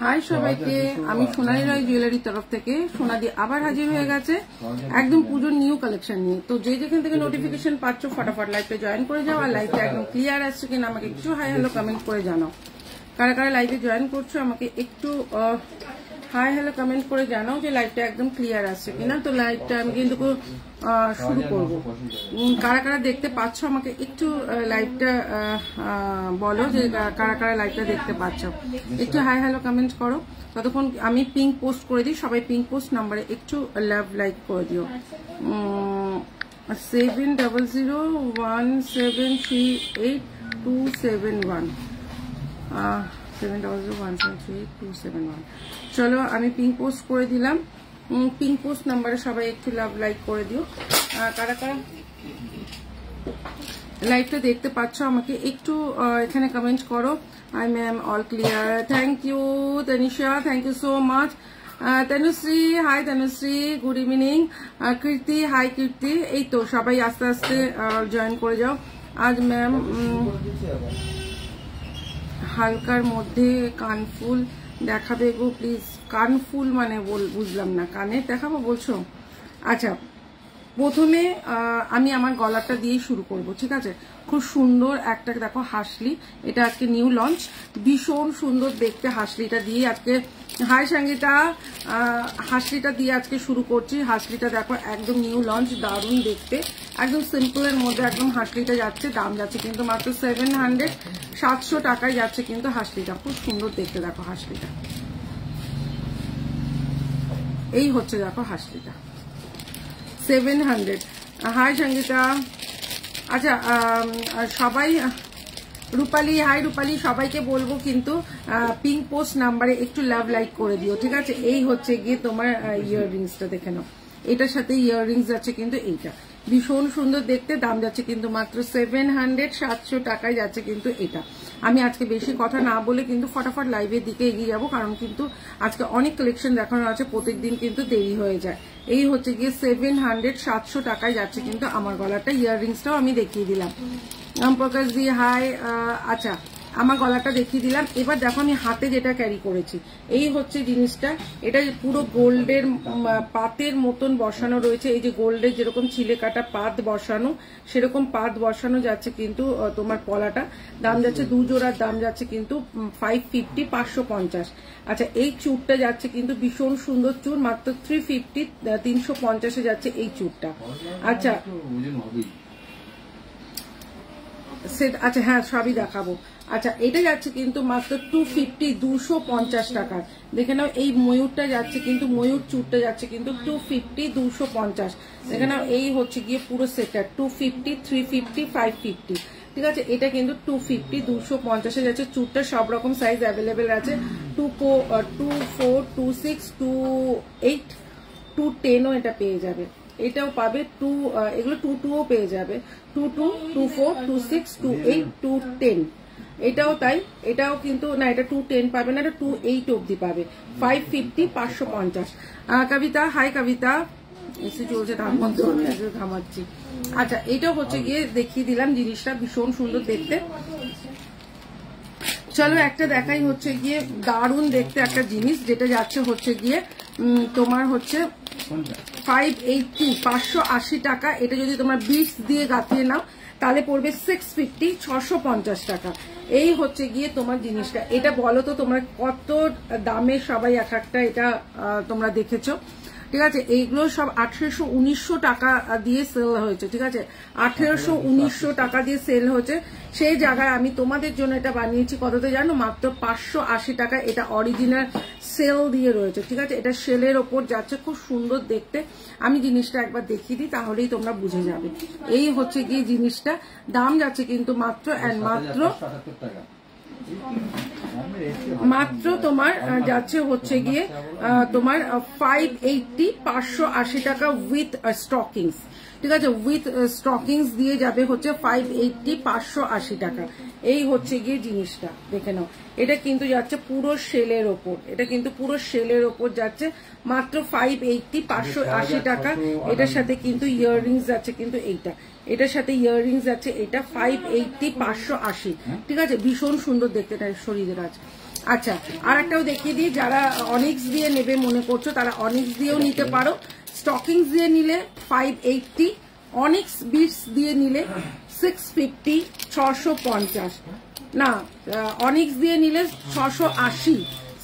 High সবাইকে, আমি সোনালী রয় জুয়েলারির তরফ থেকে সোনাদি আবার হাজির হয়ে গেছে একদম পুজোর নিউ কালেকশন নিয়ে। তো যে যেখান থেকে নোটিফিকেশন পাচ্ছ ফটাফট লাইভে জয়েন করে যাও। আর লাইভটা একদম ক্লিয়ার আসছে কিনা আমাকে একটু হাই হ্যালো কমেন্ট করে জানাও। কারা কারা লাইভে জয়েন করছো আমাকে একটু হাই হ্যালো কমেন্ট করে জানাও যে লাইভটা একদম ক্লিয়ার আসছে কিনা। তো লাইভটা আমি কিন্তু শুরু করবো। কারা কারা দেখতে পাচ্ছ আমাকে একটু লাইভটা বলো যে কারা কারা লাইভটা দেখতে পাচ্ছ, একটু হাই হ্যালো কমেন্ট করো। ততক্ষণ আমি পিঙ্ক পোস্ট করে দিই, সবাই পিঙ্ক পোস্ট নাম্বারে একটু লাভ লাইক করে দিও। 7001738271 7001738271। চলো আমি পিঙ্ক পোস্ট করে দিলাম। পিঙ্ক পোস্ট নাম্বারে সবাই একটু লাভ লাইক করে দিও। কারা কারা লাইভটা দেখতে পাচ্ছ আমাকে একটু এখানে কমেন্ট করো। I ma'am all clear, thank you Tanisha, thank you so much. Tanushree, hi Tanushree, good evening. Kirti, hi Kirti. এই তো সবাই আস্তে আস্তে জয়েন করে যাও। আজ ম্যাম হালকার মধ্যে কানফুল দেখাবে গো প্লিজ। কানফুল মানে বুঝলাম না, কানের দেখাবো বলছো? আচ্ছা, প্রথমে আমি আমার গলাটা দিয়ে শুরু করব, ঠিক আছে? খুব সুন্দর একটা দেখো হাসলি, এটা আজকে নিউ লঞ্চ, ভীষণ সুন্দর দেখতে হাসলিটা দিয়ে আজকে। হাই সঙ্গীতা, হাসলিটা দিয়ে আজকে শুরু করছি। হাসলিটা দেখো একদম নিউ লঞ্চ, দারুণ দেখতে, একদম সিম্পলের মধ্যে একদম হাসলিটা যাচ্ছে। দাম যাচ্ছে কিন্তু মাত্র 700 টাকায় যাচ্ছে কিন্তু হাসলিটা। খুব সুন্দর দেখতে দেখো হাসলিটা, এই হচ্ছে দেখো হাসলিটা 700। হাই সঙ্গীতা। আচ্ছা সবাই, রূপালী, হাই রূপালী, সবাইকে বলবো কিন্তু পিঙ্ক পোস্ট নাম্বারে একটু লাভ লাইক করে দিও, ঠিক আছে? এই হচ্ছে গিয়ে তোমার ইয়াররিংসটা দেখে নাও, এটার সাথে ইয়াররিংস যাচ্ছে কিন্তু এইটা ভীষণ সুন্দর দেখতে। দাম যাচ্ছে কিন্তু মাত্র 700 টাকায় যাচ্ছে কিন্তু এটা। আমি আজকে বেশি কথা না বলে কিন্তু ফটাফট লাইভের দিকে এগিয়ে যাবো, কারণ কিন্তু আজকে অনেক কালেকশন দেখানো আছে, প্রত্যেকদিন কিন্তু দেরি হয়ে যায়। এই হচ্ছে গিয়ে 700 টাকায় যাচ্ছে কিন্তু আমার গলাটা। ইয়াররিংসটাও আমি দেখিয়ে দিলাম। প্রকাশ দি হাই। আচ্ছা, আমার গলাটা দেখিয়ে দিলাম। এবার দেখো আমি হাতে যেটা ক্যারি করেছি, এই হচ্ছে জিনিসটা। এটা পুরো গোল্ডের পাতের মতন বসানো রয়েছে। এই যে গোল্ডের যেরকম ছিলে কাটা পাত বসানো, সেরকম পাত বসানো যাচ্ছে কিন্তু তোমার পলাটা। দাম যাচ্ছে দু জোড়ার দাম যাচ্ছে কিন্তু 550, 550। আচ্ছা, এই চুরটা যাচ্ছে কিন্তু ভীষণ সুন্দর চুর, মাত্র 350, 350-এ যাচ্ছে এই চুরটা। আচ্ছা আচ্ছা হ্যাঁ, সবই দেখাবো। আচ্ছা, এটা যাচ্ছে কিন্তু মাত্র 250, 250 টাকার। দেখে নাও, এই ময়ূরটা যাচ্ছে কিন্তু, ময়ূর চুরটা যাচ্ছে কিন্তু 250, 250। দেখে নাও, এই হচ্ছে গিয়ে পুরো সেটটা 250, 350, 550, ঠিক আছে? এটা কিন্তু 250, 250-এ যাচ্ছে। চুরটা সব রকম সাইজ অ্যাভেলেবেল আছে, 24, 26, 28, 210ও এটা পেয়ে যাবে। এটাও পাবে এগুলো 22ও পেয়ে যাবে, 22, 24, 26, 28, 210। এটাও তাই, এটাও কিন্তু না, এটা 210 পাবে না, এটা 28 অব্দি পাবে। 550, 550। কবিতা, হাই কবিতা, এসে চলছে তার মধ্যে ঘামাচ্ছি। আচ্ছা, এটাও হচ্ছে গিয়ে দেখিয়ে দিলাম, জিনিসটা ভীষণ সুন্দর দেখতে। চলো একটা দেখাই হচ্ছে গিয়ে দারুণ দেখতে একটা জিনিস, যেটা যাচ্ছে হচ্ছে গিয়ে তোমার হচ্ছে 580, 580 টাকা। এটা যদি তোমরা 20 দিয়ে গাঁথিয়ে নাও তাহলে পড়বে 650, 650 টাকা। এই হচ্ছে গিয়ে তোমার জিনিসটা। এটা বলো তো তোমরা কত দামে সবাই এক একটা এটা তোমরা দেখেছো, ঠিক আছে? এইগুলো সব 1800, 1900 টাকা দিয়ে সেল হয়েছে, ঠিক আছে? 1800, 1900 টাকা দিয়ে সেল হয়েছে। সেই জায়গায় আমি তোমাদের জন্য এটা বানিয়েছি কততে জানো? মাত্র 580 টাকা। এটা অরিজিনাল সেল দিয়ে রয়েছে, ঠিক আছে? এটা সেলের ওপর যাচ্ছে, খুব সুন্দর দেখতে। আমি জিনিসটা একবার দেখিয়ে দিই, তাহলেই তোমরা বুঝে যাবে। এই হচ্ছে গিয়ে জিনিসটা, দাম যাচ্ছে কিন্তু মাত্র মাত্র তোমার যাচ্ছে হচ্ছে গিয়ে তোমার 580, 580 টাকা উইথ স্টকিংস। ঠিক আছে, উইথ স্টকিংস দিয়ে যাবে হচ্ছে 580, 580 টাকা। এই হচ্ছে গিয়ে জিনিসটা দেখে নাও, এটা কিন্তু যাচ্ছে পুরো সেলের ওপর, এটা কিন্তু পুরো সেলের ওপর যাচ্ছে মাত্র 580, 580 টাকা। এটার সাথে কিন্তু ইয়াররিংস যাচ্ছে কিন্তু এইটা, এটার সাথে ইয়াররিংস যাচ্ছে এটা 580, 580। ঠিক আছে, ভীষণ সুন্দর দেখতে শরীরের আছে। আচ্ছা, আর একটাও দেখিয়ে দিই, যারা অনিক্স দিয়ে নেবে মনে করছো তারা অনিক্স দিয়েও নিতে পারো। স্টকিংস দিয়ে নিলে 580, অনিক্স বিটস দিয়ে নিলে 650, 650 না, অনিক্স দিয়ে নিলে 680,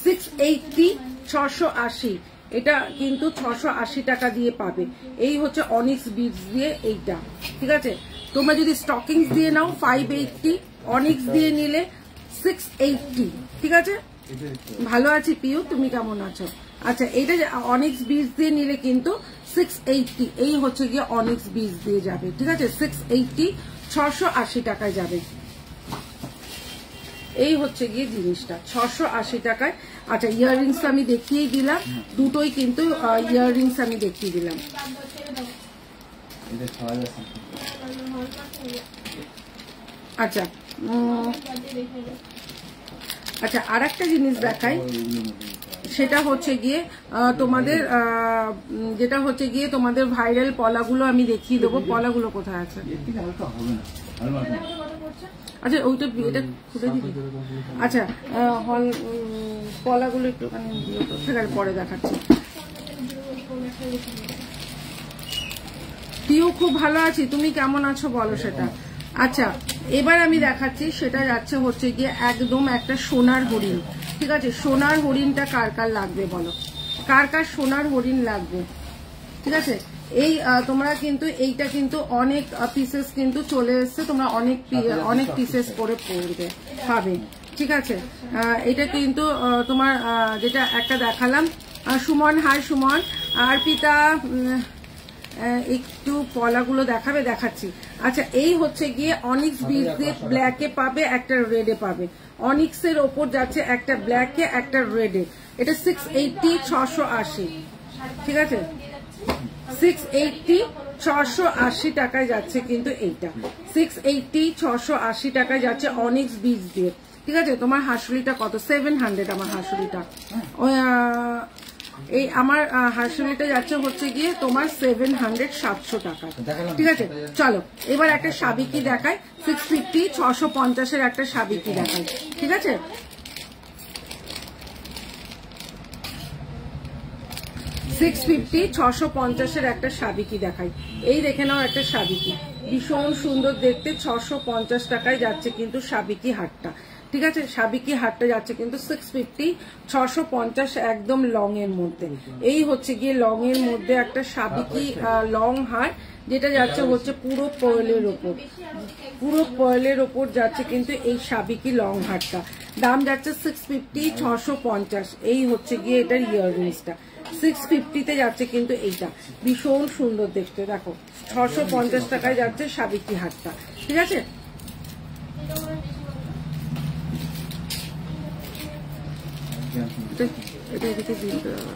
680, 680, এটা কিন্তু 680 টাকা দিয়ে পাবে। এই হচ্ছে অনিক্স বিটস দিয়ে এইটা। ঠিক আছে, তোমরা যদি স্টকিংস দিয়ে নাও 580, অনিক্স দিয়ে নিলে 680। ঠিক আছে, ভালো আছি পিউ, তুমি কেমন আছো? আচ্ছা, এইটা অনিক্স বিটস দিয়ে নিলে কিন্তু 680, এই হচ্ছে গিয়ে অনিক্স বিটস দিয়ে যাবে। ঠিক আছে, 680, 680 টাকায় যাবে। এই হচ্ছে গিয়ে জিনিসটা 680 টাকায়। আচ্ছা, ইয়াররিংস আমি দেখিয়ে দিলাম, দুটোই কিন্তু ইয়াররিংস আমি দেখিয়ে দিলাম। আচ্ছা আচ্ছা, আর একটা জিনিস দেখাই, সেটা হচ্ছে গিয়ে তোমাদের যেটা হচ্ছে গিয়ে তোমাদের ভাইরাল পলাগুলো আমি দেখিয়ে দেবো। পলাগুলো কোথায় আছে? আচ্ছা, ওইটা এটা খুলে দিবি। আচ্ছা, পলাগুলো একটুখানি দিও তো, ঠিক আছে, পরে দেখাচ্ছি। তুইও খুব ভালো আছি, তুমি কেমন আছো বলো সেটা। আচ্ছা, এবার আমি দেখাচ্ছি, সেটা যাচ্ছে হচ্ছে গিয়ে একদম একটা সোনার হরিণ। ঠিক আছে, সোনার হরিণটা কার কার লাগবে বলো, কার কার সোনার হরিণ লাগবে? ঠিক আছে, এই তোমরা কিন্তু এইটা কিন্তু অনেক পিসেস কিন্তু চলে এসছে, তোমরা অনেক পিসেস করে পড়বে পাবে। ঠিক আছে, এটা কিন্তু তোমার যেটা একটা দেখালাম। সুমন, হাই সুমন। আর পিতা একটু পলাগুলো দেখাবে, দেখাচ্ছি। আচ্ছা, এই হচ্ছে গিয়ে অনিক্স বিটস দিয়ে ব্ল্যাকে পাবে, একটা রেডে পাবে। অনিক্স এর ওপর যাচ্ছে একটা ব্ল্যাকে, একটা রেডে। এটা 680, 680। ঠিক আছে, 680, 680 টাকায় যাচ্ছে কিন্তু এইটা 680, 680 টাকায় যাচ্ছে অনিক্স বিটস দিয়ে। ঠিক আছে, তোমার হাসুলিটা কত? 700 আমার হাসুলিটা। এই আমার হাসুলিটা যাচ্ছে হচ্ছে গিয়ে তোমার 700, 700 টাকা। ঠিক আছে, চলো এবার একটা সাবিকি দেখাই। 650, 650 একটা সাবিকি দেখাই। ঠিক আছে, $650, 650 একটা সাবিকি দেখাই। এই দেখে নাও একটা সাবিকি, ভীষণ সুন্দর দেখতে। 650 টাকায় যাচ্ছে কিন্তু সাবিকি হারটা। ঠিক আছে, সাবিকি হারটা যাচ্ছে কিন্তু 650, 650 একদম লং এর মধ্যে। এই হচ্ছে গিয়ে লং এর মধ্যে একটা সাবিকি লং হার, যেটা যাচ্ছে হচ্ছে পুরো পার্লের ওপর, পুরো পার্লের ওপর যাচ্ছে কিন্তু এই সাবিকি লং হারটা। দাম যাচ্ছে 650, 650। এই হচ্ছে গিয়ে এটার ইয়াররিংসটা 650-তে যাচ্ছে কিন্তু এইটা, ভীষণ সুন্দর দেখতে। দেখো 650 টাকায় যাচ্ছে সাবিকি হারটা। ঠিক আছে, এটা এদিকে দিতে হবে।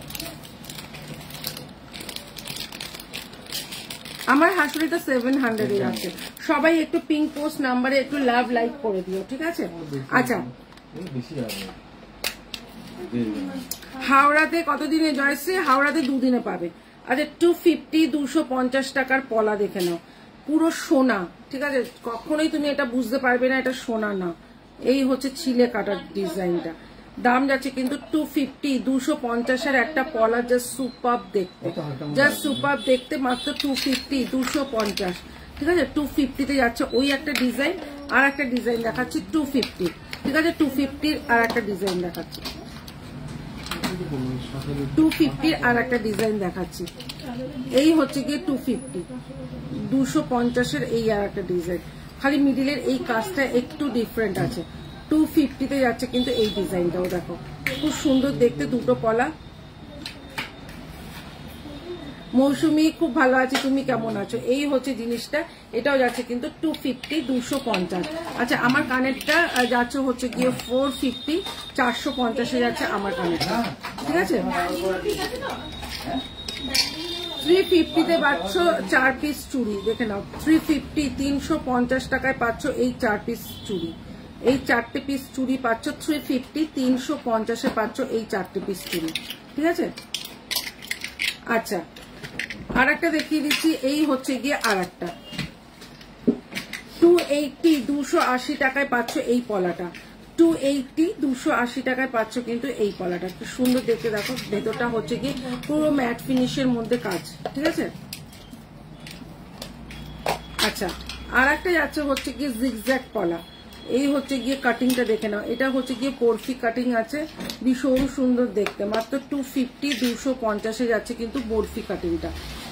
আমার হাসুরিটা 700 এর আছে। সবাই একটু পিঙ্ক পোস্ট নাম্বারে একটু লাভ লাইক করে দিও। ঠিক আছে, আচ্ছা হাওড়াতে কতদিনে জয়শ্রী? হাওড়াতে 2 দিনে পাবে। আচ্ছা, 250, 250 টাকার পলা দেখে নাও, পুরো সোনা। ঠিক আছে, কখনোই তুমি এটা বুঝতে পারবে না এটা সোনা না। এই হচ্ছে ছিলে কাটার ডিজাইনটা। দাম যাচ্ছে কিন্তু 250, 250 একটা পলা, জাস্ট সুপার দেখতে, জাস্ট সুপার দেখতে, মাত্র 250, 250। ঠিক আছে, 250-তে যাচ্ছে ওই একটা ডিজাইন। আর একটা ডিজাইন দেখাচ্ছি 250। ঠিক আছে, 250-র আর একটা ডিজাইন দেখাচ্ছি, 250-র আর একটা ডিজাইন দেখাচ্ছি। এই হচ্ছে গিয়ে 250, 250-এর এই আর একটা ডিজাইন। খালি মিডিলের এই কাজটা একটু ডিফারেন্ট আছে। 250-তে যাচ্ছে কিন্তু এই ডিজাইনটাও দেখো, খুব সুন্দর দেখতে, দুটো পলা। মৌসুমি, খুব ভালো আছি, তুমি কেমন আছো? এই হচ্ছে জিনিসটা, এটাও যাচ্ছে কিন্তু 250, 250। আচ্ছা, আমার কানেরটা যাচ্ছে হচ্ছে গিয়ে 450, 450-এ যাচ্ছে আমার কানেরটা। ঠিক আছে, 350-তে পাচ্ছ 4 পিস চুড়ি, দেখে নাও 350, 350 টাকায় পাচ্ছ এই 4 পিস চুড়ি। এই 4টে পিস চুড়ি পাচ্ছ 350, 350-এ পাচ্ছ এই 4টে পিস চুড়ি, ঠিক আছে। আচ্ছা আর একটা দেখিয়ে দিচ্ছি, এই হচ্ছে গিয়ে আর একটা 280, 280 টাকায় পাচ্ছ এই পলাটা। 280, 280 টাকায় পাচ্ছ কিন্তু এই পলাটা। কি সুন্দর দেখতে, দেখো ভেতরটা হচ্ছে গিয়ে পুরো ম্যাট ফিনিশের মধ্যে কাজ, ঠিক আছে। আচ্ছা আর একটা যাচ্ছে হচ্ছে গিয়ে জিগজ্যাগ পলা। এই হচ্ছে গিয়ে কাটিংটা দেখে নাও, এটা হচ্ছে গিয়ে বরফি কাটিং আছে, ভীষণ সুন্দর দেখতে। মাত্র 250, 250-এ যাচ্ছে কিন্তু বরফি কাটিংটা।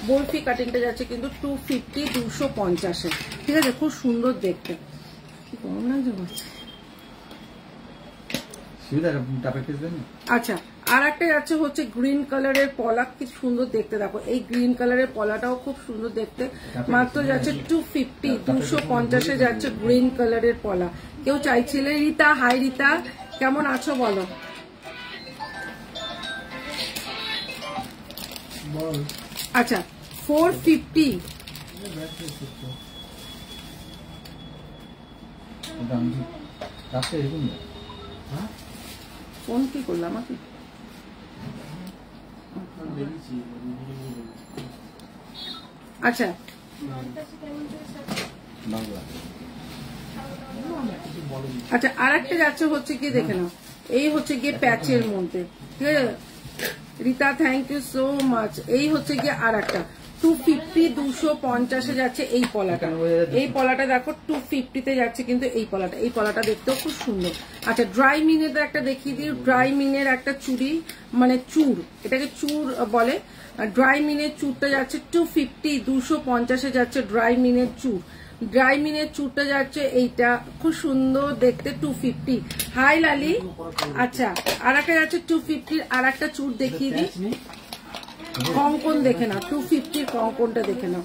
বরফি কাটিংটা যাচ্ছে কিন্তু 250, 250-এ, ঠিক আছে। খুব সুন্দর দেখতে। গরম লাগছে বলছে। আচ্ছা আর একটা যাচ্ছে হচ্ছে গ্রিন কালারের পলা, কি সুন্দর দেখতে, দেখো এই গ্রিন কালারের পলাটাও খুব সুন্দর দেখতে। মাত্র যাচ্ছে 250, 250-এ যাচ্ছে গ্রিন কালারের পলা। কেউ চাইছিলে রিতা, হাই রিতা, কেমন আছো বলো। আচ্ছা 450, ফোন কি করলাম আপনি। আচ্ছা আচ্ছা আর একটা যাচ্ছে হচ্ছে কি দেখে নাও, এই হচ্ছে গিয়ে প্যাচের মধ্যে, ঠিক আছে Rita, thank you so much. এই হচ্ছে গিয়ে আর একটা 250, 250-এ যাচ্ছে এই পলাটা। এই পলাটা দেখো 250-তে যাচ্ছে কিন্তু এই পলাটা। এই পলাটা দেখতেও খুব সুন্দর। আচ্ছা ড্রাই মিনের একটা দেখিয়ে দিই, ড্রাই মিনের একটা চুড়ি, মানে চুর, এটাকে চুর বলে। ড্রাই মিনের চুরটা যাচ্ছে 250, 250-এ যাচ্ছে ড্রাই মিনের চুর। ড্রাই মিনের চুরটা যাচ্ছে এইটা, খুব সুন্দর দেখতে 250। হাই লালি। আচ্ছা আর একটা যাচ্ছে 250-র আর একটা চুর দেখিয়ে দিই, কঙ্কন দেখে নাও, 250-র কঙ্কনটা দেখে নাও।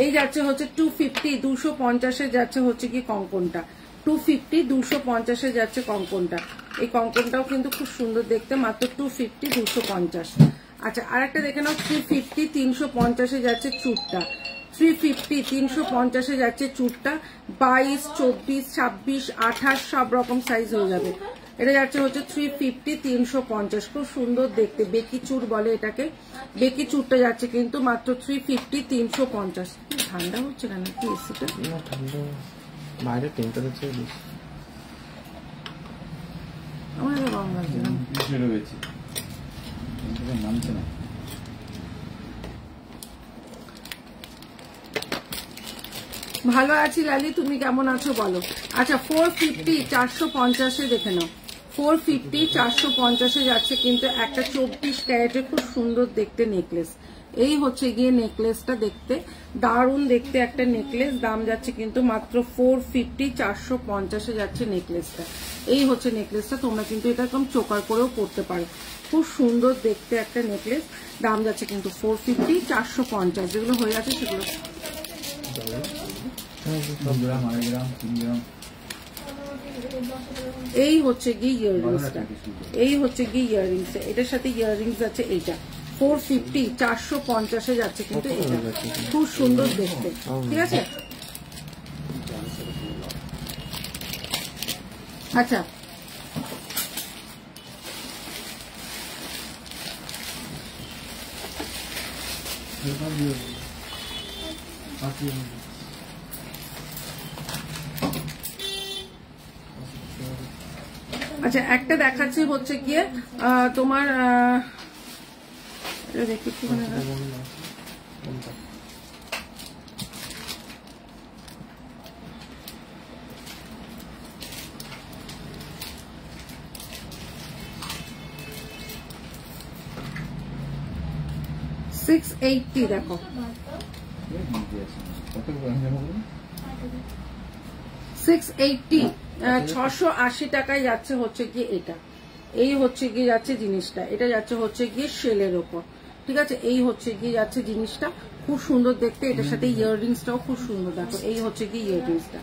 এই যাচ্ছে হচ্ছে 250, 250-এ যাচ্ছে হচ্ছে কি কঙ্কনটা। 250, 250-এ যাচ্ছে কঙ্কনটা। এই কঙ্কনটাও কিন্তু খুব সুন্দর দেখতে, মাত্র 250, 250। আচ্ছা আর একটা দেখে নাও 350, 350-এ যাচ্ছে চুরটা। 350, 350-এ যাচ্ছে চুরটা। 22, 24, 26, 28 সব রকম সাইজ হয়ে যাবে। এটা যাচ্ছে হচ্ছে 350, 350, খুব সুন্দর দেখতে, বেকি চুর বলে এটাকে। বেকি চুরটা যাচ্ছে কিন্তু মাত্র 350, 350। ঠান্ডা হচ্ছে কেন কি এসিটা? ঠান্ডা বাইরে টেম্পারেচার বেশি, আমার গরম লাগছে না, নামছে না। ভালো আছি লালি, তুমি কেমন আছো বলো। আচ্ছা 450, 450-এ দেখে নাও। 450, 450-এ যাচ্ছে কিন্তু একটা 24 ক্যারেটের খুব সুন্দর দেখতে নেকলেস। এই হচ্ছে গিয়ে নেকলেসটা, দেখতে দারুণ দেখতে একটা নেকলেস। দাম যাচ্ছে কিন্তু মাত্র 450, 450-এ যাচ্ছে নেকলেসটা। এই হচ্ছে নেকলেসটা, তোমরা কিন্তু এটা একদম চোকার করেও পরতে পারো। খুব সুন্দর দেখতে একটা নেকলেস। দাম যাচ্ছে কিন্তু 450, 450। যেগুলো হয়ে গেছে সেগুলো এই হচ্ছে গিয়ে ইয়াররিংসটা। এই হচ্ছে গিয়ে ইয়াররিংসটা, এটার সাথে ইয়াররিংস আছে এইটা। 450, 450-এ যাচ্ছে কিন্তু এটা, খুব সুন্দর দেখতে, ঠিক আছে। আচ্ছা আচ্ছা একটা দেখাচ্ছি হচ্ছে গিয়ে তোমার দেখি একটুখানি 680 দেখো, 680, 680 টাকায় যাচ্ছে হচ্ছে গিয়ে এটা। এই হচ্ছে গিয়ে যাচ্ছে জিনিসটা, এটা যাচ্ছে হচ্ছে গিয়ে শেলের ওপর, ঠিক আছে। এই হচ্ছে গিয়ে যাচ্ছে জিনিসটা, খুব সুন্দর দেখতে। এটার সাথে ইয়াররিংসটাও খুব সুন্দর, দেখো এই হচ্ছে গিয়ে ইয়াররিংসটা।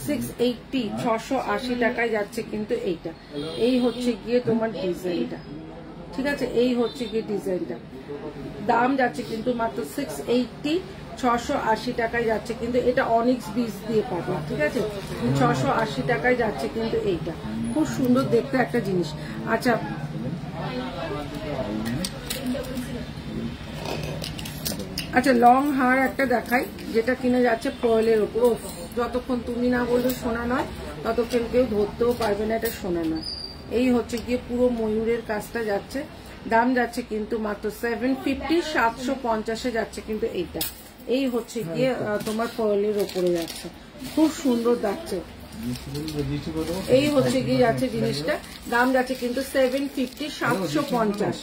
680, 680 টাকায় যাচ্ছে কিন্তু এইটা। এই হচ্ছে গিয়ে তোমার ডিজাইনটা, ঠিক আছে, এই হচ্ছে গিয়ে ডিজাইনটা। দাম যাচ্ছে কিন্তু মাত্র 680, 680 টাকায় যাচ্ছে কিন্তু এটা অনিক্স বিস দিয়ে পাবে। ঠিক আছে, 680 টাকায় যাচ্ছে কিন্তু এইটা খুব সুন্দর দেখতে একটা জিনিস। আচ্ছা আচ্ছা লং হার একটা দেখাই, যেটা কিনে যাচ্ছে পার্লের উপর। যতক্ষণ তুমি না বলবে সোনা নয় ততক্ষণ কেউ ধরতেও পারবে না এটা সোনা নয়। এই হচ্ছে গিয়ে পুরো ময়ূরের কাজটা যাচ্ছে, দাম যাচ্ছে কিন্তু মাত্র 750, 750-এ যাচ্ছে কিন্তু এইটা। এই হচ্ছে গিয়ে তোমার পার্লের ওপরে যাচ্ছে, খুব সুন্দর যাচ্ছে। এই হচ্ছে গিয়ে যাচ্ছে জিনিসটা, দাম যাচ্ছে কিন্তু 750, 750।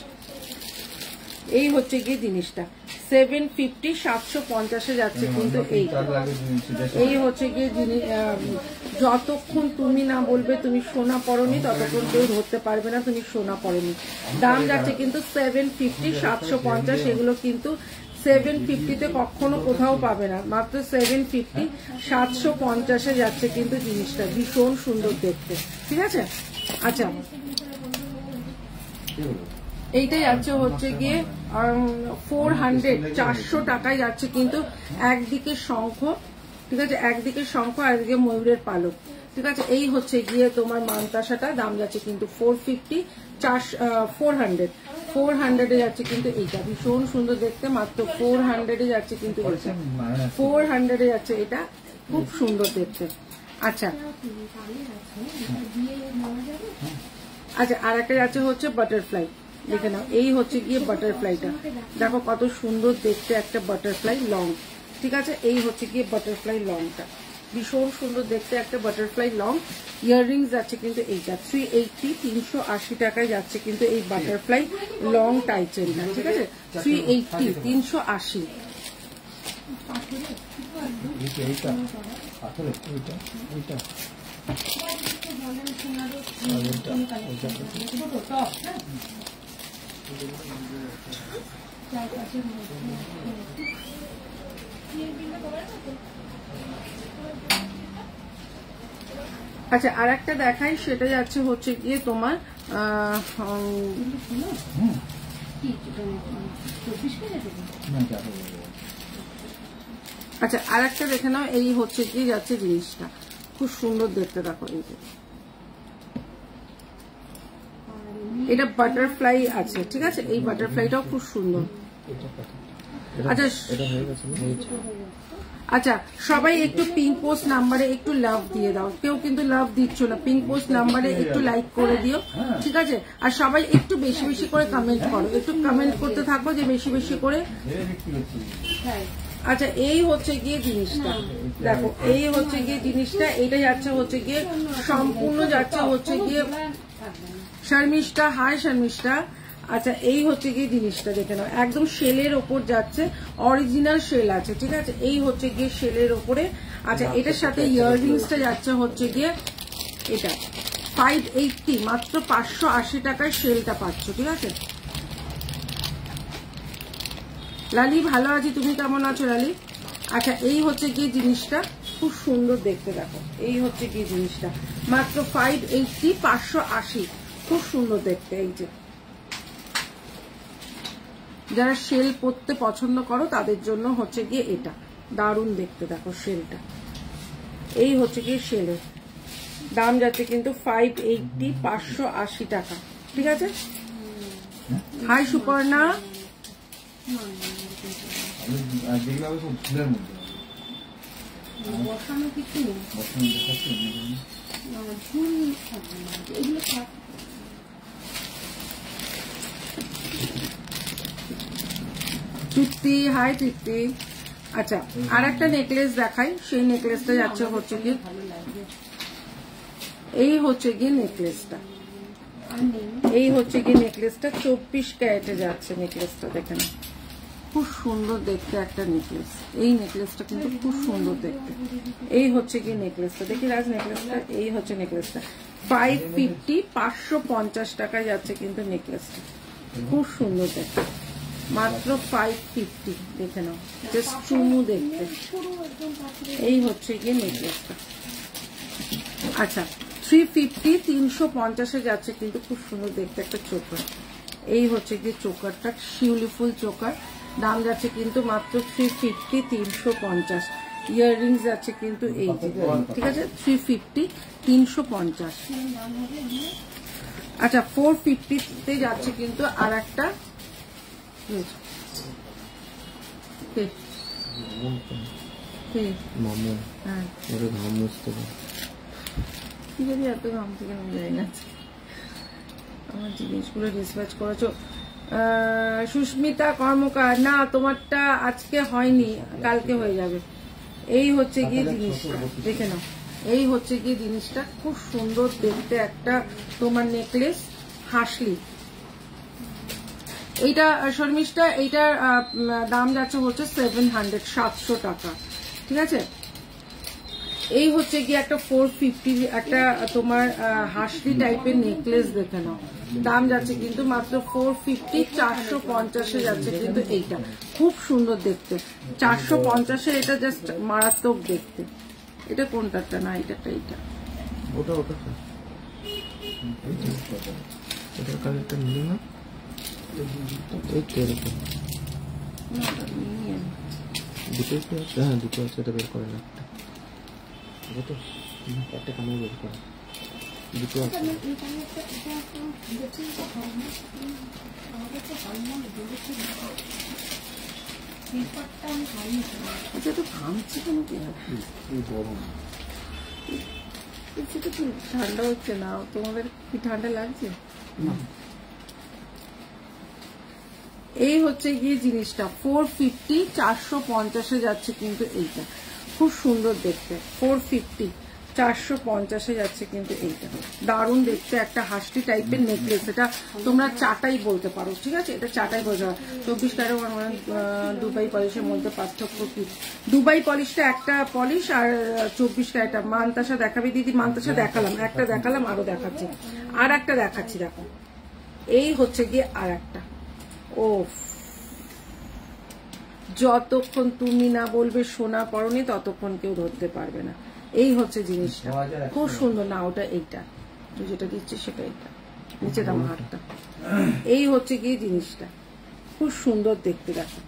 এই হচ্ছে গিয়ে জিনিসটা 750, 750-এ যাচ্ছে কিন্তু এইটা। এই হচ্ছে গিয়ে যতক্ষণ তুমি না বলবে তুমি সোনা পরনি ততক্ষণ কেউ ধরতে পারবে না তুমি সোনা পরনি। দাম যাচ্ছে কিন্তু 750, 750। এগুলো কিন্তু 750-তে কখনো কোথাও পাবে না, মাত্র 750, 750-এ যাচ্ছে কিন্তু জিনিসটা, ভীষণ সুন্দর দেখতে। ঠিক আছে, আচ্ছা এইটাই যাচ্ছে হচ্ছে গিয়ে 400, 400 টাকায় যাচ্ছে কিন্তু একদিকে শঙ্খ। ঠিক আছে, একদিকে শঙ্খ আর একদিকে ময়ূরের পালক। ঠিক আছে, এই হচ্ছে গিয়ে তোমার মানতাসাটা, দাম যাচ্ছে কিন্তু 450, 400-এ যাচ্ছে কিন্তু এইটা, ভীষণ সুন্দর দেখতে, মাত্র 400-এ যাচ্ছে কিন্তু এটা, 400-এ যাচ্ছে এটা, খুব সুন্দর দেখতে। আচ্ছা আচ্ছা আর একটা যাচ্ছে হচ্ছে বাটারফ্লাই, দেখে নাও। এই হচ্ছে গিয়ে বাটারফ্লাইটা, দেখো কত সুন্দর দেখতে একটা বাটারফ্লাই লং। ঠিক আছে, এই হচ্ছে গিয়ে বাটারফ্লাই লংটা, ভীষণ সুন্দর দেখতে একটা বাটারফ্লাই লং। ইয়াররিংস যাচ্ছে কিন্তু এইটা 380, 380 টাকায় যাচ্ছে কিন্তু এই বাটারফ্লাই লং টাইচেনটা। ঠিক আছে, 380, 380। আচ্ছা আর একটা দেখাই, সেটা যাচ্ছে হচ্ছে গিয়ে তোমার আচ্ছা আর একটা দেখে নাও। এই হচ্ছে গিয়ে যাচ্ছে জিনিসটা, খুব সুন্দর দেখতে, দেখো এই যে এটা বাটারফ্লাই আছে। ঠিক আছে, এই বাটারফ্লাইটাও খুব সুন্দর। আচ্ছা আচ্ছা সবাই একটু পিঙ্ক পোস্ট নাম্বারে একটু লাভ দিয়ে দাও, কেউ কিন্তু লাভ দিচ্ছ না, পিঙ্ক পোস্ট নাম্বারে একটু লাইক করে দিও। ঠিক আছে, আর সবাই একটু বেশি বেশি করে কমেন্ট করো, একটু কমেন্ট করতে থাকো যে বেশি বেশি করে। আচ্ছা এই হচ্ছে গিয়ে জিনিসটা, দেখো এই হচ্ছে গিয়ে জিনিসটা, এটা যাচ্ছে হচ্ছে গিয়ে সম্পূর্ণ যাচ্ছে হচ্ছে গিয়ে শর্মিষ্ঠা, হাই শর্মিষ্ঠা। আচ্ছা এই হচ্ছে গিয়ে জিনিসটা দেখে নাও, একদম শেলের ওপর যাচ্ছে, অরিজিনাল শেল আছে। ঠিক আছে, এই হচ্ছে গিয়ে শেলের ওপরে। আচ্ছা এটার সাথে ইয়াররিংসটা যাচ্ছে হচ্ছে গিয়ে এটা 580, মাত্র 580 টাকায় শেলটা পাচ্ছ। ঠিক আছে লালি, ভালো আছি, তুমি কেমন আছো লালি? আচ্ছা এই হচ্ছে গিয়ে জিনিসটা, খুব সুন্দর দেখতে, দেখো এই হচ্ছে গিয়ে জিনিসটা, মাত্র 580, 580, খুব সুন্দর দেখতে। এই যে যারা শেল পরতে পছন্দ করো তাদের জন্য হচ্ছে গিয়ে এটা দারুণ দেখতে, দেখো শেলটা। এই হচ্ছে গিয়ে শেলের দাম যাচ্ছে কিন্তু 580, 580 টাকা। ঠিক আছে, হাই সুপর্ণা। তৃপ্তি, হাই তৃপ্তি। আচ্ছা আর একটা নেকলেস দেখাই, সেই নেকলেসটা যাচ্ছে হচ্ছে গিয়ে এই হচ্ছে গিয়ে নেকলেসটা, এই হচ্ছে গিয়ে নেকলেসটা 24 ক্যারেটে যাচ্ছে নেকলেসটা, দেখেন খুব সুন্দর দেখতে একটা নেকলেস। এই নেকলেসটা কিন্তু খুব সুন্দর দেখতে। এই হচ্ছে গিয়ে নেকলেসটা, দেখি রাজ নেকলেসটা, এই হচ্ছে নেকলেসটা 550, 550 টাকায় যাচ্ছে কিন্তু নেকলেসটা, খুব সুন্দর দেখতে, মাত্র 550। দেখে নাও, জাস্ট চুমু দেখতে। এই হচ্ছে গিয়ে নেকলেসটা। আচ্ছা 350, 350-এ যাচ্ছে কিন্তু খুব সুন্দর দেখতে একটা চোখা। এই হচ্ছে গিয়ে চোকারটা, শিউলি ফুল চোকার, দাম যাচ্ছে কিন্তু মাত্র 350, 350। ইয়াররিংস যাচ্ছে কিন্তু এই যে, ঠিক আছে, 350, 350। আচ্ছা 450 তে যাচ্ছে কিন্তু আর একটা এত ঘাম থেকে যাই না, আমার জিনিসগুলো ডিসপ্যাচ করেছো। সুস্মিতা কর্মকার, না তোমারটা আজকে হয়নি, কালকে হয়ে যাবে। এই হচ্ছে গিয়ে জিনিসটা, দেখে নাও, এই হচ্ছে গিয়ে জিনিসটা, খুব সুন্দর দেখতে একটা তোমার নেকলেস, হাসলি। এইটা শর্মিষ্ঠা, এইটার দাম যাচ্ছে হচ্ছে 700, 700 টাকা, ঠিক আছে। এই হচ্ছে গিয়ে একটা 450 একটা তোমার হাসলি টাইপের নেকলেস, দেখে নাও, দাম যাচ্ছে কিন্তু মাত্র 450, 450 যাচ্ছে কিন্তু এইটা, খুব সুন্দর দেখতে, 450 এটা জাস্ট মারাত্মক দেখতে। এটা কোনটাটা, না এটাটা, এইটা ওটা ওটা এটা কালেক্টর নিয়ে না, এই তো এরকম দুটো আছে, হ্যাঁ দুটো আছে, এটা বের করে না, তো একটা কামড় বের করে, দুটো আছে। আচ্ছা তো ঘামছি কেন, ঠান্ডা হচ্ছে না? তোমাদের কি ঠান্ডা লাগছে? এই হচ্ছে গিয়ে জিনিসটা 450, 450 যাচ্ছে কিন্তু এইটা, খুব সুন্দর দেখতে, 450, 450 যাচ্ছে কিন্তু এইটা, দারুণ দেখতে একটা হাসটি টাইপের নেকলেস। এটা তোমরা চাটাই বলতে পারো, ঠিক আছে, এটা চাটাই বলতে পারো। 24 ক্যারেট দুবাই পলিশের মধ্যে পার্থক্য কি? দুবাই পলিশটা একটা পলিশ আর 24 ক্যারেট। মানতাসা দেখাবে দিদি? মানতাসা দেখালাম, একটা দেখালাম, আরো দেখাচ্ছি, আর একটা দেখাচ্ছি, দেখো। এই হচ্ছে গিয়ে আর একটা, ও যতক্ষণ তুমি না বলবে সোনা পরনি ততক্ষণ কেউ ধরতে পারবে না। এই হচ্ছে জিনিসটা, খুব সুন্দর। না ওটা এইটা, তুই যেটা দিচ্ছিস সেটা, এইটা নিচে দাম হাতটা। এই হচ্ছে গিয়ে জিনিসটা, খুব সুন্দর দেখতে, দেখো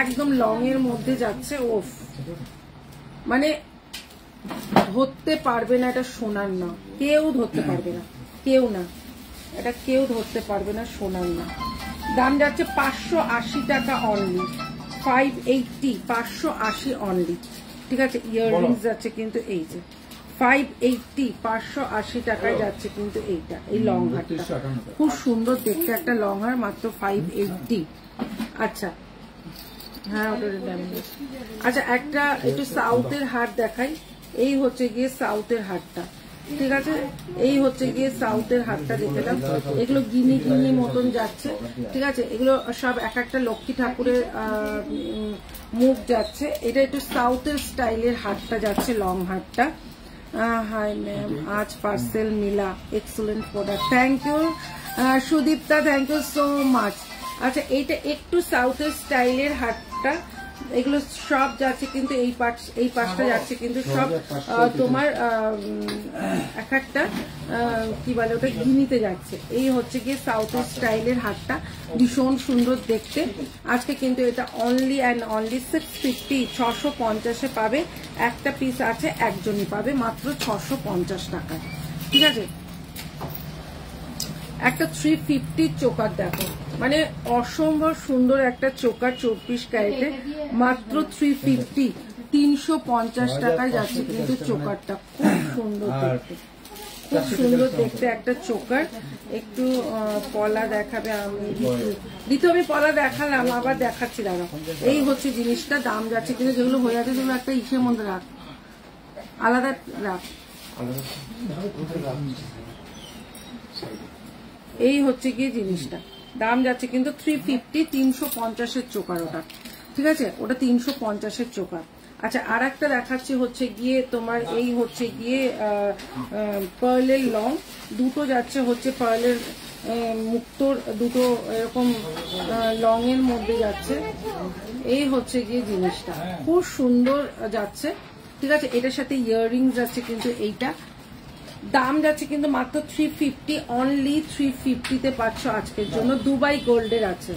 একদম লং এর মধ্যে যাচ্ছে। ওফ, মানে ধরতে পারবে না, এটা সোনার না, কেউ ধরতে পারবে না, কেউ না, এটা কেউ ধরতে পারবে না, সোনার না। দাম যাচ্ছে 580 টাকা অনলি, 580, 580 অনলি, ঠিক আছে। ইয়াররিংস যাচ্ছে কিন্তু এই যে 580, 580 টাকায় যাচ্ছে কিন্তু এইটা, এই লং হারটা খুব সুন্দর দেখতে একটা লং হার, মাত্র 580। আচ্ছা হ্যাঁ ওটা, আচ্ছা একটা একটু সাউথের হাট দেখাই। এই হচ্ছে গিয়ে সাউথের হাটটা, ঠিক আছে, এই হচ্ছে গিয়ে সাউথের হাটটা দেখে নাও। এগুলো গিনি গিনি মতন যাচ্ছে, ঠিক আছে, এগুলো সব এক একটা লক্ষ্মী ঠাকুরের মুখ যাচ্ছে। এটা একটু সাউথের স্টাইলের হাটটা যাচ্ছে, লং হাটটা। হাই ম্যাম, আজ পার্সেল মিলা, excellent product, thank you Sudipta, thank you so much. আচ্ছা এইটা একটু সাউথের স্টাইলের হাটটা, এগুলো সব যাচ্ছে কিন্তু এই পাশটা যাচ্ছে কিন্তু সব তোমার এক একটা কি বলে ওটা, গিনিতে যাচ্ছে। এই হচ্ছে গিয়ে সাউথের স্টাইলের হাটটা, ভীষণ সুন্দর দেখতে। আজকে কিন্তু এটা অনলি অ্যান্ড অনলি 650, 650 পাবে। একটা পিস আছে, একজনই পাবে, মাত্র 650 টাকায়, ঠিক আছে। একটা 350 চোকার দেখো, মানে অসম্ভব সুন্দর একটা চোকার, 24 ক্যারেটে, মাত্র 350, 350 টাকায় যাচ্ছে কিন্তু চোকারটা, খুব সুন্দর দেখতে, খুব সুন্দর দেখতে একটা চোকার। একটু পলা দেখাবে? আমি দিতে আমি পলা দেখালাম, আবার দেখাচ্ছি, দাঁড়া। এই হচ্ছে জিনিসটা, দাম যাচ্ছে কিন্তু যেগুলো হয়ে যাচ্ছে সেগুলো একটা ইসের মধ্যে রাখ, আলাদা রাখ। এই হচ্ছে গিয়ে জিনিসটা, দাম যাচ্ছে কিন্তু 350, 350 চোকার ওটা, ঠিক আছে, ওটা 350 চোকার। আচ্ছা আর একটা দেখাচ্ছি হচ্ছে গিয়ে তোমার, এই হচ্ছে গিয়ে পার্লের লং, দুটো যাচ্ছে হচ্ছে পার্লের মুক্তোর, দুটো এরকম লং এর মধ্যে যাচ্ছে। এই হচ্ছে গিয়ে জিনিসটা, খুব সুন্দর যাচ্ছে, ঠিক আছে। এটার সাথে ইয়াররিংস যাচ্ছে কিন্তু এইটা, দাম যাচ্ছে কিন্তু মাত্র 350, অনলি 350-তে পাচ্ছ আজকের জন্য। দুবাই গোল্ডের আছে,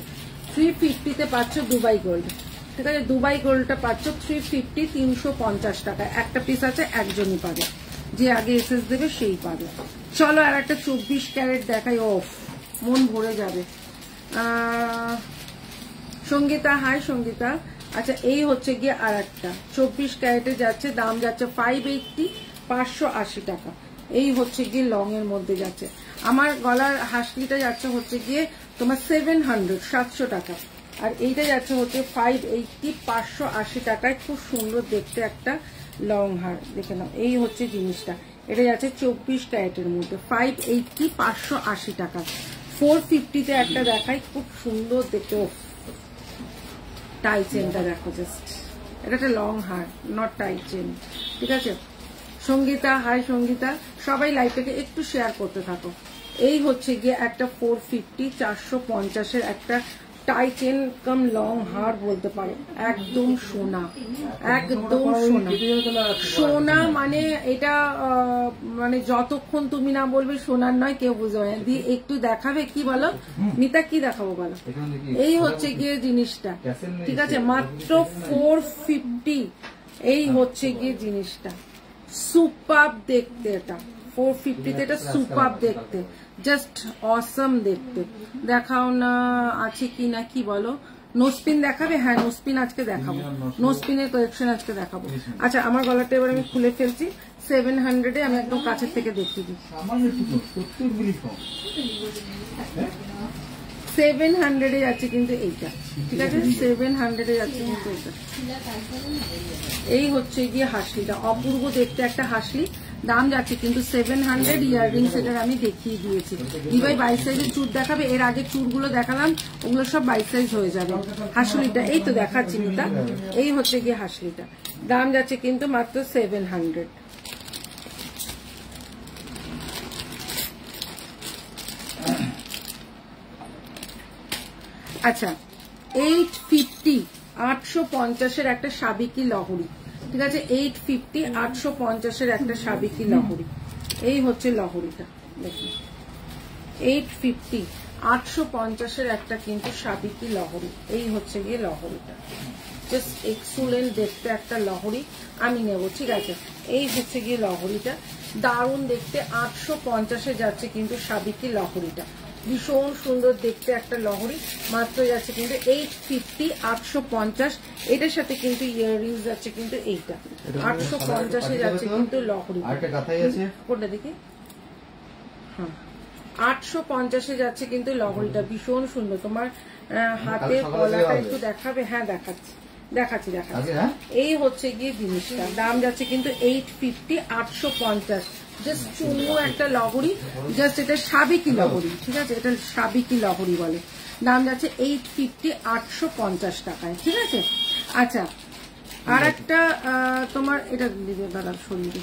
350-তে পাচ্ছ দুবাই গোল্ড, ঠিক আছে। দুবাই গোল্ডটা পাচ্ছ 350, 350 টাকায়। একটা পিস আছে, একজনই পাবে, যে আগে এসএস দেবে সেই পাবে। চলো আর একটা 24 ক্যারেট দেখাই, অফ মন ভরে যাবে। সঙ্গীতা, হাই সঙ্গীতা। আচ্ছা এই হচ্ছে গিয়ে আর একটা 24 ক্যারেটে যাচ্ছে, দাম যাচ্ছে 580, 580 টাকা। এই হচ্ছে গিয়ে লং এর মধ্যে যাচ্ছে। আমার গলার হাসলিটা যাচ্ছে হচ্ছে গিয়ে তোমার 700, 700 টাকা। আর এইটা যাচ্ছে হচ্ছে 580, 580 টাকায়। খুব সুন্দর দেখতে একটা লং হার, দেখে নাও। এই হচ্ছে জিনিসটা, এটা যাচ্ছে 24 ক্যারেটের মধ্যে, 580, 580 টাকা। 450-তে একটা দেখাই, খুব সুন্দর দেখতে। টাই চেনটা দেখো জাস্ট, এটা একটা লং হার, নট টাই চেন, ঠিক আছে। সঙ্গীতা, হাই সঙ্গীতা। সবাই লাইভটাকে একটু শেয়ার করতে থাকো। এই হচ্ছে গিয়ে একটা 450, 450-এর একটা টাই চেন কাম লং হার বলতে পারো, একদম সোনা, একদম সোনা। সোনা মানে এটা মানে যতক্ষণ তুমি না বলবে সোনার নয় কেউ বুঝবে না। দিয়ে একটু দেখাবে কি বলো মিতা, কি দেখাবো বলো? এই হচ্ছে গিয়ে জিনিসটা, ঠিক আছে, মাত্র 450। এই হচ্ছে গিয়ে জিনিসটা, সুপার দেখতে, এটা 450-তে এটা সুপার দেখতে, জাস্ট অসম দেখতে। দেখাও না আছে কি না, কি বলো? নোসপিন দেখাবে? হ্যাঁ নোসপিন আজকে দেখাবো, নোসপিনের কালেকশন আজকে দেখাবো। আচ্ছা আমার গলাটা এবার আমি খুলে ফেলছি। 700-এ আমি একদম কাছের থেকে দেখিয়ে দিই। 700-এ যাচ্ছে কিন্তু এইটা, ঠিক আছে, 700-এ যাচ্ছে কিন্তু এইটা। এই হচ্ছে গিয়ে হাসলিটা, অপূর্ব দেখতে একটা হাসলি। দাম যাচ্ছে কিন্তু 700। ইয়াররিংস এটার আমি দেখিয়ে দিয়েছি। দিবাই 22 সাইজের চুর দেখাবে, এর আগে চুরগুলো দেখালাম, ওগুলো সব 22 সাইজ হয়ে যাবে। হাসলিটা এই তো দেখাচ্ছি মিতা, এই হচ্ছে গিয়ে হাসলিটা। দাম যাচ্ছে কিন্তু মাত্র 700। আচ্ছা 850, 850-এর একটা সাবিকি লহরি, ঠিক আছে। 850, 850-এর একটা সাবিকি লহরি। এই হচ্ছে লহরিটা, দেখুন 850, 850-এর একটা কিন্তু সাবিকি লহরি। এই হচ্ছে গিয়ে লহরিটা, জাস্ট এক্সুলেন্ট দেখতে একটা লহরি আমি নেব, ঠিক আছে। এই হচ্ছে গিয়ে লহরিটা, দারুণ দেখতে। 850-এ যাচ্ছে কিন্তু সাবিকি লহরিটা, ভীষণ সুন্দর দেখতে একটা লহরি, মাত্র যাচ্ছে কিন্তু 850, 850। এটার সাথে কিন্তু ইয়াররিংস যাচ্ছে কিন্তু এইটা 850-এ যাচ্ছে কিন্তু লহরি। কোনটা দেখি? হ্যাঁ 850-এ যাচ্ছে কিন্তু লহরিটা, ভীষণ সুন্দর। তোমার হাতের গলাটা একটু দেখাবে? হ্যাঁ দেখাচ্ছি, দেখাচ্ছি। এই হচ্ছে গিয়ে জিনিসটা, দাম যাচ্ছে কিন্তু 850, 850। জাস্ট চুন্নু একটা লহরি, জাস্ট এটা সাবিকি লহরি, ঠিক আছে, এটা সাবিকি লহরি বলে। দাম যাচ্ছে 850, 850 টাকায়, ঠিক আছে। আচ্ছা আর একটা তোমার এটা দিবে দাদা শরীরে,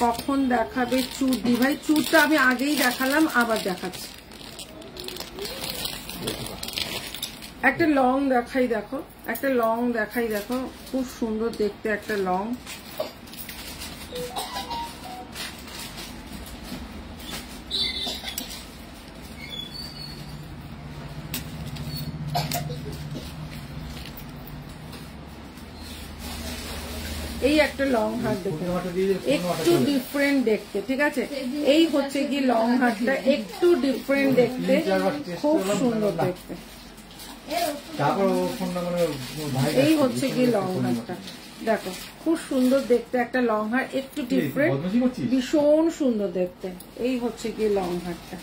কখন দেখাবে চুর? দি ভাই চুরটা আমি আগেই দেখালাম, আবার দেখাচ্ছি। একটা লং দেখাই, দেখো একটা লং দেখাই, দেখো খুব সুন্দর দেখতে একটা লং। এই একটা লং হার দেখে একটু ডিফারেন্ট দেখতে, ঠিক আছে। এই হচ্ছে কি লং হারটা, একটু ডিফারেন্ট দেখতে, খুব সুন্দর দেখতে। এই হচ্ছে কি লং হারটা, দেখো খুব সুন্দর দেখতে একটা লং হার, একটু ডিফারেন্ট, ভীষণ সুন্দর দেখতে। এই হচ্ছে কি লং হারটা,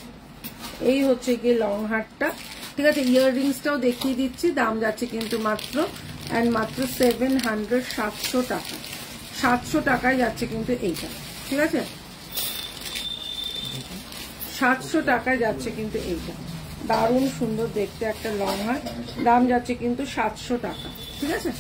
এই হচ্ছে কি লং হারটা, ঠিক আছে। ইয়াররিংসটাও দেখিয়ে দিচ্ছি, দাম যাচ্ছে কিন্তু মাত্র মাত্র 700, 700 টাকা, 700 টাকায় যাচ্ছে কিন্তু এইটা, ঠিক আছে। 700 টাকায় যাচ্ছে কিন্তু এইটা, দারুণ সুন্দর দেখতে একটা লং হার, দাম যাচ্ছে কিন্তু 700 টাকা, ঠিক আছে।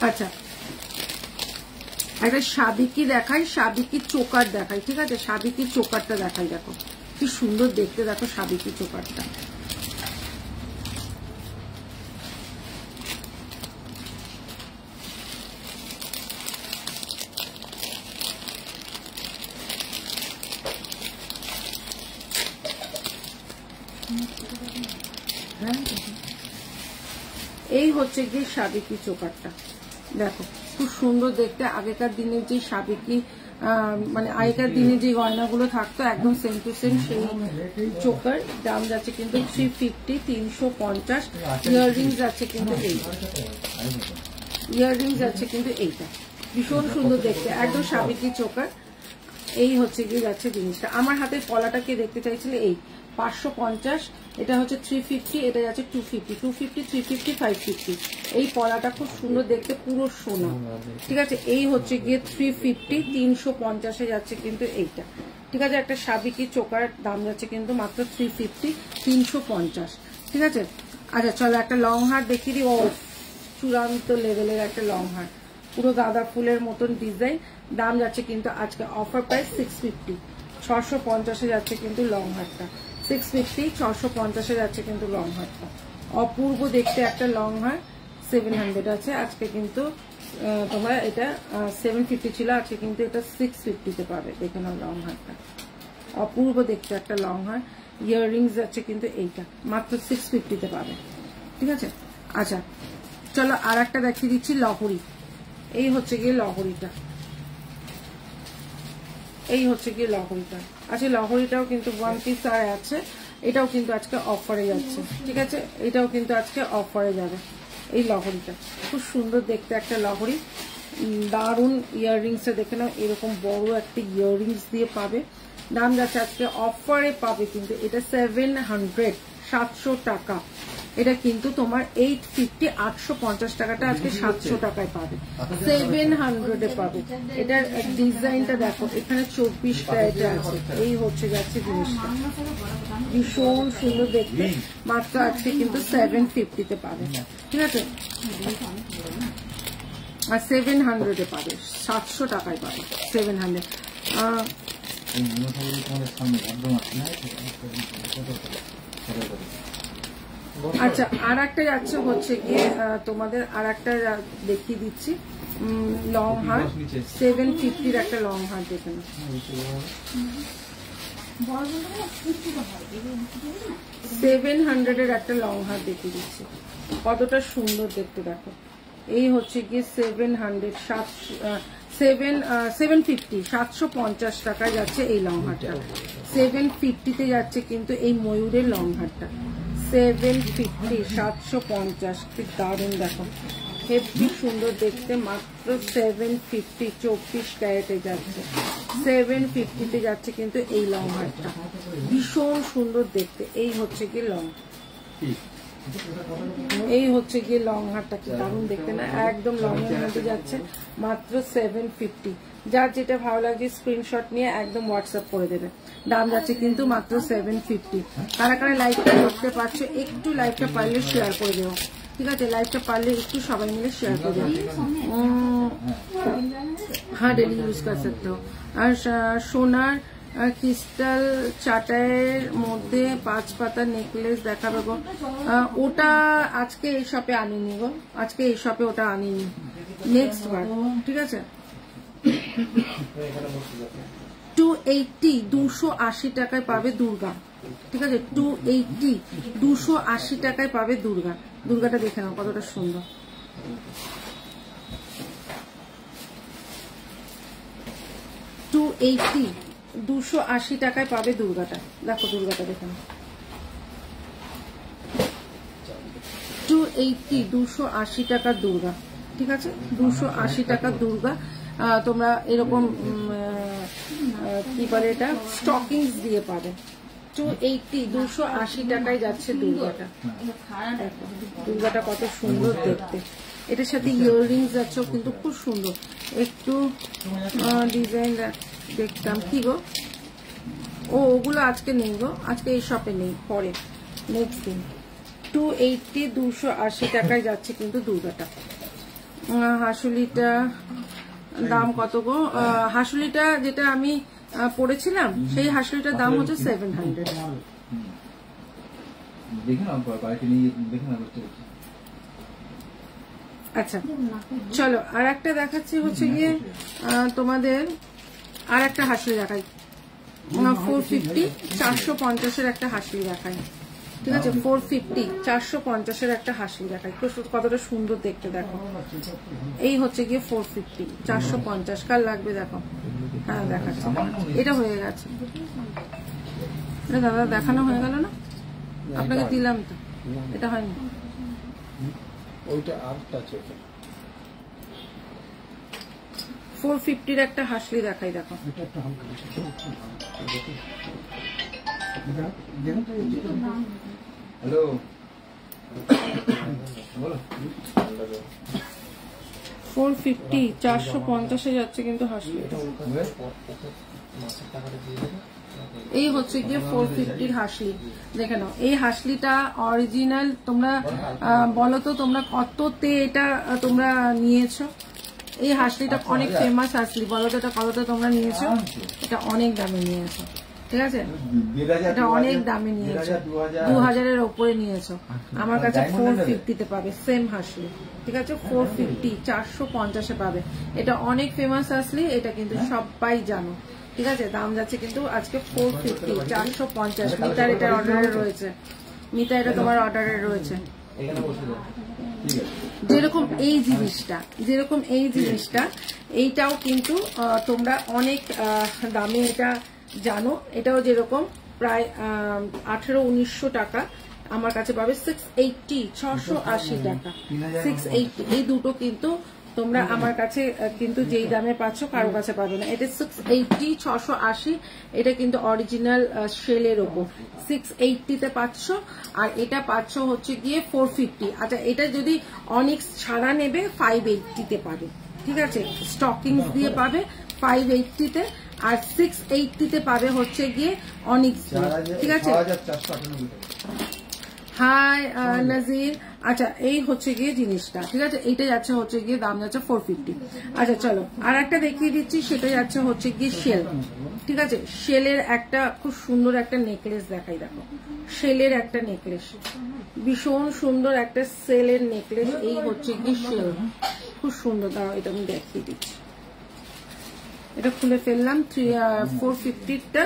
আচ্ছা একটা সাবিকি দেখাই, সাবিকি চোকার দেখাই, ঠিক আছে? সাবিকি চোকারটা দেখাই, দেখো কি সুন্দর দেখতে, দেখো সাবিকি চোকারটা। এই হচ্ছে গিয়ে সাবিকি চোকারটা, দেখো খুব সুন্দর দেখতে। আগেকার দিনের যে সাবিকি মানে আগেকার দিনে যে গয়নাগুলো থাকতো একদম সেম টু সেম সেই চোকার। দাম যাচ্ছে কিন্তু 350, 350। ইয়াররিংস আছে কিন্তু এইটা, ইয়াররিংস আছে কিন্তু এইটা, ভীষণ সুন্দর দেখতে, একদম সাবিকি চোকার। এই হচ্ছে গিয়ে যাচ্ছে জিনিসটা। আমার হাতের পলাটা কে দেখতে চাইছিল, এই 550, এটা হচ্ছে 350, এটা যাচ্ছে 250, 250, 350, 550। এই পলাটা খুব সুন্দর দেখতে, পুরো সোনা, ঠিক আছে? এই হচ্ছে গিয়ে 350, 350 যাচ্ছে কিন্তু এইটা, ঠিক আছে? একটা সাবিকি চোকার দাম যাচ্ছে কিন্তু মাত্র 350, 350, ঠিক আছে? আচ্ছা চলো একটা লং হার দেখিয়ে দিই। ও চূড়ান্ত লেভেলের একটা লং হার, পুরো গাঁদা ফুলের মতন ডিজাইন। দাম যাচ্ছে কিন্তু আজকে অফার প্রাইস 650, 650 যাচ্ছে কিন্তু লং হারটা, 650, 650 যাচ্ছে কিন্তু লং হারটা। অপূর্ব দেখতে একটা লং হার, 700 আছে আজকে কিন্তু। তোমরা এটা 750 ছিল, আজকে কিন্তু এটা 650-তে পাবে। দেখে নাও লং হারটা, অপূর্ব দেখতে একটা লং হার। ইয়াররিংস আছে কিন্তু এইটা মাত্র 650-তে পাবে, ঠিক আছে? আচ্ছা চলো আর একটা দেখিয়ে দিচ্ছি, লহরি। এই হচ্ছে গিয়ে লহরিটা, এই হচ্ছে গিয়ে লহরিটা। আচ্ছা লহরিটাও কিন্তু 1 পিস আর আছে, এটাও কিন্তু আজকে অফারে যাচ্ছে, ঠিক আছে? এটাও কিন্তু আজকে অফারে যাবে। এই লহরিটা খুব সুন্দর দেখতে একটা লহরি, দারুণ। ইয়াররিংসটা দেখে নাও, এরকম বড় একটা ইয়াররিংস দিয়ে পাবে। দাম যাচ্ছে আজকে অফারে পাবে কিন্তু এটা 700, 700 টাকা। এটা কিন্তু তোমার 850, 850 টাকাটা আজকে 700 টাকায় পাবে, 700-এ পাবে। এটার ডিজাইনটা দেখো, এখানে 24 ক্যারেটে আছে। এই হচ্ছে যাচ্ছে জিনিসটা, ভীষণ সুন্দর দেখতে। মাত্র আজকে কিন্তু 750-তে পাবে, ঠিক আছে? আর 700-এ পাবে, 700 টাকায় পাবে 700। আচ্ছা আর একটা যাচ্ছে হচ্ছে গিয়ে তোমাদের আর একটা দেখিয়ে দিচ্ছি লং হার, 750-র একটা লং হার দেখে না, 700-এর একটা লং হার দেখিয়ে দিচ্ছি, কতটা সুন্দর দেখতে দেখো। এই হচ্ছে গিয়ে 700, 750, 750 টাকায় যাচ্ছে এই লং হারটা। 750-তে যাচ্ছে কিন্তু এই ময়ূরের লং হারটা, 750, 750। কি দারুণ দেখো, হেভি সুন্দর দেখতে, মাত্র 750, 24 ক্যারেটে যাচ্ছে। 750-তে যাচ্ছে কিন্তু এই লং হারটা, ভীষণ সুন্দর দেখতে। এই হচ্ছে কি লং, এই হচ্ছে গিয়ে লং হারটা, কি দারুণ দেখতে না, একদম লং এর মধ্যে যাচ্ছে, মাত্র 750। যার যেটা ভালো লাগছে স্ক্রিনশট নিয়ে একদম হোয়াটসঅ্যাপ করে দেবে। দাম যাচ্ছে কিন্তু মাত্র 750। কারা কারা লাইভটা করতে পারছো একটু লাইভটা পারলে শেয়ার করে দেবো, ঠিক আছে? লাইভটা পারলে একটু সবাই মিলে শেয়ার করে দেবো। হ্যাঁ ডেলি ইউজ কর सकते हो। আর সোনার ক্রিস্টাল চাটাইয়ের মধ্যে 5 পাতা নেকলেস দেখাবে গো, ওটা আজকে এই শপে আনিনি গো, আজকে এই শপে ওটা আনিনি, নেক্সট বার, ঠিক আছে? 280, 280 টাকায় পাবে দুর্গা, ঠিক আছে? 280, 280 টাকায় পাবে দুর্গা। দুর্গাটা দেখে নাও কতটা সুন্দর, 280, 280 টাকায় পাবে দুর্গাটা। দেখো দুর্গাটা দেখে নাও, 280, 280 টাকার দুর্গা, ঠিক আছে? 280 টাকার দুর্গা। তোমরা এরকম কি বলে এটা, স্টকিংস দিয়ে পাবে। 280, 280 টাকায় যাচ্ছে দুর্গাটা। দুর্গাটা কত সুন্দর দেখতে, এটার সাথে ইয়াররিংস যাচ্ছে কিন্তু খুব সুন্দর। একটু ডিজাইন দেখতাম কি গো, ওগুলো আজকে নেই গো, আজকে এই শপে নেই, পরে নেক্সট দিন। 280, 280 টাকায় যাচ্ছে কিন্তু দুর্গাটা। হাসুলিটা দাম কত গো? হাসুলিটা যেটা আমি পড়েছিলাম সেই হাসুলিটার দাম হচ্ছে 700। আচ্ছা চলো আর একটা দেখাচ্ছি হচ্ছে গিয়ে তোমাদের আর একটা হাসুলি দেখাই। 450 450-এর একটা হাসুলি দেখাই। ঠিক আছে 450 450-এর একটা হাসুলি দেখাই। কতটা সুন্দর দেখতে দেখো। এই হচ্ছে গিয়ে 450 450 কার লাগবে দেখো। হ্যাঁ দেখাচ্ছি, এটা হয়ে গেছে দাদা, দেখানো হয়ে গেল না আপনাকে? দিলাম তো, এটা হয়নি। ওইটা আরটা আছে 450-এর একটা হাসলি দেখাই দেখো। হ্যালো 450 450-এ যাচ্ছে কিন্তু হাসলি। এই হচ্ছে গিয়ে 450-এর হাসলি। দেখে নাও এই হাসলিটা অরিজিনাল। তোমরা বলো তো তোমরা কততে এটা তোমরা নিয়েছো? এই হাসলিটা অনেক ফেমাস হাসলি। বলো তো এটা কততে তোমরা নিয়েছো? এটা অনেক দামে নিয়েছো। ঠিক আছে এটা অনেক দামে নিয়েছো, 2000-এর ওপরে নিয়েছো। আমার কাছে 450-তে পাবে সেম হাসলি। ঠিক আছে 450 450-এ পাবে। এটা অনেক ফেমাস হাসলি, এটা কিন্তু সবাই জানো। ঠিক আছে দাম যাচ্ছে কিন্তু আজকে 450 450। মিতার এটার অর্ডারে রয়েছে, মিতা এটা তোমার অর্ডারে রয়েছে। যেরকম এই জিনিসটা এইটাও কিন্তু তোমরা অনেক দামে এটা জানো। এটাও যেরকম প্রায় 1800-1900 টাকা আমার কাছে পাবে। 680 680 টাকা 680। এই দুটো কিন্তু তোমরা আমার কাছে কিন্তু যেই দামে পাচ্ছ কারো কাছে পাবে না। এটা 680 680। এটা কিন্তু অরিজিনাল শেলের ওপর 680-তে পাচ্ছ। আর এটা পাচ্ছ হচ্ছে গিয়ে 450। আচ্ছা এটা যদি অনিক্স ছাড়া নেবে 580-তে পাবে। ঠিক আছে স্টকিংস দিয়ে পাবে 580-তে। আর 680-তে পাবে হচ্ছে গিয়ে অনিক্স। ঠিক আছে হাই নাজির। আচ্ছা এই হচ্ছে গিয়ে জিনিসটা। ঠিক আছে এইটা যাচ্ছে হচ্ছে গিয়ে দাম যাচ্ছে 450। আচ্ছা চলো আর একটা দেখিয়ে দিচ্ছি, সেটা যাচ্ছে হচ্ছে গিয়ে শেল। ঠিক আছে শেলের একটা খুব সুন্দর একটা নেকলেস দেখাই দেখো। শেলের একটা নেকলেস, ভীষণ সুন্দর একটা সেলের নেকলেস। এই হচ্ছে গিয়ে শেল, খুব সুন্দর। দাঁড়াও এটা আমি দেখিয়ে দিচ্ছি। এটা খুলে ফেললাম 450-টা।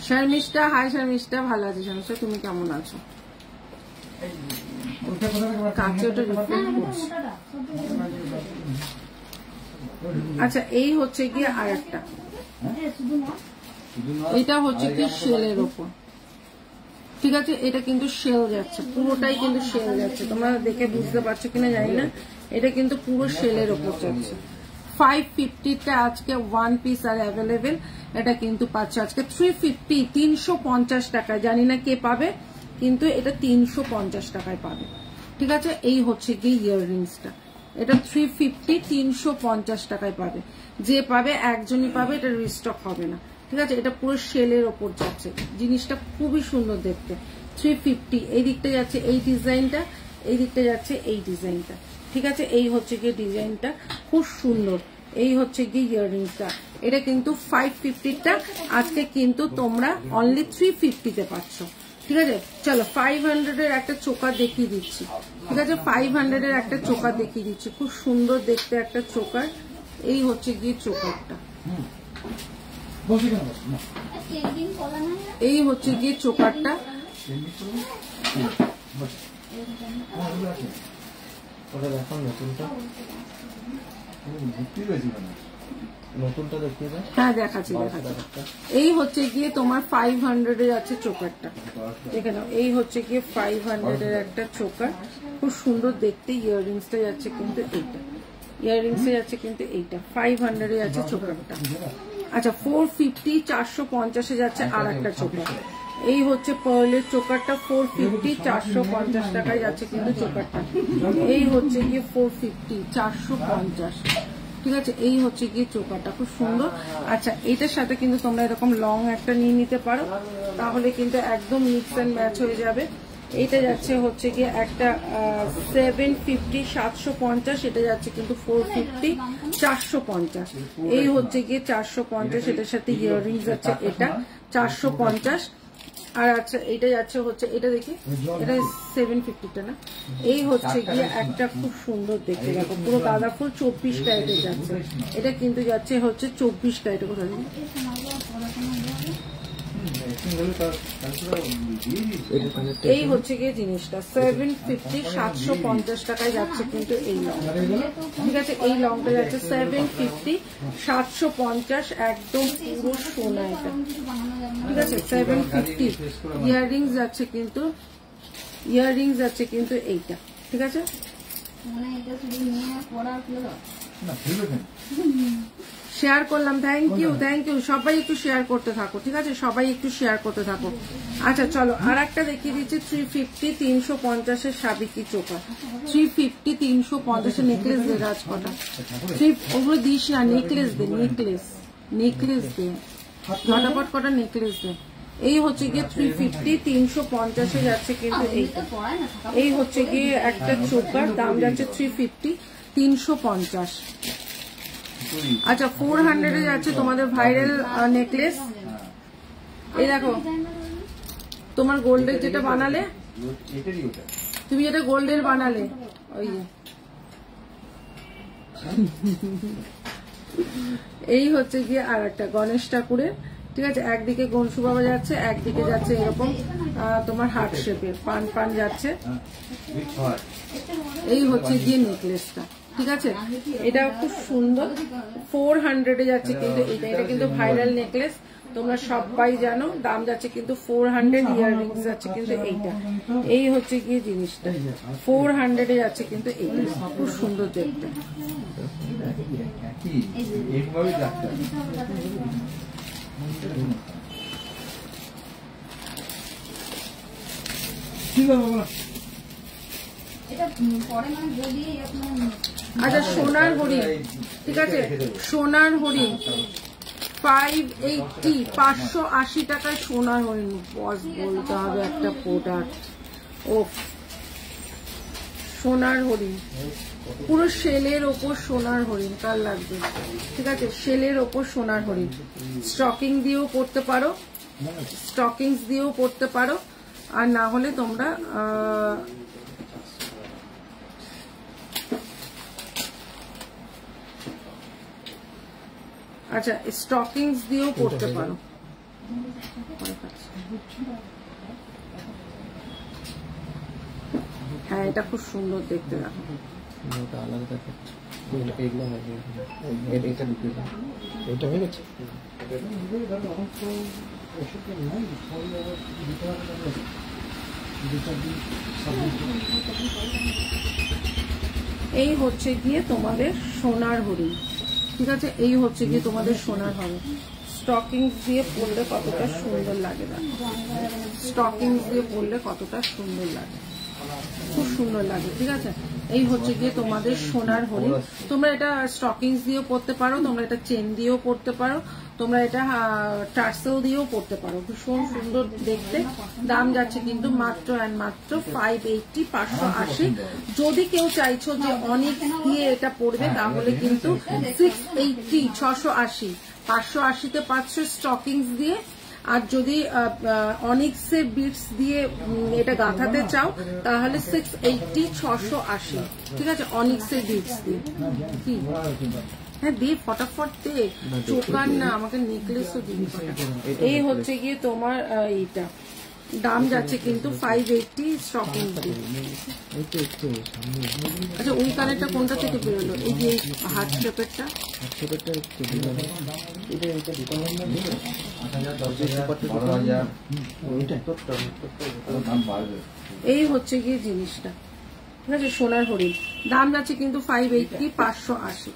শর্মিষ্ঠা হাই শর্মিষ্ঠা, ভালো আছি শর্মিষ্ঠা, তুমি কেমন আছো? কাকে ওটা রিফ্লেক্ট করছে। আচ্ছা এই হচ্ছে গিয়ে আর একটা, এটা হচ্ছে কি শেলের ওপর। ঠিক আছে এটা কিন্তু শেল যাচ্ছে, পুরোটাই কিন্তু শেল যাচ্ছে। তোমরা দেখে বুঝতে পারছো কিনা জানি না, এটা কিন্তু পুরো শেলের ওপর যাচ্ছে। 550-টা আজকে 1 পিস আর অ্যাভেলেবেল। এটা কিন্তু পাচ্ছে আজকে 350 350 টাকায়। জানি না কে পাবে, কিন্তু এটা 350 টাকায় পাবে। ঠিক আছে এই হচ্ছে গিয়ে ইয়াররিংসটা। এটা 350 350 টাকায় পাবে। যে পাবে একজনই পাবে, এটা রিস্টক হবে না। ঠিক আছে এটা পুরো শেলের ওপর যাচ্ছে, জিনিসটা খুবই সুন্দর দেখতে। 350। এই দিকটা যাচ্ছে এই ডিজাইনটা, এই দিকটা যাচ্ছে এই ডিজাইনটা। ঠিক আছে এই হচ্ছে গিয়ে ডিজাইনটা খুব সুন্দর। এই হচ্ছে গিয়ে ইয়াররিংসটা। এটা কিন্তু 550-টা আজকে কিন্তু তোমরা অনলি 350-তে পাচ্ছ। ঠিক আছে চলো 500-এর একটা চোকা দেখিয়ে দিচ্ছি। ঠিক আছে 500-এর একটা চোকা দেখিয়ে দিচ্ছি, খুব সুন্দর দেখতে একটা চোকার। এই হচ্ছে গিয়ে চোকারটা, এই হচ্ছে গিয়ে চোকারটা। হ্যাঁ দেখাচ্ছি দেখাচ্ছি। এই হচ্ছে গিয়ে তোমার 500-এর আছে চোকারটা, দেখে নাও। এই হচ্ছে গিয়ে 500-এর একটা চোকার, খুব সুন্দর দেখতে। ইয়াররিংসটা যাচ্ছে কিন্তু এইটা, ইয়াররিংসে যাচ্ছে কিন্তু এইটা 500-এ আছে চোকারটা। আচ্ছা 450 450-এ যাচ্ছে আর একটা চোকার। এই হচ্ছে পার্লের চোকারটা 450 450 টাকায় যাচ্ছে কিন্তু চোকারটা। এই হচ্ছে গিয়ে 450 450। ঠিক আছে, এই হচ্ছে গিয়ে চোকারটা খুব সুন্দর। আচ্ছা, এটার সাথে কিন্তু তোমরা এরকম লং একটা নিয়ে নিতে পারো, তাহলে কিন্তু একদম মিক্স অ্যান্ড ম্যাচ হয়ে যাবে। এইটা যাচ্ছে হচ্ছে গিয়ে একটা 750 750, এটা যাচ্ছে কিন্তু 450 450, এই হচ্ছে গিয়ে 450। এটার সাথে ইয়াররিংস আছে, এটা 450। আর আচ্ছা, এটা যাচ্ছে হচ্ছে, এটা দেখি, এটা 750টা না, এই হচ্ছে গিয়ে একটা খুব সুন্দর দেখতে, দেখো পুরো গাঁদা ফুল 24 ক্যারেটের যাচ্ছে, এটা কিন্তু যাচ্ছে হচ্ছে 24 ক্যারেটের। কোথায় এই হচ্ছে গিয়ে জিনিসটা 750 750 টাকায় যাচ্ছে কিন্তু এই লং। ঠিক আছে, এই লংটা যাচ্ছে 750 750, একদম পুরো সোনা এটা। ঠিক আছে, 750। ইয়াররিংস যাচ্ছে কিন্তু, ইয়াররিংস যাচ্ছে কিন্তু এইটা। ঠিক আছে, শেয়ার করলাম। Thank you, thank you. সবাই একটু শেয়ার করতে থাকো, ঠিক আছে, সবাই একটু শেয়ার করতে থাকো। আচ্ছা চলো, আর একটা দেখিয়ে দিচ্ছি 350 350 সাবিকি চোকা। 350 350 নেকলেস দে রাজকটা, ওগুলো দিস না, নেকলেস দে, নেকলেস, নেকলেস দে, ঝটাপট কটা নেকলেস দে। এই হচ্ছে গিয়ে 350 350 যাচ্ছে কিন্তু এইটা। এই হচ্ছে গিয়ে একটা চোকার দাম যাচ্ছে 350 350। আচ্ছা, 400 এ যাচ্ছে তোমাদের ভাইরাল নেকলেস। এই দেখো, তোমার গোল্ডের যেটা বানালে, তুমি যেটা গোল্ডের বানালে, ওই এই হচ্ছে গিয়ে আর একটা গণেশ ঠাকুরের। ঠিক আছে, একদিকে গনসু বাবা যাচ্ছে, একদিকে যাচ্ছে এরকম তোমার হার্ট শেপের পান পান যাচ্ছে। এই হচ্ছে গিয়ে নেকলেসটা। ঠিক আছে, এটা খুব সুন্দর, 400 এ যাচ্ছে কিন্তু এটা। এটা কিন্তু ভাইরাল নেকলেস, তোমরা সবাই জানো, দাম যাচ্ছে কিন্তু 400। ইয়াররিংস যাচ্ছে কিন্তু এইটা। এই হচ্ছে গিয়ে জিনিসটা 400 এ যাচ্ছে কিন্তু এইটা, খুব সুন্দর দেখতে। আচ্ছা, সোনার হরিণ। ঠিক আছে, সোনার হরিণ 580 580 টাকায় সোনার হরিণ। বস বলতে হবে একটা প্রোডাক্ট। ও সোনার হরিণ, পুরো শেলের ওপর সোনার হরিণ, কার লাগবে? ঠিক আছে, শেলের ওপর সোনার হরিণ। স্টকিং দিয়েও পড়তে পারো, স্টকিংস দিয়েও পড়তে পারো, আর না হলে তোমরা আচ্ছা স্টকিংস দিয়েও পড়তে পারো। হ্যাঁ, এটা খুব সুন্দর দেখতে, দেখো আলাদা দেখাচ্ছে। এগুলো এটা ঢুকে এটা হয়ে গেছে। এই হচ্ছে গিয়ে তোমাদের সোনার হরিণ। ঠিক আছে, এই হচ্ছে গিয়ে তোমাদের সোনার হরিণ। স্টকিংস দিয়ে পরলে কতটা সুন্দর লাগে, না স্টকিংস দিয়ে পরলে কতটা সুন্দর লাগে, খুব সুন্দর লাগে। ঠিক আছে, এই হচ্ছে গিয়ে তোমাদের সোনার হরিণ। তোমরা এটা স্টকিংস দিয়েও পরতে পারো, তোমরা এটা চেন দিয়েও পরতে পারো, তোমরা এটা টার্সেল দিয়েও পরতে পারো, ভীষণ সুন্দর দেখতে। দাম যাচ্ছে কিন্তু মাত্র অ্যান্ড মাত্র 580 580। যদি কেউ চাইছো যে অনেক দিয়ে এটা পড়বে, তাহলে কিন্তু 680 680 580-তে পাচ্ছ স্টকিংস দিয়ে। আর যদি অনিক্সের বিটস দিয়ে এটা গাঁথাতে চাও, তাহলে 680 680। ঠিক আছে, অনিক্সের বিটস দিয়ে। কি হ্যাঁ, দে ফটাফট দে, চোকার না, আমাকে নেকলেসও দিবি। এই হচ্ছে গিয়ে তোমার এইটা, দাম যাচ্ছে কিন্তু 580 স্টকিং দিয়ে। আচ্ছা, ওই কানেরটা কোনটা থেকে বেরোলো? এই যে হার্ট শেপেরটা, এই হচ্ছে গিয়ে জিনিসটা। ঠিক আছে, সোনার হরিণ, দাম যাচ্ছে কিন্তু 580 580।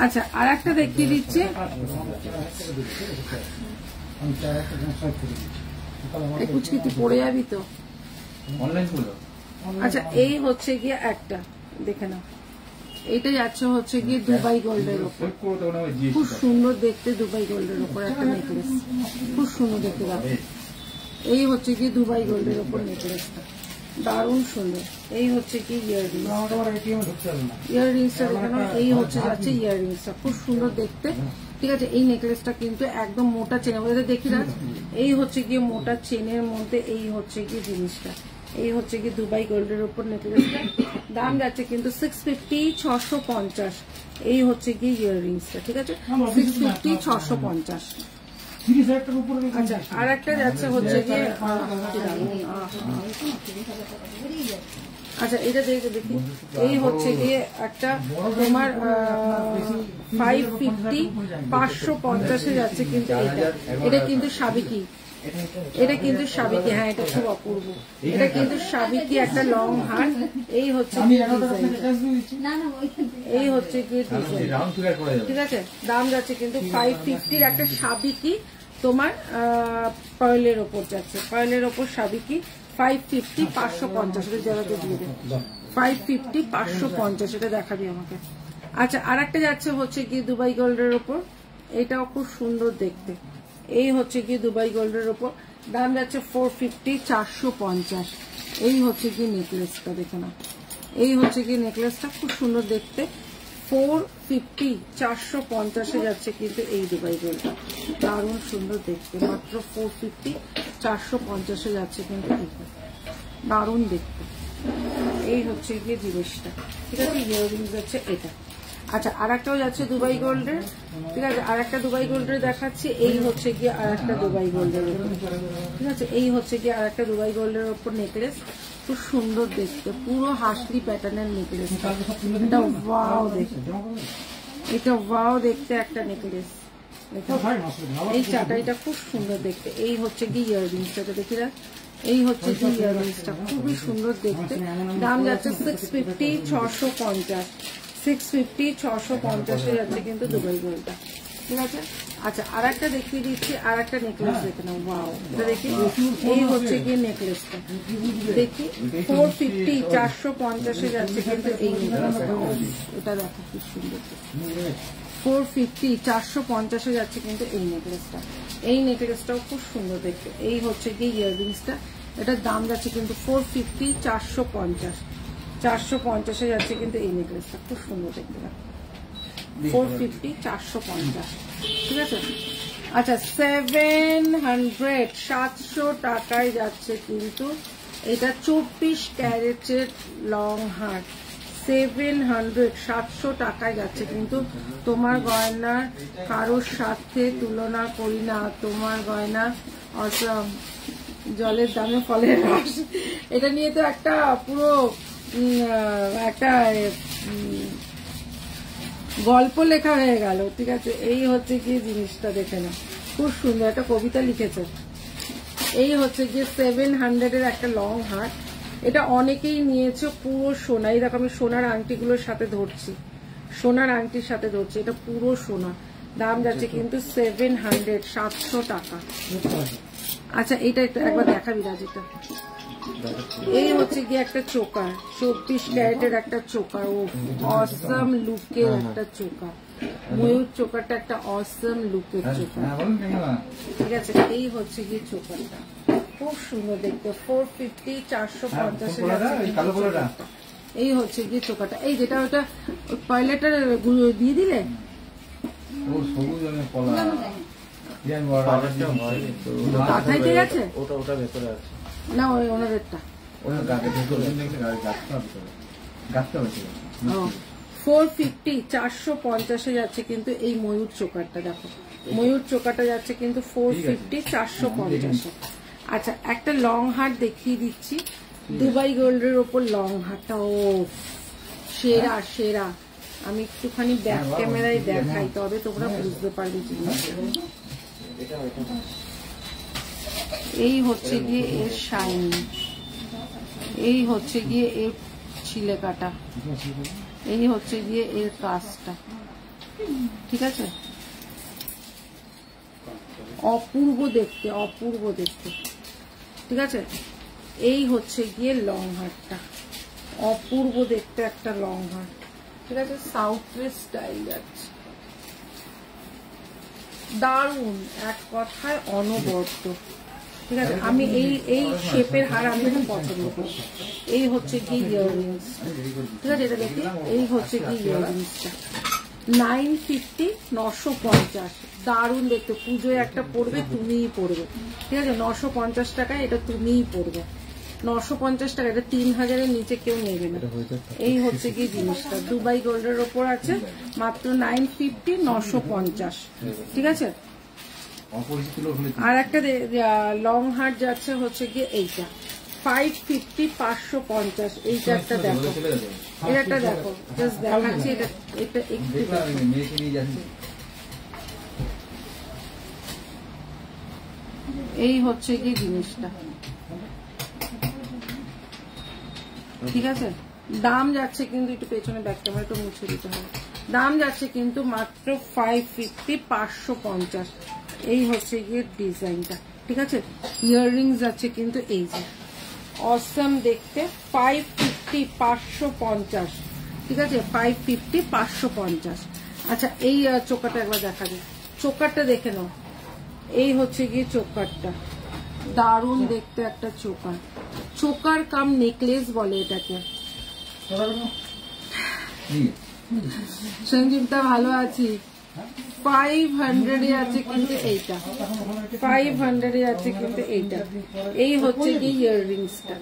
আচ্ছা আর একটা দেখিয়ে দিচ্ছে, কুচকি পড়ে যাবি তো। আচ্ছা এই হচ্ছে গিয়ে একটা দেখে নাও, এইটা যাচ্ছে হচ্ছে গিয়ে দুবাই গোল্ডের উপর, খুব সুন্দর দেখতে দুবাই গোল্ডের উপর একটা নেকলেস, খুব সুন্দর দেখতে পাবে। এই হচ্ছে গিয়ে দুবাই গোল্ডের উপর নেকলেসটা, দারুণ সুন্দর। এই হচ্ছে কি ইয়াররিংসটা দেখানো, এই হচ্ছে যাচ্ছে ইয়াররিংসটা, খুব সুন্দর দেখতে। ঠিক আছে, এই নেকলেসটা কিন্তু একদম মোটা চেনের মধ্যে দেখি না, এই হচ্ছে গিয়ে মোটা চেনের মধ্যে, এই হচ্ছে গিয়ে জিনিসটা, এই হচ্ছে গিয়ে দুবাই গোল্ডের উপর নেকলেসটা। দাম যাচ্ছে কিন্তু 650, 650। এই হচ্ছে গিয়ে ইয়াররিংসটা, ঠিক আছে 650, 650। আচ্ছা আর একটা যাচ্ছে হচ্ছে গিয়ে, আচ্ছা এটা দেখে দেখি, এই হচ্ছে গিয়ে একটা তোমার 550, 550 যাচ্ছে কিন্তু এটা কিন্তু সাবিকি, এটা কিন্তু সাবিকি, হ্যাঁ এটা খুব অপূর্ব, এটা কিন্তু সাবিকি একটা লং হার। এই হচ্ছে এই হচ্ছে গিয়ে ঠিক আছে, দাম যাচ্ছে কিন্তু 550 একটা সাবিকি তোমার পার্লের ওপর যাচ্ছে, পার্লের ওপর সাবিকি 550, 550 জায়গাতে দিয়ে দেবে, 550, 550 এটা দেখাবি আমাকে। আচ্ছা আর একটা যাচ্ছে হচ্ছে গিয়ে দুবাই গোল্ডের ওপর, এটাও খুব সুন্দর দেখতে। এই হচ্ছে গিয়ে দুবাই গোল্ডের ওপর, দাম যাচ্ছে 450, 450। এই হচ্ছে গিয়ে নেকলেসটা দেখে না, এই হচ্ছে গিয়ে নেকলেসটা খুব সুন্দর দেখতে, 450, 450 যাচ্ছে কিন্তু এই দুবাই গোল্ডটা, দারুণ সুন্দর দেখতে, মাত্র 450, 450 যাচ্ছে কিন্তু এইটা, দারুণ দেখতে। এই হচ্ছে গিয়ে জিনিসটা, ঠিক আছে, ইয়াররিংস যাচ্ছে এটা। আচ্ছা আর একটাও যাচ্ছে দুবাই গোল্ডের, ঠিক আছে, আর একটা দুবাই গোল্ডের দেখাচ্ছি। এই হচ্ছে গিয়ে আর একটা দুবাই গোল্ডের উপর, ঠিক আছে, এই হচ্ছে গিয়ে আর একটা দুবাই গোল্ডের উপর নেকলেস, খুব সুন্দর দেখতে, পুরো হাসলি প্যাটার্নের নেকলেস, এটা ওয়াও দেখতে, এটা ওয়াও দেখতে একটা নেকলেস, এই চাটাইটা খুব সুন্দর দেখতে। এই হচ্ছে গিয়ে ইয়াররিংসটা দেখি না, এই হচ্ছে গিয়ে ইয়াররিংসটা খুবই সুন্দর দেখতে, দাম যাচ্ছে 650, 650, 650, 650 যাচ্ছে কিন্তু দুবাই গোল্ডটা, ঠিক আছে। আচ্ছা আর একটা দেখিয়ে দিচ্ছি, আর একটা নেকলেস দেখে নাও, ওয়াও এটা দেখি, এই হচ্ছে গিয়ে নেকলেসটা দেখি, 450, 450 যাচ্ছে কিন্তু এই নেকলেসটা, এটা দেখো খুব সুন্দর, 450, 450 যাচ্ছে কিন্তু এই নেকলেসটা, এই নেকলেসটাও খুব সুন্দর দেখতে। এই হচ্ছে গিয়ে ইয়াররিংসটা, এটার দাম যাচ্ছে কিন্তু 450, 450, 450 যাচ্ছে কিন্তু এই নেকলেসটা, খুব সুন্দর দেখতে, 450, 450, ঠিক আছে। আচ্ছা 700, 700 টাকায় যাচ্ছে কিন্তু এটা 24 ক্যারেটের লং হার, 700, 700 টাকায় যাচ্ছে কিন্তু। তোমার গয়না কারোর সাথে তুলনা করি না, তোমার গয়না অসম, জলের দামে ফলের রস, এটা নিয়ে তো একটা পুরো একটা গল্প লেখা হয়ে গেল, ঠিক আছে। এই হচ্ছে কি জিনিসটা দেখে না, খুব সুন্দর একটা কবিতা লিখেছে। এই হচ্ছে গিয়ে 700 এর একটা লং হার, এটা অনেকেই নিয়েছে পুরো সোনা, এই দেখো আমি সোনার আংটিগুলোর সাথে ধরছি, সোনার আংটির সাথে ধরছি, এটা পুরো সোনা, দাম যাচ্ছে কিন্তু 700, 700 টাকা। আচ্ছা এটা একবার দেখাবি রাজিটা, এই হচ্ছে গিয়ে একটা চোকার, 24 ক্যারেটের একটা চোকার, ও অসম লুকের একটা চোকার, ময়ূর চোকারটা একটা অসম লুকের চোকার, ঠিক আছে। এই হচ্ছে গিয়ে চোকারটা খুব সুন্দর দেখতে, 450, 450 এই হচ্ছে গিয়ে চোকারটা। এই যেটা ওটা টয়লেটের দিয়ে দিলে কাঁথায় দিয়ে গেছে, ওটা ভেতরে আছে না ওই ওনাদেরটা 450, 450 যাচ্ছে কিন্তু এই ময়ূর চোকারটা, দেখো ময়ূর চোকারটা যাচ্ছে কিন্তু 450, 450। আচ্ছা একটা লং হার দেখিয়ে দিচ্ছি, দুবাই গোল্ডের ওপর লং হারটা, ও সেরা সেরা, আমি একটুখানি ব্যাক ক্যামেরায় দেখাই, তবে তোমরা বুঝতে পারবে জিনিসটা। এই হচ্ছে গিয়ে এর শাইন, এই হচ্ছে গিয়ে এর ছিলে কাটা, এই হচ্ছে গিয়ে এর কাজটা, ঠিক আছে? অপূর্ব দেখতে, অপূর্ব দেখতে, ঠিক আছে? এই হচ্ছে গিয়ে লং হারটা, অপূর্ব দেখতে একটা লং হার, ঠিক আছে? সাউথ ওয়েস্ট স্টাইল যাচ্ছে, দারুণ, এক কথায় অনবদ্য, ঠিক আছে? আমি এই শেপের হার আমি খুব পছন্দ করি। এই হচ্ছে কি ইয়াররিংস, ঠিক আছে? এটা দেখি, এই হচ্ছে কি ইয়াররিংসটা, 950, 950, দারুণ দেখতে। পুজোয় একটা পরবে, তুমিই পরবে, ঠিক আছে? 950 টাকায় এটা তুমিই পরবে, 950 টাকা, এটা 3000-এর নিচে কেউ নেবে না। এই হচ্ছে কি জিনিসটা, দুবাই গোল্ডের ওপর আছে, মাত্র 950, 950, ঠিক আছে? আর একটা লং হার্ট যাচ্ছে হচ্ছে গিয়ে এইটা 550, 550, এইটা একটা দেখো, এটা একটা দেখো, জাস্ট দেখাচ্ছি, এটা একটু এই হচ্ছে গিয়ে জিনিসটা, ঠিক আছে? দাম যাচ্ছে কিন্তু, একটু পেছনে ব্যাক ক্যামেরা একটু মুছে দিতে হবে, দাম যাচ্ছে কিন্তু মাত্র 550, 550। এই হচ্ছে গিয়ে ডিজাইনটা, ঠিক আছে? ইয়াররিংস যাচ্ছে কিন্তু এই যে অসম দেখতে, 550, 550, ঠিক আছে? 550, 550। আচ্ছা, এই চোকারটা একবার দেখা যায়, চোকারটা দেখে নাও, এই হচ্ছে গিয়ে চোকারটা, দারুণ দেখতে একটা চোকার, চোকার কাম নেকলেস বলে এটাকে। সঞ্জীবটা ভালো আছি, 500-এ আছে কিন্তু এইটা, 500-এ আছে কিন্তু এইটা। এই হচ্ছে কি ইয়াররিংসটা,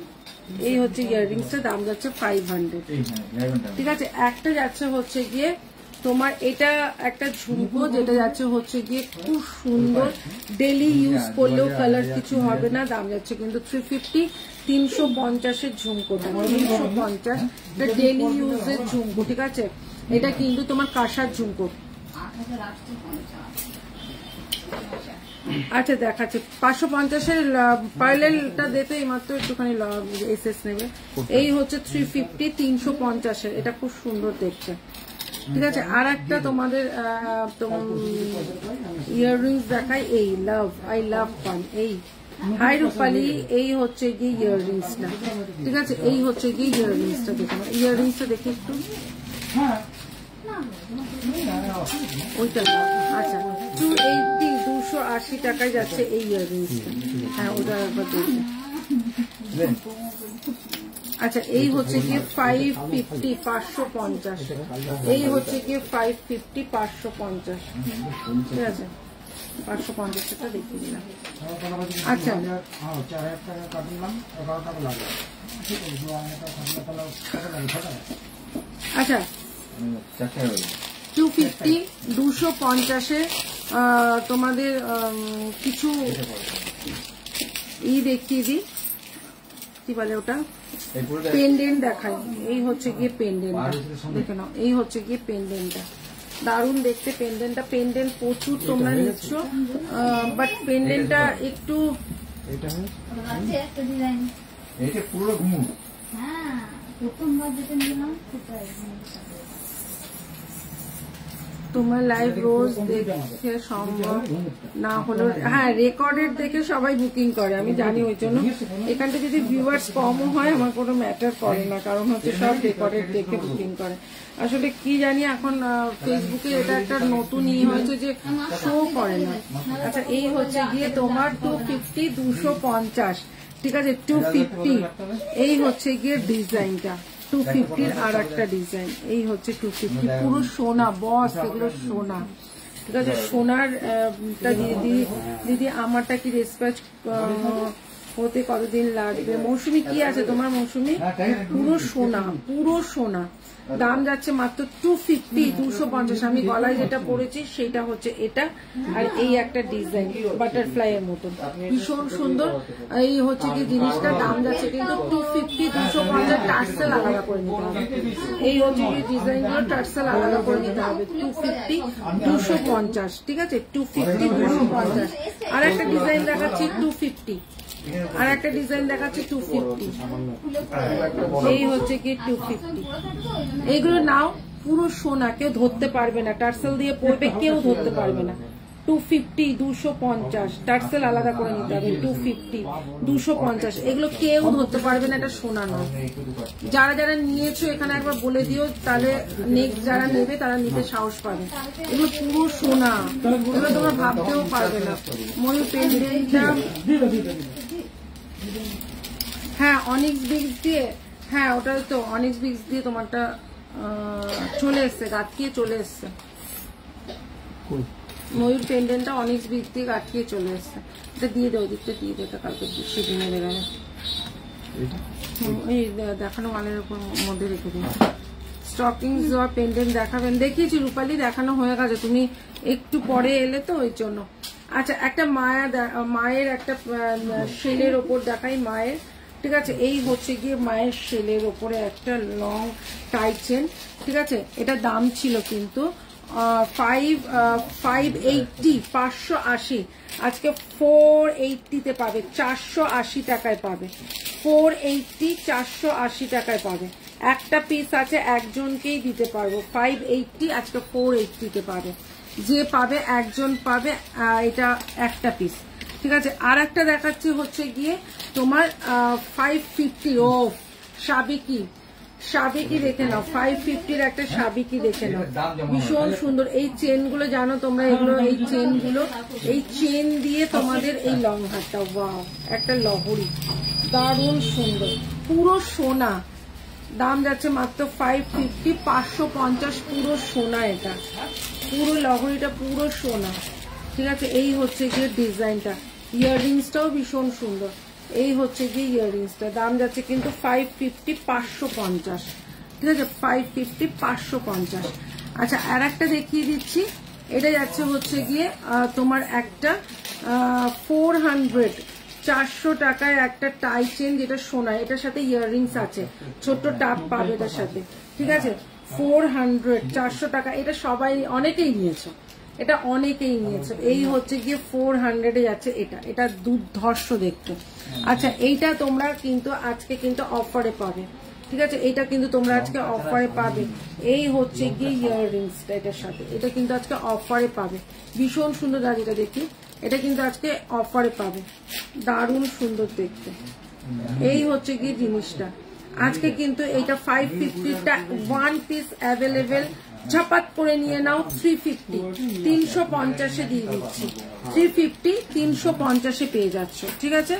এই হচ্ছে ইয়াররিংসটা, দাম যাচ্ছে 500, ঠিক আছে? একটা যাচ্ছে হচ্ছে গিয়ে তোমার, এটা একটা ঝুমকো, যেটা যাচ্ছে হচ্ছে গিয়ে খুব সুন্দর, ডেলি ইউজ করলেও কালার কিছু হবে না, দাম যাচ্ছে কিন্তু 350, 350-এর ঝুমকোটা, 350, এটা ডেলি ইউজের ঝুমকো, ঠিক আছে? এটা কিন্তু তোমার কাঁসার ঝুমকো। আচ্ছা, দেখাচ্ছে 550-এর পার্লেলটা দিতে এইমাত্র একটুখানি এসএস নেবে। এই হচ্ছে 350, 350-এর, এটা খুব সুন্দর দেখতে, ঠিক আছে? আর একটা তোমাদের ইয়াররিংস দেখাই, এই লাভ, আই লাভ পান, এই হাই রূপালি, এই হচ্ছে গিয়ে ইয়াররিংসটা, ঠিক আছে? এই হচ্ছে গিয়ে ইয়াররিংসটা, দেখো ইয়াররিংসটা দেখে একটু, ওইটা আচ্ছা 280, 280 টাকায় যাচ্ছে এই ইয়াররিংসটা। হ্যাঁ, ওটা একবার দেখবে। আচ্ছা, এই হচ্ছে গিয়ে 550, 550, এই হচ্ছে গিয়ে 550, 550, ঠিক আছে? 550-টা দেখিয়ে দিলাম। আচ্ছা, আচ্ছা 250, 250-এ তোমাদের কিছু দেখিয়ে দিই, কি বলে ওটা, পেন্ডেন্ট দেখাই। এই হচ্ছে গিয়ে পেন্ডেন্টটা, দেখে নাও, এই হচ্ছে গিয়ে পেন্ডেন্টটা, দারুণ দেখতে পেন্ডেন্টটা। পেন্ডেন্ট প্রচুর তোমরা নিচ্ছ, বাট পেন্ডেন্টটা একটু তোমার লাইভ রোজ দেখে সম্ভব না হলেও, হ্যাঁ, রেকর্ডেড দেখে সবাই বুকিং করে, আমি জানি, ওই জন্য এখানটা যদি ভিউয়ার্স কমও হয় আমার কোনো ম্যাটার করে না, কারণ হচ্ছে সব রেকর্ডেড দেখে বুকিং করে। আসলে কি জানি এখন ফেসবুকে এটা একটা নতুন হয়েছে যে শো করে না। আচ্ছা, এই হচ্ছে গিয়ে তোমার 250, 250, ঠিক আছে? 250, এই হচ্ছে গিয়ে ডিজাইনটা, 250-র আর একটা ডিজাইন, এই হচ্ছে 250, পুরো সোনা বস, এগুলো সোনা, ঠিক আছে? সোনার দিদি আমারটা কি রেসপেক্ট হতে কতদিন লাগবে? মৌসুমি কি আছে তোমার? মৌসুমি পুরো সোনা, পুরো সোনা। দাম যাচ্ছে মাত্র 250, 250। আমি গলায় যেটা পরেছি সেটা হচ্ছে এটা, আর এই একটা ডিজাইন বাটারফ্লাই এর মতো ভীষণ সুন্দর। এই হচ্ছে কি জিনিসটা, দাম যাচ্ছে কিন্তু 250, 250। টার্সেল আলাদা করে নিতে হবে। এই হচ্ছে কি ডিজাইন গুলো, টার্সেল আলাদা করে নিতে হবে। 250, 250, ঠিক আছে? 250, 250। আর একটা ডিজাইন দেখাচ্ছি 250, আর একটা ডিজাইন দেখাচ্ছি 250। এই হচ্ছে কি 250। এইগুলো নাও, পুরো সোনা, কেউ ধরতে পারবে না। টার্সেল দিয়ে পরবে, কেউ ধরতে পারবে না। 250, 250। টার্সেল আলাদা করে নিতে হবে। 250, 250। এগুলো কেউ ধরতে পারবে না, এটা সোনা নয়। যারা যারা নিয়েছো এখানে একবার বলে দিও, তাহলে নেক্সট যারা নেবে তারা নিতে সাহস পাবে। এগুলো পুরো সোনা, এগুলো তোমরা ভাবতেও পারবে না। ময়ূর পেন্ডেন্টটা, হ্যাঁ অনিক্স বিক্স দিয়ে, হ্যাঁ ওটা তো অনিক্স বিক্স দিয়ে তোমারটা চলে এসছে, গাঁথিয়ে চলে এসছে। ময়ূর পেন্ডেন্টটা অনিক্স বিক্স দিয়ে গাঁথিয়ে চলে এসছে। এটা দিয়ে দাও, দিকটা দিয়ে দাও, কালকে সেদিনে বেরোবে। এই দেখানো মালের উপর মধ্যে রেখে দিন। স্টকিংস আর পেন্ডেন্ট দেখাবেন, দেখিয়েছি রূপালী, দেখানো হয়ে গেছে। তুমি একটু পরে এলে তো ওই জন্য। আচ্ছা, একটা মায়ের একটা শেলের ওপর দেখাই, মায়ের, ঠিক আছে? এই হচ্ছে গিয়ে মায়ের শেলের ওপরে একটা লং টাইট চেন, ঠিক আছে? এটা দাম ছিল কিন্তু 580, 580। আজকে 480-তে পাবে, 480 টাকায় পাবে। 480, 480 টাকায় পাবে। একটা পিস আছে, একজনকেই দিতে পারবো। 580, আজকে 480-তে পাবে। যে পাবে একজন পাবে, এটা একটা পিস, ঠিক আছে? আর একটা দেখাচ্ছি হচ্ছে গিয়ে তোমার 550। ও সাবিকি দেখে নাও, 550-র একটা সাবিকি দেখে নাও, ভীষণ সুন্দর। এই চেন গুলো জানো তোমরা, এগুলো এই চেন গুলো, এই চেন দিয়ে তোমাদের এই লং হারটা, ওয়াও, একটা লহরি, দারুণ সুন্দর, পুরো সোনা। দাম যাচ্ছে মাত্র 550, 550 পুরো সোনা। এটা পুরো লহরিটা পুরো সোনা, ঠিক আছে? এই হচ্ছে গিয়ে ডিজাইনটা। ইয়াররিংসটাও ভীষণ সুন্দর। এই হচ্ছে গিয়ে ইয়াররিংসটা, দাম যাচ্ছে কিন্তু 550, 550, ঠিক আছে? 550, 550। আচ্ছা, আর একটা দেখিয়ে দিচ্ছি। এটা যাচ্ছে হচ্ছে গিয়ে তোমার একটা 400, 400 টাকায় একটা টাই চেন, যেটা সোনা, এটার সাথে ইয়াররিংস আছে, ছোট্ট টাপ পাবে এটার সাথে, ঠিক আছে? 400, 400 টাকা। এটা সবাই, অনেকেই নিয়েছে, এটা অনেকেই নিয়েছে। এই হচ্ছে গিয়ে 400-এ যাচ্ছে। এটা দুর্ধর্ষ দেখতে। আচ্ছা, এইটা তোমরা কিন্তু আজকে কিন্তু অফারে পাবে, ঠিক আছে? এটা কিন্তু তোমরা আজকে অফারে পাবে। এই হচ্ছে গিয়ে ইয়াররিংসটা এটার সাথে, এটা কিন্তু আজকে অফারে পাবে। ভীষণ সুন্দর, এটা দেখি, এটা কিন্তু আজকে অফারে পাবে, দারুণ সুন্দর দেখতে। এই হচ্ছে গিয়ে জিনিসটা আজকে কিন্তু এইটা 550-টা ওয়ান পিস অ্যাভেলেবেল। ঝাপাত করে নিয়ে নাও। 350, 350-এ দিয়ে দিচ্ছি। 350, 350-এ পেয়ে যাচ্ছ, ঠিক আছে?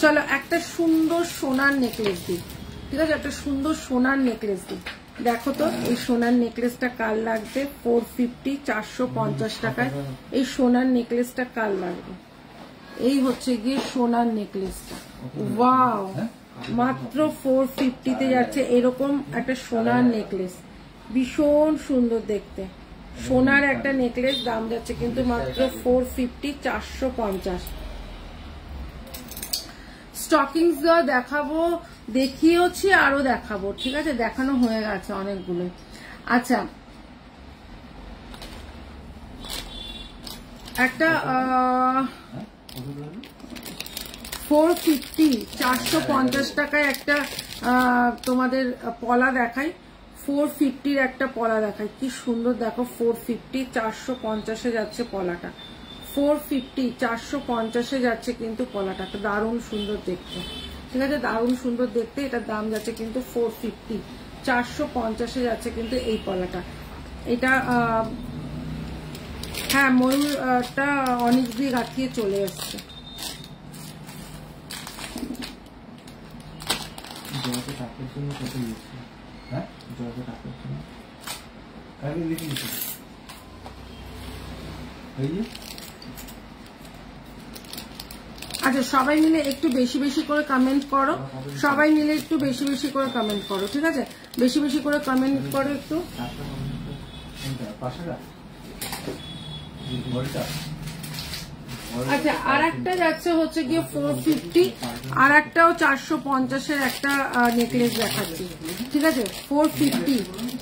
চলো একটা সুন্দর সোনার নেকলেস দিই, ঠিক আছে? একটা সুন্দর সোনার নেকলেস দিই। দেখো তো এই সোনার নেকলেসটা কার লাগবে? 450, 450 টাকায় এই সোনার নেকলেসটা কার লাগবে? এই হচ্ছে গিয়ে সোনার নেকলেসটা, ওয়াও, মাত্র 450-তে যাচ্ছে এরকম একটা সোনার নেকলেস, ভীষণ সুন্দর দেখতে। সোনার একটা নেকলেস, দাম যাচ্ছে কিন্তু মাত্র 450, 450। স্টকিংস দেখাবো, দেখিয়েছি, আরো দেখাবো, ঠিক আছে? দেখানো হয়ে গেছে অনেকগুলো। আচ্ছা, একটা 450, 450 টাকায় একটা তোমাদের পলা দেখাই। 450-র একটা পলা দেখাই, কি সুন্দর দেখো। 450, 450-এ যাচ্ছে পলাটা। 450, 450-এ যাচ্ছে কিন্তু পলাটা, দারুণ সুন্দর দেখতে, ঠিক আছে? দারুণ সুন্দর দেখতে। এটার দাম যাচ্ছে কিন্তু 450, 450-এ যাচ্ছে কিন্তু এই পলাটা। এটা হ্যাঁ, ময়ূরটা অনেক দিয়ে গাঁথিয়ে চলে এসছে। আচ্ছা সবাই মিলে একটু বেশি বেশি করে কমেন্ট করো, সবাই মিলে একটু বেশি বেশি করে কমেন্ট করো, ঠিক আছে? বেশি বেশি করে কমেন্ট করো একটু। আচ্ছা আর একটা যাচ্ছে হচ্ছে গিয়ে 450, আর একটাও 450-এর একটা নেকলেস দেখাচ্ছি, ঠিক আছে? 450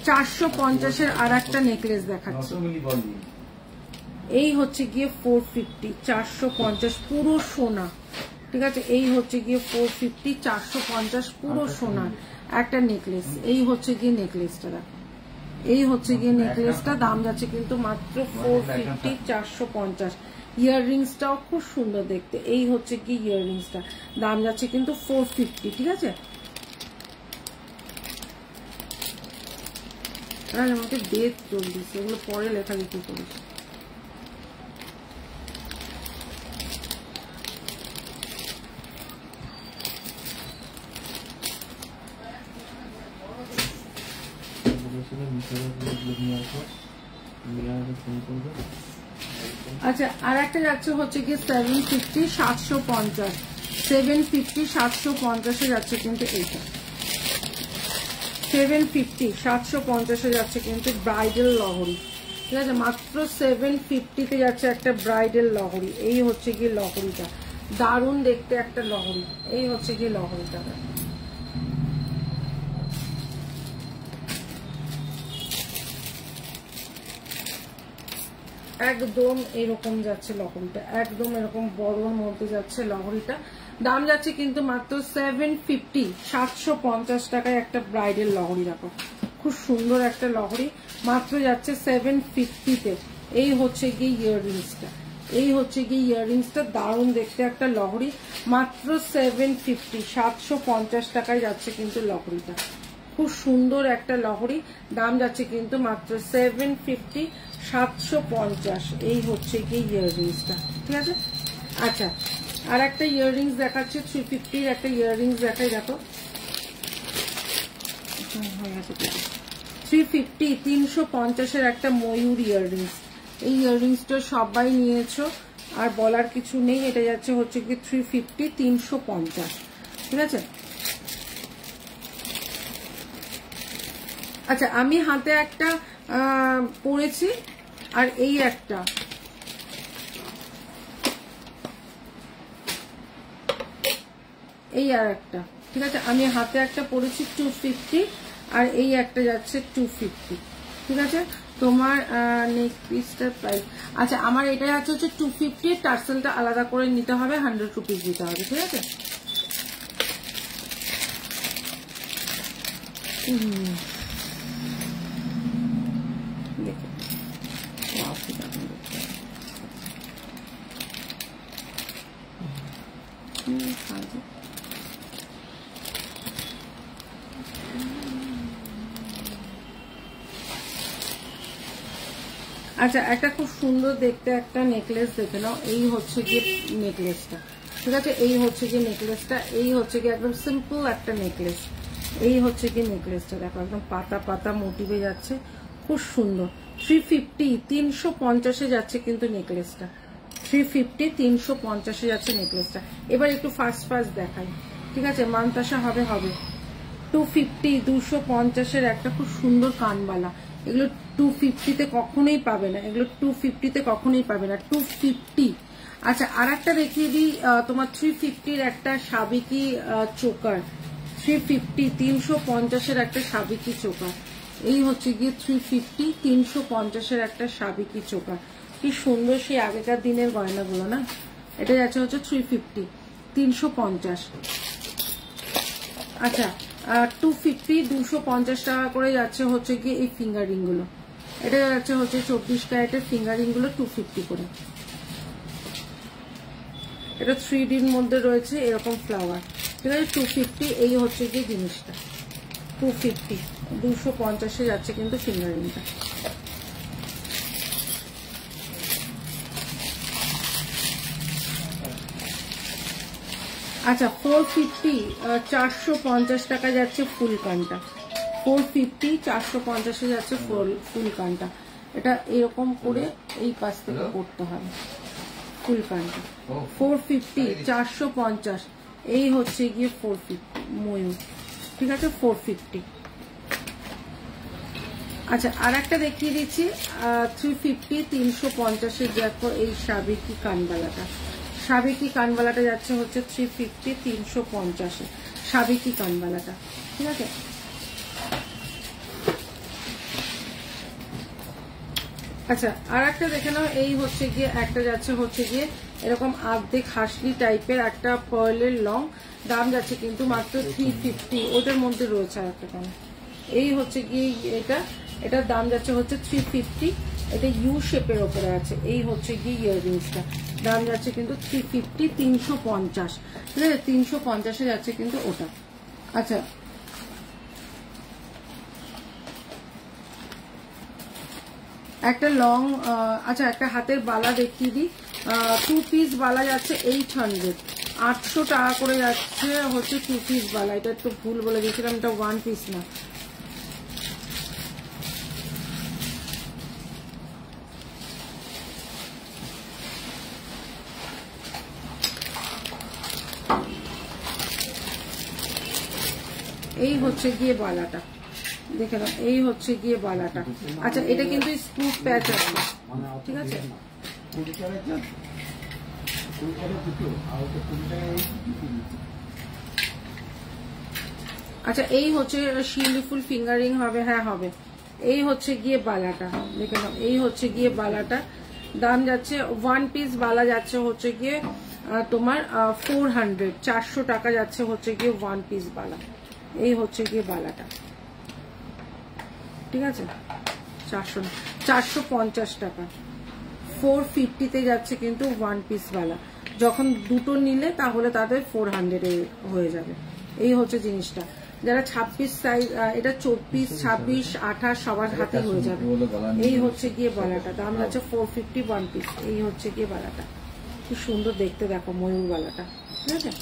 450-এর আর একটা নেকলেস দেখাচ্ছি। এই হচ্ছে গিয়ে 450 450 পুরো সোনা, ঠিক আছে? এই হচ্ছে গিয়ে 450 450 পুরো সোনা একটা নেকলেস। এই হচ্ছে গিয়ে নেকলেসটা, দেখো এই হচ্ছে গিয়ে নেকলেসটা, দাম যাচ্ছে কিন্তু মাত্র 450 450। ইয়াররিংসটাও খুব সুন্দর দেখতে, এই হচ্ছে কি ইয়াররিংসটা, দাম যাচ্ছে কিন্তু 450, ঠিক আছে? আমাকে ডেট চল দিচ্ছে, এগুলো পরে লেখালেখি করেছে। আচ্ছা আর একটা যাচ্ছে হচ্ছে কি 750 750, 750 750-এ যাচ্ছে কিন্তু এইটা 750 750-এ যাচ্ছে কিন্তু ব্রাইডাল লহরি, ঠিক আছে? মাত্র 750-তে যাচ্ছে একটা ব্রাইডাল লহরি। এই হচ্ছে কি লহরিটা, দারুণ দেখতে একটা লহরি। এই হচ্ছে কি লহরিটা, একদম এরকম যাচ্ছে লহরিটা, একদম এরকম বড়র মধ্যে যাচ্ছে লহরিটা। দাম যাচ্ছে কিন্তু মাত্র 750 750 টাকায় একটা ব্রাইডাল লহরি। দেখো খুব সুন্দর একটা লহরি, মাত্র যাচ্ছে 750-তে। এই হচ্ছে গিয়ে ইয়াররিংসটা, এই হচ্ছে গিয়ে ইয়াররিংসটা, দারুণ দেখতে একটা লহরি, মাত্র 750 750 টাকায় যাচ্ছে কিন্তু লহরিটা। খুব সুন্দর একটা লহরি, দাম যাচ্ছে কিন্তু মাত্র 750 750। এই হচ্ছে কি ইয়াররিংসটা, ঠিক আছে? আচ্ছা আর একটা ইয়াররিংস দেখাচ্ছে 350-র একটা ইয়াররিংস দেখাই, দেখো 350 350-এর একটা ময়ূর ইয়াররিংস। এই ইয়াররিংসটা সবাই নিয়েছো আর বলার কিছু নেই, এটা যাচ্ছে হচ্ছে কি 350 350, ঠিক আছে? আচ্ছা আমি হাতে একটা পরেছি আর এই একটা, এই আর একটা, ঠিক আছে? আমি হাতে একটা পরেছি 250 আর এই একটা যাচ্ছে 250, ঠিক আছে? তোমার নেক পিসটার প্রাইস, আচ্ছা আমার এটা যাচ্ছে হচ্ছে 250, টার্সেলটা আলাদা করে নিতে হবে, 100 রুপিস দিতে হবে, ঠিক আছে? আচ্ছা একটা খুব সুন্দর দেখতে একটা নেকলেস দেখে নাও। এই হচ্ছে গিয়ে নেকলেসটা, ঠিক আছে? এই হচ্ছে গিয়ে নেকলেসটা, এই হচ্ছে গিয়ে একদম সিম্পল একটা নেকলেস। এই হচ্ছে গিয়ে নেকলেসটা, দেখো একদম পাতা পাতা মোটিভে যাচ্ছে, খুব সুন্দর। 350 350-এ যাচ্ছে কিন্তু নেকলেসটা, 350 350-এ যাচ্ছে নেকলেসটা। এবার একটু ফাস্ট ফাস্ট দেখাই, ঠিক আছে? মানতাসা হবে হবে 250 250-এর একটা খুব সুন্দর কানবালা, এগুলো 250-তে কখনোই পাবে না, এগুলো 250-তে কখনোই পাবে না, 250। আচ্ছা আর একটা দেখিয়ে দিই তোমার 350-র একটা সাবিকি চোকার, 350 350-এর একটা সাবিকি চোকার। এই হচ্ছে গিয়ে 350 350-এর একটা সাবিকি চোকার, কি সুন্দর সেই আগেকার দিনের গয়নাগুলো না। এটা যাচ্ছে হচ্ছে 350 350। আচ্ছা 250 250 টাকা করে যাচ্ছে হচ্ছে গিয়ে এই ফিঙ্গারিং গুলো, এটা যাচ্ছে হচ্ছে 24 ক্যারেটের ফিঙ্গারিং গুলো 250 করে। এটা 3Dর মধ্যে রয়েছে এরকম ফ্লাওয়ার, ঠিক আছে? 250। এই হচ্ছে গিয়ে জিনিসটা 250 250-এ যাচ্ছে কিন্তু ফিঙ্গারিংটা। আচ্ছা 450 450 টাকা যাচ্ছে ফুল কানটা, 450 450-এ যাচ্ছে ফুল কানটা। এটা এরকম করে এই পাশ থেকে করতে হবে, ফুল কানটা 450, 450। এই হচ্ছে গিয়ে 450 ময়ূর, ঠিক আছে 450। আচ্ছা আর একটা দেখিয়ে দিচ্ছি 350, 350 দেখো এই সাবেকি কানবালাটা। সাবেকি কানবালাটা যাচ্ছে হচ্ছে 350, 350 সাবেকি কানবালাটা, ঠিক আছে। আচ্ছা আর একটা দেখে নাও, এই হচ্ছে গিয়ে একটা যাচ্ছে হচ্ছে গিয়ে এরকম আর্ধেক হাসলি টাইপের একটা পার্লের লং, দাম যাচ্ছে কিন্তু মাত্র 350। ওটার মধ্যে রয়েছে আর একটা কান, এই হচ্ছে গিয়ে এটার দাম যাচ্ছে হচ্ছে 350। এটা ইউ শেপের ওপরে আছে, এই হচ্ছে গিয়ে ইয়াররিংসটা, দাম যাচ্ছে কিন্তু 350, 350, ঠিক আছে 350 যাচ্ছে কিন্তু ওটা। আচ্ছা একটা লং, আচ্ছা একটা হাতের বালা দেখিয়ে দিই, 2 পিস বালা যাচ্ছে 800, 800 টাকা করে যাচ্ছে হচ্ছে 2 পিস বালা। এটা একটু ভুল বলে দিয়েছিলাম, এটা 1 পিস না। এই হচ্ছে গিয়ে বালাটা, দেখে নাও এই হচ্ছে গিয়ে বালাটা। আচ্ছা এটা কিন্তু স্ক্রু প্যাচ আছে, ঠিক আছে। আচ্ছা এই হচ্ছে শিউলি ফুল ফিঙ্গারিং হবে, হ্যাঁ হবে। এই হচ্ছে গিয়ে বালাটা, দেখে নাও এই হচ্ছে গিয়ে বালাটা, দাম যাচ্ছে 1 পিস বালা যাচ্ছে হচ্ছে গিয়ে তোমার 400, 400 টাকা যাচ্ছে হচ্ছে গিয়ে 1 পিস বালা। এই হচ্ছে গিয়ে বালাটা, ঠিক আছে 450 টাকা। 450 যাচ্ছে কিন্তু 1 পিস বালা, যখন দুটো নিলে তাহলে তাদের 400 হয়ে যাবে। এই হচ্ছে জিনিসটা, যারা 26 সাইজ, এটা 24, 26, 28 সবার হাতে হয়ে যাবে। এই হচ্ছে গিয়ে বালাটা, দাম যাচ্ছে 450 1 পিস। এই হচ্ছে গিয়ে বালাটা, কি সুন্দর দেখতে দেখো ময়ূর বালাটা, ঠিক আছে।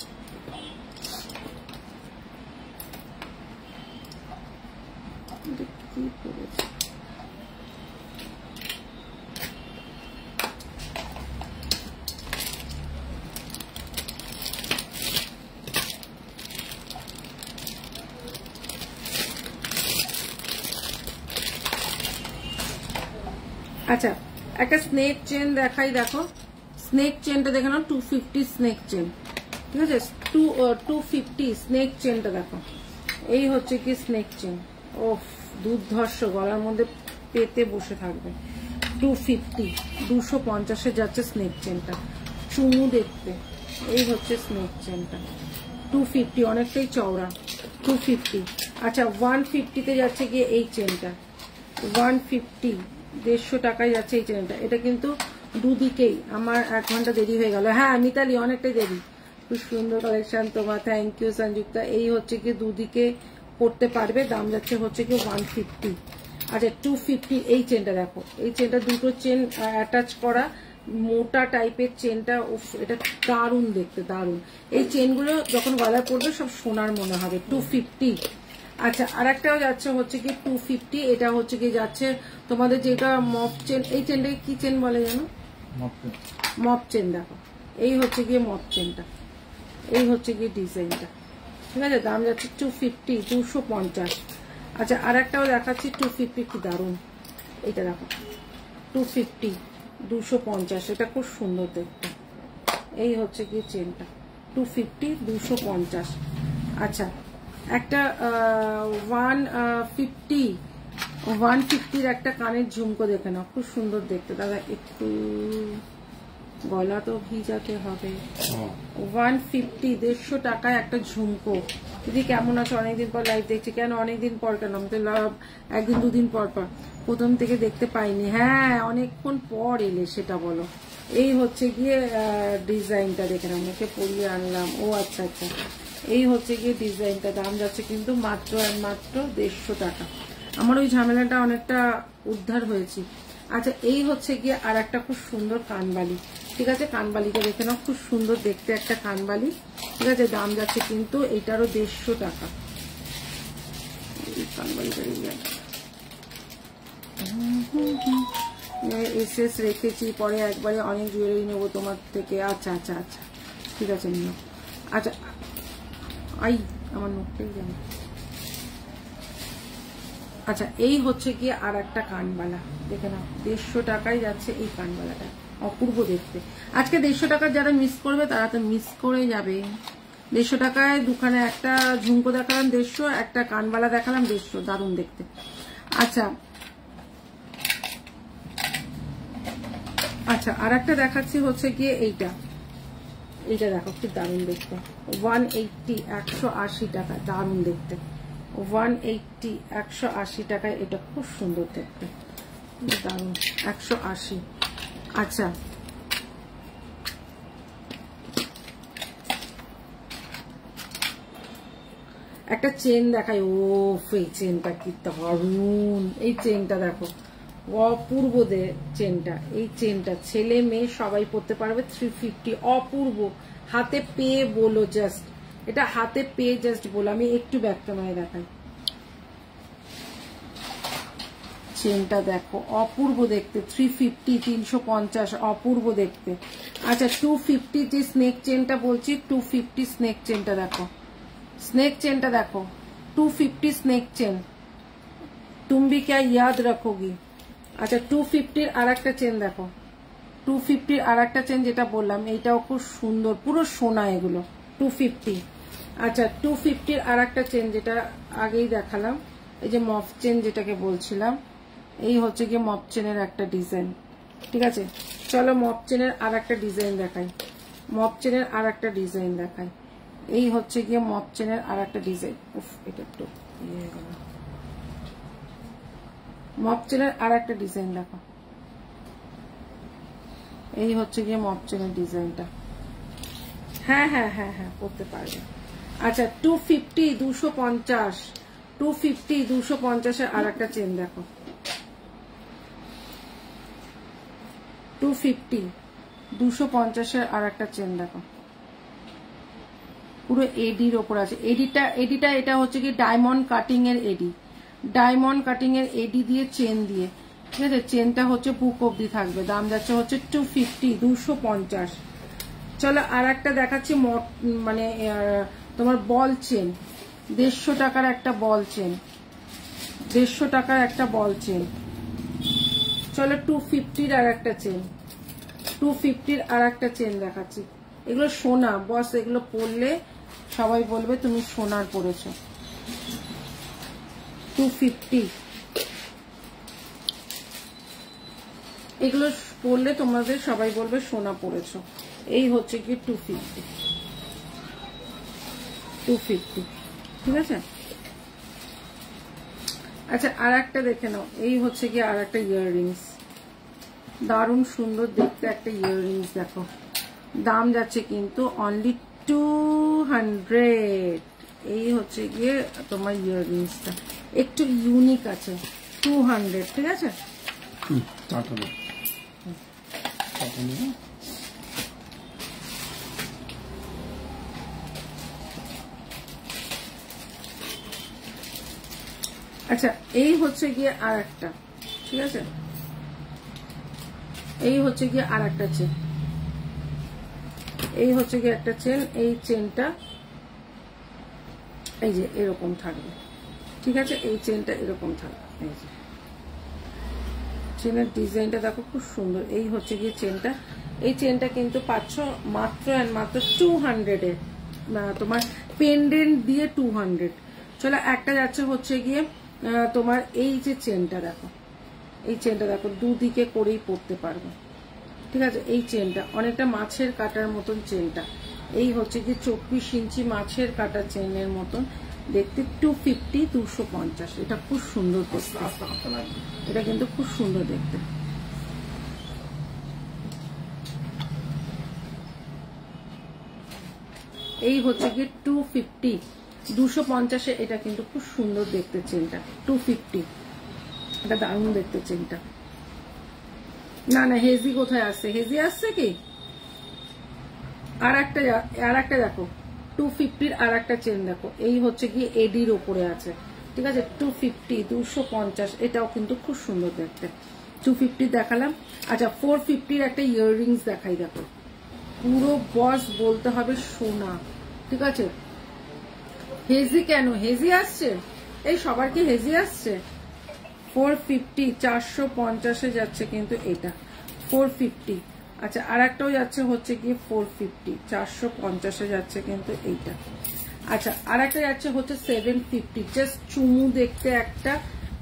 কি করেছে আচ্ছা একটা স্নেক চেন দেখাই, দেখো স্নেক চেনটা দেখে নাও, 250 স্নেক চেন, ঠিক আছে 250 স্নেক চেনটা দেখো। এই হচ্ছে কি স্নেক চেন, ও দুর্ধর্ষ, গলার মধ্যে পেতে বসে থাকবে। 250, 250 যাচ্ছে স্নেক চেনটা, চুমু দেখতে। এই হচ্ছে স্নেক চেনটা 250, অনেকটাই চওড়া 250। আচ্ছা 150 যাচ্ছে গিয়ে এই চেনটা, 150, 150 টাকায় যাচ্ছে এই চেনটা। এটা কিন্তু দুদিকেই, আমার 1 ঘন্টা দেরি হয়ে গেল। হ্যাঁ মিতালি অনেকটাই দেরি, খুব সুন্দর কালেকশন তোমার, থ্যাংক ইউ সংযুক্তা। এই হচ্ছে কি দুদিকে পড়তে পারবে, দাম যাচ্ছে হচ্ছে কি 150। আচ্ছা 250 এই চেনটা দেখো, এই চেনটা দুটো চেন অ্যাটাচ করা, মোটা টাইপের চেনটা, এটা দারুণ দেখতে, দারুণ। এই চেনগুলো যখন গলায় পড়বে সব সোনার মনে হবে। 250। আচ্ছা আর একটাও যাচ্ছে হচ্ছে কি 250, এটা হচ্ছে কি যাচ্ছে তোমাদের যেটা মপ চেন, এই চেনটাকে কি চেন বলে জানো? Mop chain. দেখো এই হচ্ছে গিয়ে মপ চেনটা, এই হচ্ছে গিয়ে ডিজাইনটা, ঠিক আছে, দাম যাচ্ছে 250, 250। আচ্ছা আর একটাও দেখাচ্ছি 250, কি দারুণ, এইটা দেখো 250, 250, এটা খুব সুন্দর দেখতে। এই হচ্ছে গিয়ে চেনটা 250, 250। আচ্ছা একটা 150 একটা কানের ঝুমকো দেখে নাও, খুব সুন্দর দেখতে। দাদা একটু গলা তো ভিজাতে হবে। 150, 150 টাকায় একটা ঝুমকো। দিদি কেমন আছো? অনেকদিন পর লাইভ দেখছি। কেন অনেকদিন পর? কেন আমি তো একদিন দুদিন পর পর, প্রথম থেকে দেখতে পাইনি। হ্যাঁ অনেকক্ষণ পর এলে, সেটা বলো। এই হচ্ছে গিয়ে ডিজাইনটা দেখে নাও, মুখে পরিয়ে আনলাম। ও আচ্ছা আচ্ছা, এই হচ্ছে গিয়ে ডিজাইনটা, দাম যাচ্ছে কিন্তু মাত্র আর মাত্র 150 টাকা। আমার ওই ঝামেলাটা অনেকটা উদ্ধার হয়েছি। আচ্ছা এই হচ্ছে গিয়ে আর একটা খুব সুন্দর কানবালি, ঠিক আছে, কানবালিটা দেখে নাও, খুব সুন্দর দেখতে একটা কানবালি, ঠিক আছে, দাম যাচ্ছে কিন্তু এটারও 150 টাকা। এই কানবালিটা এসএস রেখেছি, পরে একবারে অনেক জুয়েলারি নেবো তোমার থেকে। আচ্ছা আচ্ছা আচ্ছা ঠিক আছে নিও। আচ্ছা আই আমার নোটটাই জানি। আচ্ছা এই হচ্ছে গিয়ে আর একটা কানবালা, দেখে নাও 150 টাকায় যাচ্ছে এই কানবালাটা, অপূর্ব দেখতে। আজকে 150 টাকার যারা মিস করবে তারা তো মিস করে যাবে। 150 টাকায় দুখানে একটা ঝুমকো দেখালাম 150, একটা কানবালা দেখালাম 150, দারুণ দেখতে। আচ্ছা আচ্ছা আর একটা দেখাচ্ছি হচ্ছে গিয়ে এইটা, এইটা দেখো কি দারুণ দেখতে, 180 180 টাকা, দারুণ দেখতে। 180 180 টাকায় এটা খুব সুন্দর দেখতে, দারুণ 180। আচ্ছা একটা চেন দেখাই, ও এই চেনটা কি দারুণ, এই চেনটা দেখো অপূর্ব চেনটা, এই চেনটা ছেলে মেয়ে সবাই পরতে পারবে। 350, অপূর্ব। হাতে পেয়ে বলো জাস্ট, এটা হাতে পেয়ে জাস্ট বলো। আমি একটু ব্যাক ক্যামেরায় দেখাই, চেনটা দেখো অপূর্ব দেখতে। 350 350, অপূর্ব দেখতে। আচ্ছা 250 যে স্নেক চেনটা বলছি, 250 স্নেক চেনটা দেখো, स्नेक चेन टा देखो 250 स्नेक चेन, तुम भी क्या याद रखोगी। अच्छा 250 আর একটা চেন দেখো, 250 আর একটা চেন যেটা বললাম এইটাও খুব সুন্দর, পুরো সোনা এগুলো 250। আচ্ছা 250 আর একটা চেন যেটা আগেই দেখালাম, এই যে মফ চেন যেটাকে বলছিলাম, এই হচ্ছে কি মফ চেনের একটা ডিজাইন। ঠিক আছে চলো মফ চেনের আর একটা ডিজাইন দেখাই, মফ চেনের আর একটা ডিজাইন দেখাই। এই হচ্ছে গিয়ে মপ চেনের আর একটা ডিজাইন, উফ এটা একটু ইয়ে হয়ে গেল। মপ চেনের আর একটা ডিজাইন দেখো, এই হচ্ছে গিয়ে মপ চেনের ডিজাইনটা। হ্যাঁ হ্যাঁ হ্যাঁ হ্যাঁ করতে পারবে। আচ্ছা 250 250, 250 250 এর আর একটা চেন দেখো, 250 250 এর আর একটা চেন দেখো, পুরো এডির ওপর আছে। এডিটা এটা হচ্ছে কি ডায়মন্ড কাটিং এর এডি, ডায়মন্ড কাটিং এর এডি দিয়ে চেন দিয়ে। ঠিক আছে চেনটা হচ্ছে বুক অবধি থাকবে, দাম যাচ্ছে হচ্ছে 250 250। চলো আর একটা দেখাচ্ছি মানে তোমার বল চেন, 150 টাকার একটা বল চেন, 150 টাকার একটা বল চেন। চলো 250 আর একটা চেন, 250 আর একটা চেন দেখাচ্ছি। এগুলো সোনা বস, এগুলো পরলে সবাই বলবে তুমি সোনার পরেছো। 250 এগুলো পরলে তোমাদের সবাই বলবে সোনা পরেছো। এই হচ্ছে কি 250 250। ঠিক আছে আচ্ছা আর একটা দেখে নাও, এই হচ্ছে কি আর একটা ইয়াররিংস, দারুণ সুন্দর দেখতে একটা ইয়াররিংস দেখো, দাম যাচ্ছে কিন্তু অনলি 200। এই হচ্ছে গিয়ে তোমার ইয়াররিংসটা একটু ইউনিক আছে, 200। ঠিক আছে আচ্ছা এই হচ্ছে গিয়ে আর একটা, ঠিক আছে এই হচ্ছে গিয়ে আর একটা চেন, এই হচ্ছে গিয়ে একটা চেন। এই চেনটা এই যে এরকম থাকবে। ঠিক আছে এই চেনটা এরকম থাকবে, এই যে চেনের ডিজাইনটা দেখো খুব সুন্দর। এই হচ্ছে গিয়ে চেনটা, এই চেনটা কিন্তু পাচ্ছ মাত্র মাত্র 200 এর, তোমার পেন্ডেন্ট দিয়ে 200। চলো একটা যাচ্ছে হচ্ছে গিয়ে তোমার এই যে চেনটা দেখো, এই চেনটা দেখো দুদিকে করেই পরতে পারবে। ঠিক আছে এই চেনটা অনেকটা মাছের কাটার মতন চেনটা, এই হচ্ছে কি 24 ইঞ্চি মাছের কাটা চেনের মতন দেখতে, 250 250। এটা খুব সুন্দর দেখতে, এটা কিন্তু খুব সুন্দর দেখতে। এই হচ্ছে কি 250 250 এ, এটা কিন্তু খুব সুন্দর দেখতে চেনটা 250। এটা দারুণ দেখতে চেনটা। না না হেজি কোথায় আসছে, হেজি আসছে কি আর একটা দেখো 250 আর একটা চেন দেখো, এই হচ্ছে কি এডির ওপরে আছে। ঠিক আছে 250 250, এটাও কিন্তু খুব সুন্দর দেখতে। 250 দেখালাম। আচ্ছা 450 একটা ইয়াররিংস দেখাই, দেখো পুরো বস বলতে হবে সোনা, ঠিক আছে। হেজি কেন হেজি আসছে, এই সবার কি হেজি আসছে? 450 450 যাচ্ছে কিন্তু এটা 450। আচ্ছা আর একটাও যাচ্ছে হচ্ছে গিয়ে 450 450 যাচ্ছে কিন্তু এইটা। আচ্ছা আর একটা যাচ্ছে হচ্ছে 750, জাস্ট চুমু দেখতে একটা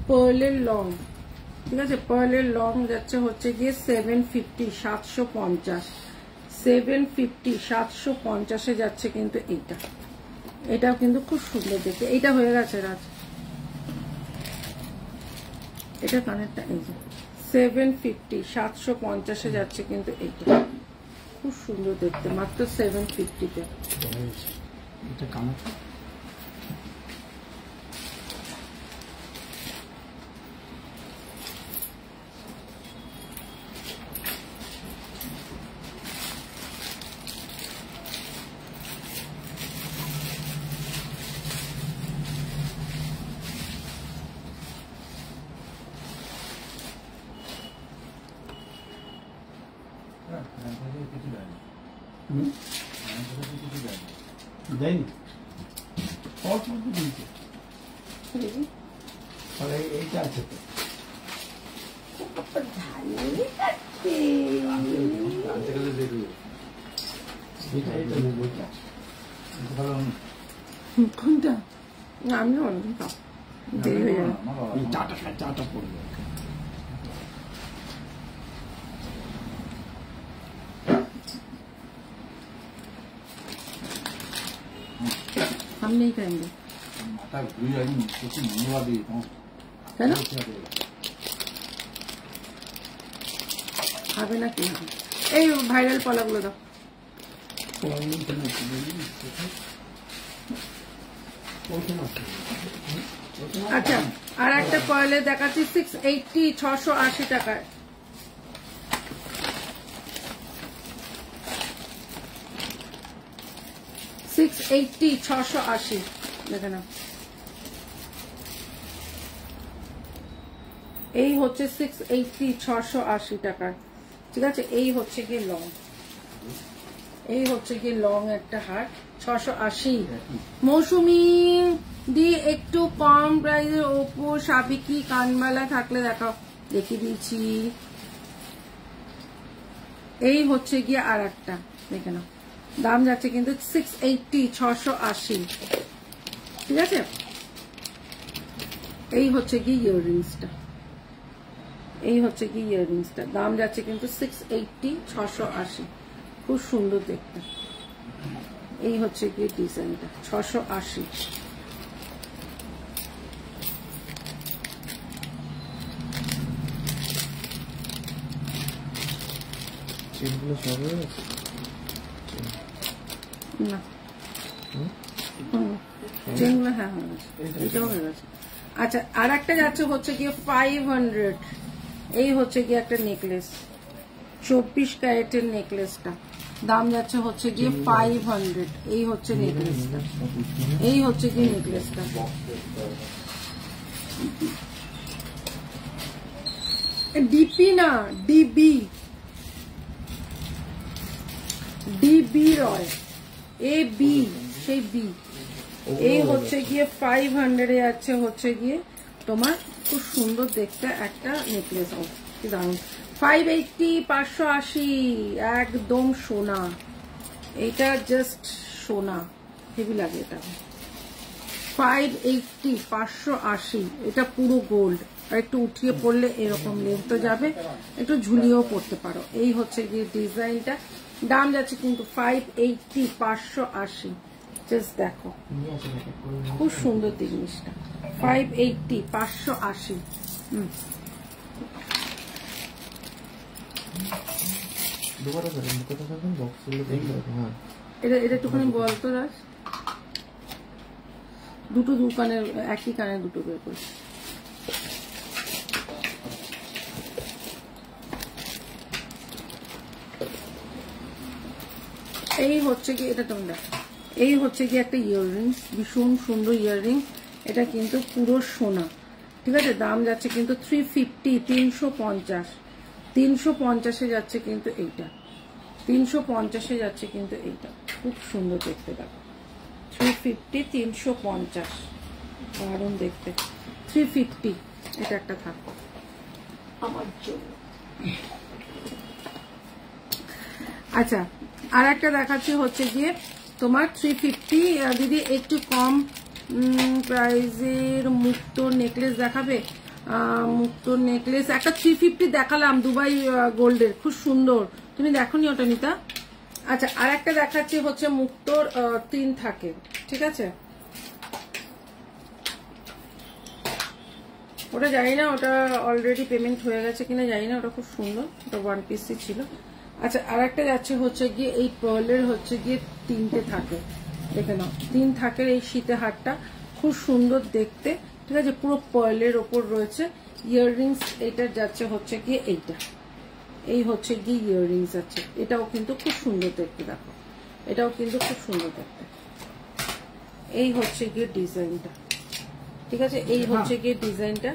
পার্লের লং, ঠিক আছে, পার্লের লং যাচ্ছে হচ্ছে গিয়ে 750 750 750 750 যাচ্ছে কিন্তু এইটা। এটাও কিন্তু খুব সুন্দর দেখতে। এইটা হয়ে গেছে রাজ, এটা কানেরটা এই যে 750 750 যাচ্ছে কিন্তু এইটা, খুব সুন্দর দেখতে, মাত্র 750-তে। এটা কানের দেয়নি, অল্প অল্প দিয়েছে, ফলে এইটা আছে তো আনতে গেলে দেখবে এটা এটা বইটা ভালো কোনটা? না আমি অনেকদিন পাবো, দেরি হয়ে যাবে। চাটা চাটা পড়বে। हम नहीं करेंगे, है ना? হবে না কি হবে? এই ভাইরাল পলাগুলো দাও। আচ্ছা আর একটা পয়লে দেখাচ্ছি 680 680 টাকায়। $680 680 দেখে নাও। এই হচ্ছে 680 680 টাকার, ঠিক আছে। এই হচ্ছে গিয়ে লং, এই হচ্ছে গিয়ে লং একটা হার 680। মৌসুমি দি একটু কম প্রাইসের ওপর সাবিকি কানমালা থাকলে দেখাও, দেখিয়ে দিয়েছি। এই হচ্ছে গিয়ে আর একটা দেখে নাও, দাম যাচ্ছে কিন্তু 680 680, ঠিক আছে। এই হচ্ছে কি ইয়াররিংসটা, এই হচ্ছে কি ইয়াররিংসটা, দাম যাচ্ছে কিন্তু 680 680, খুব সুন্দর দেখতে। এই হচ্ছে কি ডিজাইনটা 680। চেনগুলো সব হয়ে গেছে না, চেনগুলো হ্যাঁ হয়ে গেছে, এটাও হয়ে গেছে। আচ্ছা আর একটা যাচ্ছে হচ্ছে গিয়ে 500, এই হচ্ছে গিয়ে একটা নেকলেস 24 ক্যারেটের নেকলেসটা, দাম যাচ্ছে হচ্ছে গিয়ে 500। এই হচ্ছে নেকলেসটা, এই হচ্ছে গিয়ে নেকলেসটা। ডিপি না DB, DB Roy, A B সেই বি। এই হচ্ছে গিয়ে 500 এ যাচ্ছে হচ্ছে গিয়ে তোমার খুব সুন্দর দেখতে একটা নেকলেস, কি দারুন। 580 580 একদম সোনা, এটা জাস্ট সোনা, হেভি লাগে এটা। 580 580, এটা পুরো গোল্ড, আর একটু উঠিয়ে পড়লে এরকম লেন্থ যাবে, একটু ঝুলিয়েও পড়তে পারো। এই হচ্ছে গিয়ে ডিজাইনটা, দাম যাচ্ছে কিন্তু 580 580। জাস্ট দেখো খুব সুন্দর জিনিসটা, 580 580। এটা এটা একটুখানি বলতো রাজ, দুটো কানের একই কানে দুটো বের করছি। এই হচ্ছে কি এটা তোমরা, এই হচ্ছে কি একটা ইয়াররিংস, ভীষণ সুন্দর ইয়াররিং, এটা কিন্তু পুরো সোনা, ঠিক আছে, দাম যাচ্ছে কিন্তু 350, 350, 350-এ যাচ্ছে কিন্তু এইটা, 350-এ যাচ্ছে কিন্তু এইটা, খুব সুন্দর দেখতে। দেখো 350, 350, দারুণ দেখতে। 350 এটা একটা থাকো আমার জন্য। আচ্ছা, আর একটা দেখাচ্ছি হচ্ছে গিয়ে তোমার 350 দিদি একটু কম প্রাইজের মুক্তোর নেকলেস দেখাবে? মুক্তোর নেকলেস একটা 350 দেখালাম, দুবাই গোল্ডের, খুব সুন্দর। তুমি দেখোনি ওটা নিতা? আচ্ছা, আর একটা দেখাচ্ছি হচ্ছে মুক্তোর 3 থাকে, ঠিক আছে? ওটা জানি না, ওটা অলরেডি পেমেন্ট হয়ে গেছে কিনা জানি না, ওটা খুব সুন্দর, ওটা 1 পিসই ছিল। আচ্ছা, আর একটা যাচ্ছে হচ্ছে গিয়ে এই পার্লের হচ্ছে গিয়ে 3টে থাকে, দেখে নাও 3 থাকে। এই শীতে হারটা খুব সুন্দর দেখতে, ঠিক আছে, পুরো পার্লের ওপর রয়েছে। ইয়াররিংস এইটার যাচ্ছে হচ্ছে গিয়ে এইটা, এই হচ্ছে গিয়ে ইয়াররিংস আছে, এটাও কিন্তু খুব সুন্দর দেখতে। দেখো এটাও কিন্তু খুব সুন্দর দেখতে। এই হচ্ছে গিয়ে ডিজাইনটা, ঠিক আছে, এই হচ্ছে গিয়ে ডিজাইনটা,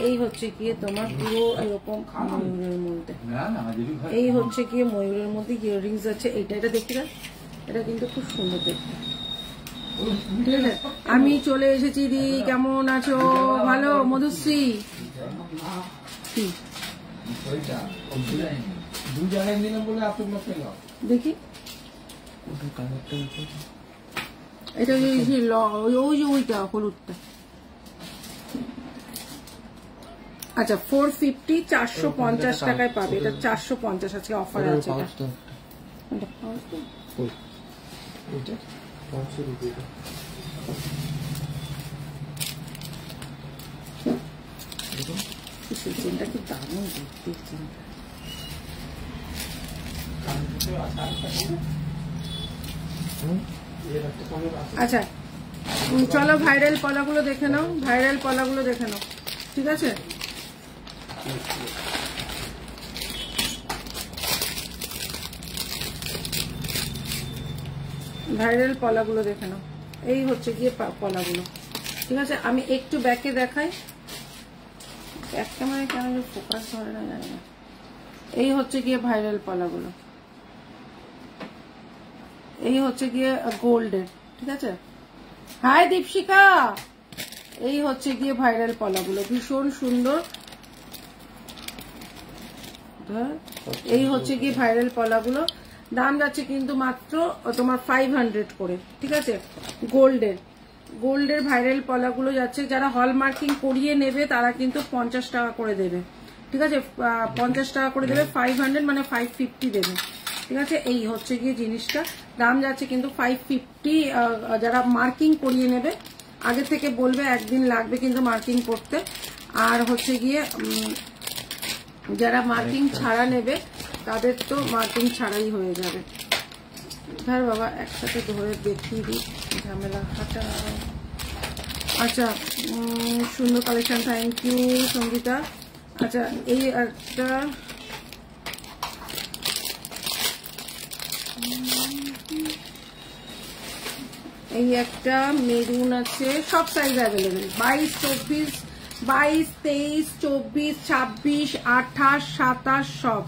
এই হচ্ছে গিয়ে তোমার পুরো এরকম ময়ূরের মধ্যে, এই হচ্ছে গিয়ে ময়ূরের মধ্যে ইয়াররিংস আছে। এইটা এটা দেখি না, এটা কিন্তু খুব সুন্দর দেখতে, ঠিক আছে। আমি চলে এসেছি দি, কেমন আছো? ভালো মধুশ্রী? দেখি এটা ওই যে ওইটা হলুদটা। আচ্ছা 450, 450 টাকায় পাবে এটা, 450 আজকে অফার আছে চেনটা, কি দারুণ দেখতে চেনটা। আচ্ছা চলো ভাইরাল পলাগুলো দেখে নাও, ভাইরাল পলাগুলো দেখে নাও, ঠিক আছে। ভাইরাল পলাগুলো দেখে নাও, এই হচ্ছে গিয়ে পলাগুলো, ঠিক আছে। আমি একটু ব্যাকে দেখাই, ব্যাক ক্যামেরায় কেন ফোকাস ধরে না জানি না। এই হচ্ছে গিয়ে ভাইরাল পলাগুলো, এই হচ্ছে গিয়ে গোল্ডের, ঠিক আছে। হাই দীপশিকা, এই হচ্ছে গিয়ে ভাইরাল পলাগুলো, ভীষণ সুন্দর। এই হচ্ছে গিয়ে ভাইরাল পলাগুলো, দাম যাচ্ছে কিন্তু মাত্র তোমার 500 করে, ঠিক আছে। গোল্ডের ভাইরাল পলাগুলো যাচ্ছে, যারা হলমার্কিং করিয়ে নেবে তারা কিন্তু 50 টাকা করে দেবে, ঠিক আছে, 50 টাকা করে দেবে, 500 মানে 550 দেবে, ঠিক আছে। এই হচ্ছে গিয়ে জিনিসটা, দাম যাচ্ছে কিন্তু 550। যারা মার্কিং করিয়ে নেবে আগে থেকে বলবে, একদিন লাগবে কিন্তু মার্কিং করতে। আর হচ্ছে গিয়ে যারা মার্কিং ছাড়া নেবে তাদের তো মার্কিং ছাড়াই হয়ে যাবে। ধর বাবা একসাথে ধরে দেখিয়ে দিই, ঝামেলা হাঁটা। আচ্ছা সুন্দর কালেকশন, থ্যাংক ইউ সঙ্গীতা। আচ্ছা এই একটা এই একটা মেরুন আছে, সব সাইজ অ্যাভেলেবেল, 22, 24, 22, 23, 24, 26, 28, 27 সব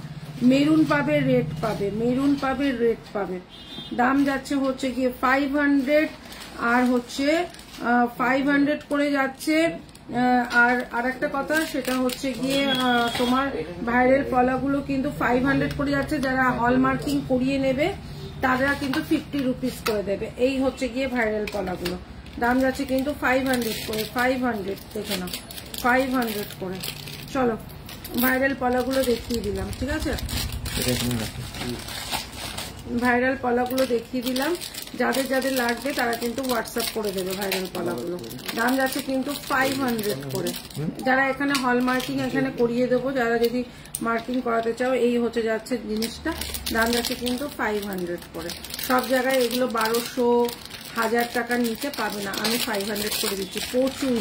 মেরুন পাবে, রেড পাবে, মেরুন পাবে, রেড পাবে। দাম যাচ্ছে হচ্ছে গিয়ে 500 আর হচ্ছে 500 করে যাচ্ছে। আর একটা কথা সেটা হচ্ছে গিয়ে তোমার ভাইরাল পলাগুলো কিন্তু 500 করে যাচ্ছে, যারা হলমার্কিং করিয়ে নেবে তারা কিন্তু 50 রুপিস করে দেবে। এই হচ্ছে গিয়ে ভাইরাল পলাগুলো, দাম যাচ্ছে কিন্তু 500 করে, 500 দেখে নাও, 500 করে। চলো ভাইরাল পলাগুলো দেখিয়ে দিলাম, ঠিক আছে, ভাইরাল পলাগুলো দেখিয়ে দিলাম। যাদের যাদের লাগবে তারা কিন্তু হোয়াটসঅ্যাপ করে দেবে ভাইরাল পলাগুলো, দাম যাচ্ছে কিন্তু 500 করে। যারা এখানে হল মার্কিং এখানে করিয়ে দেবো, যারা যদি মার্কিং করাতে চাও, এই হচ্ছে যাচ্ছে জিনিসটা, দাম যাচ্ছে কিন্তু 500 করে। সব জায়গায় এগুলো 1200, 1000 টাকার নিচে পাবে না, আমি 500 করে দিচ্ছি। প্রচুর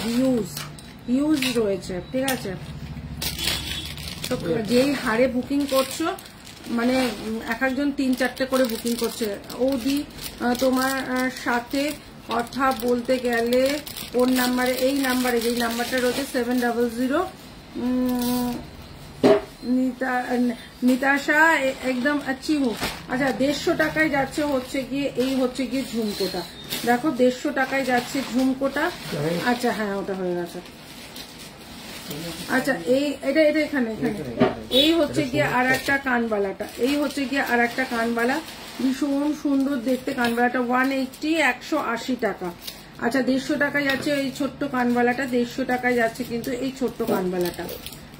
হিউজ রয়েছে, ঠিক আছে। তো যেই হারে বুকিং করছো, মানে এক একজন 3-4টে করে বুকিং করছে। ওদি তোমার সাথে কথা বলতে গেলে কোন নাম্বারে, এই নাম্বারে, যেই নাম্বারটা রয়েছে 700 নিতাশা একদম अच्छी हूँ। আচ্ছা 150 টাকায় যাচ্ছে হচ্ছে গিয়ে এই হচ্ছে গিয়ে ঝুমকোটা, দেখো 150 টাকায় যাচ্ছে ঝুমকোটা। আচ্ছা হ্যাঁ ওটা হয়ে গেছে। আচ্ছা এটা এখানে এই হচ্ছে গিয়ে আর একটা কানবালাটা, এই হচ্ছে গিয়ে আর একটা কানবালা, ভীষণ সুন্দর দেখতে কানবালাটা 180 180 টাকা। আচ্ছা 150 টাকায় যাচ্ছে এই ছোট্ট কানবালাটা, 150 টাকায় যাচ্ছে কিন্তু এই ছোট্ট কানবালাটা।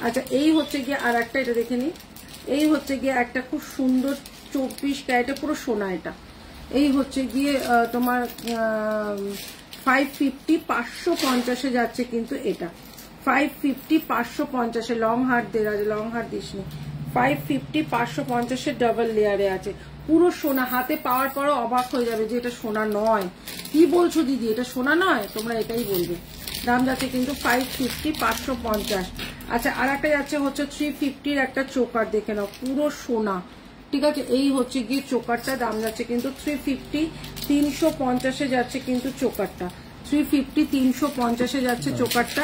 আচ্ছা এই হচ্ছে গিয়ে আর একটা, এটা দেখে নি, এই হচ্ছে গিয়ে একটা খুব সুন্দর 24 ক্যারেটে পুরো সোনা, এটা এই হচ্ছে গিয়ে তোমার 550 550 যাচ্ছে কিন্তু এটা 550 550 লং হার দেওয়া আছে, লং হার দিসনি, 550 550 ডাবল লেয়ারে আছে, পুরো সোনা। হাতে পাওয়ার পরও অবাক হয়ে যাবে যে এটা সোনা নয়। কি বলছো দিদি এটা সোনা নয়, তোমরা এটাই বলবে। দাম যাচ্ছে কিন্তু 550 550। আচ্ছা আর একটা যাচ্ছে হচ্ছে 350 একটা চোকার, দেখে নাও পুরো সোনা, ঠিক আছে। এই হচ্ছে গিয়ে চোকারটা, দাম যাচ্ছে কিন্তু 350 350 যাচ্ছে কিন্তু চোকারটা, 350 350 যাচ্ছে চোকারটা।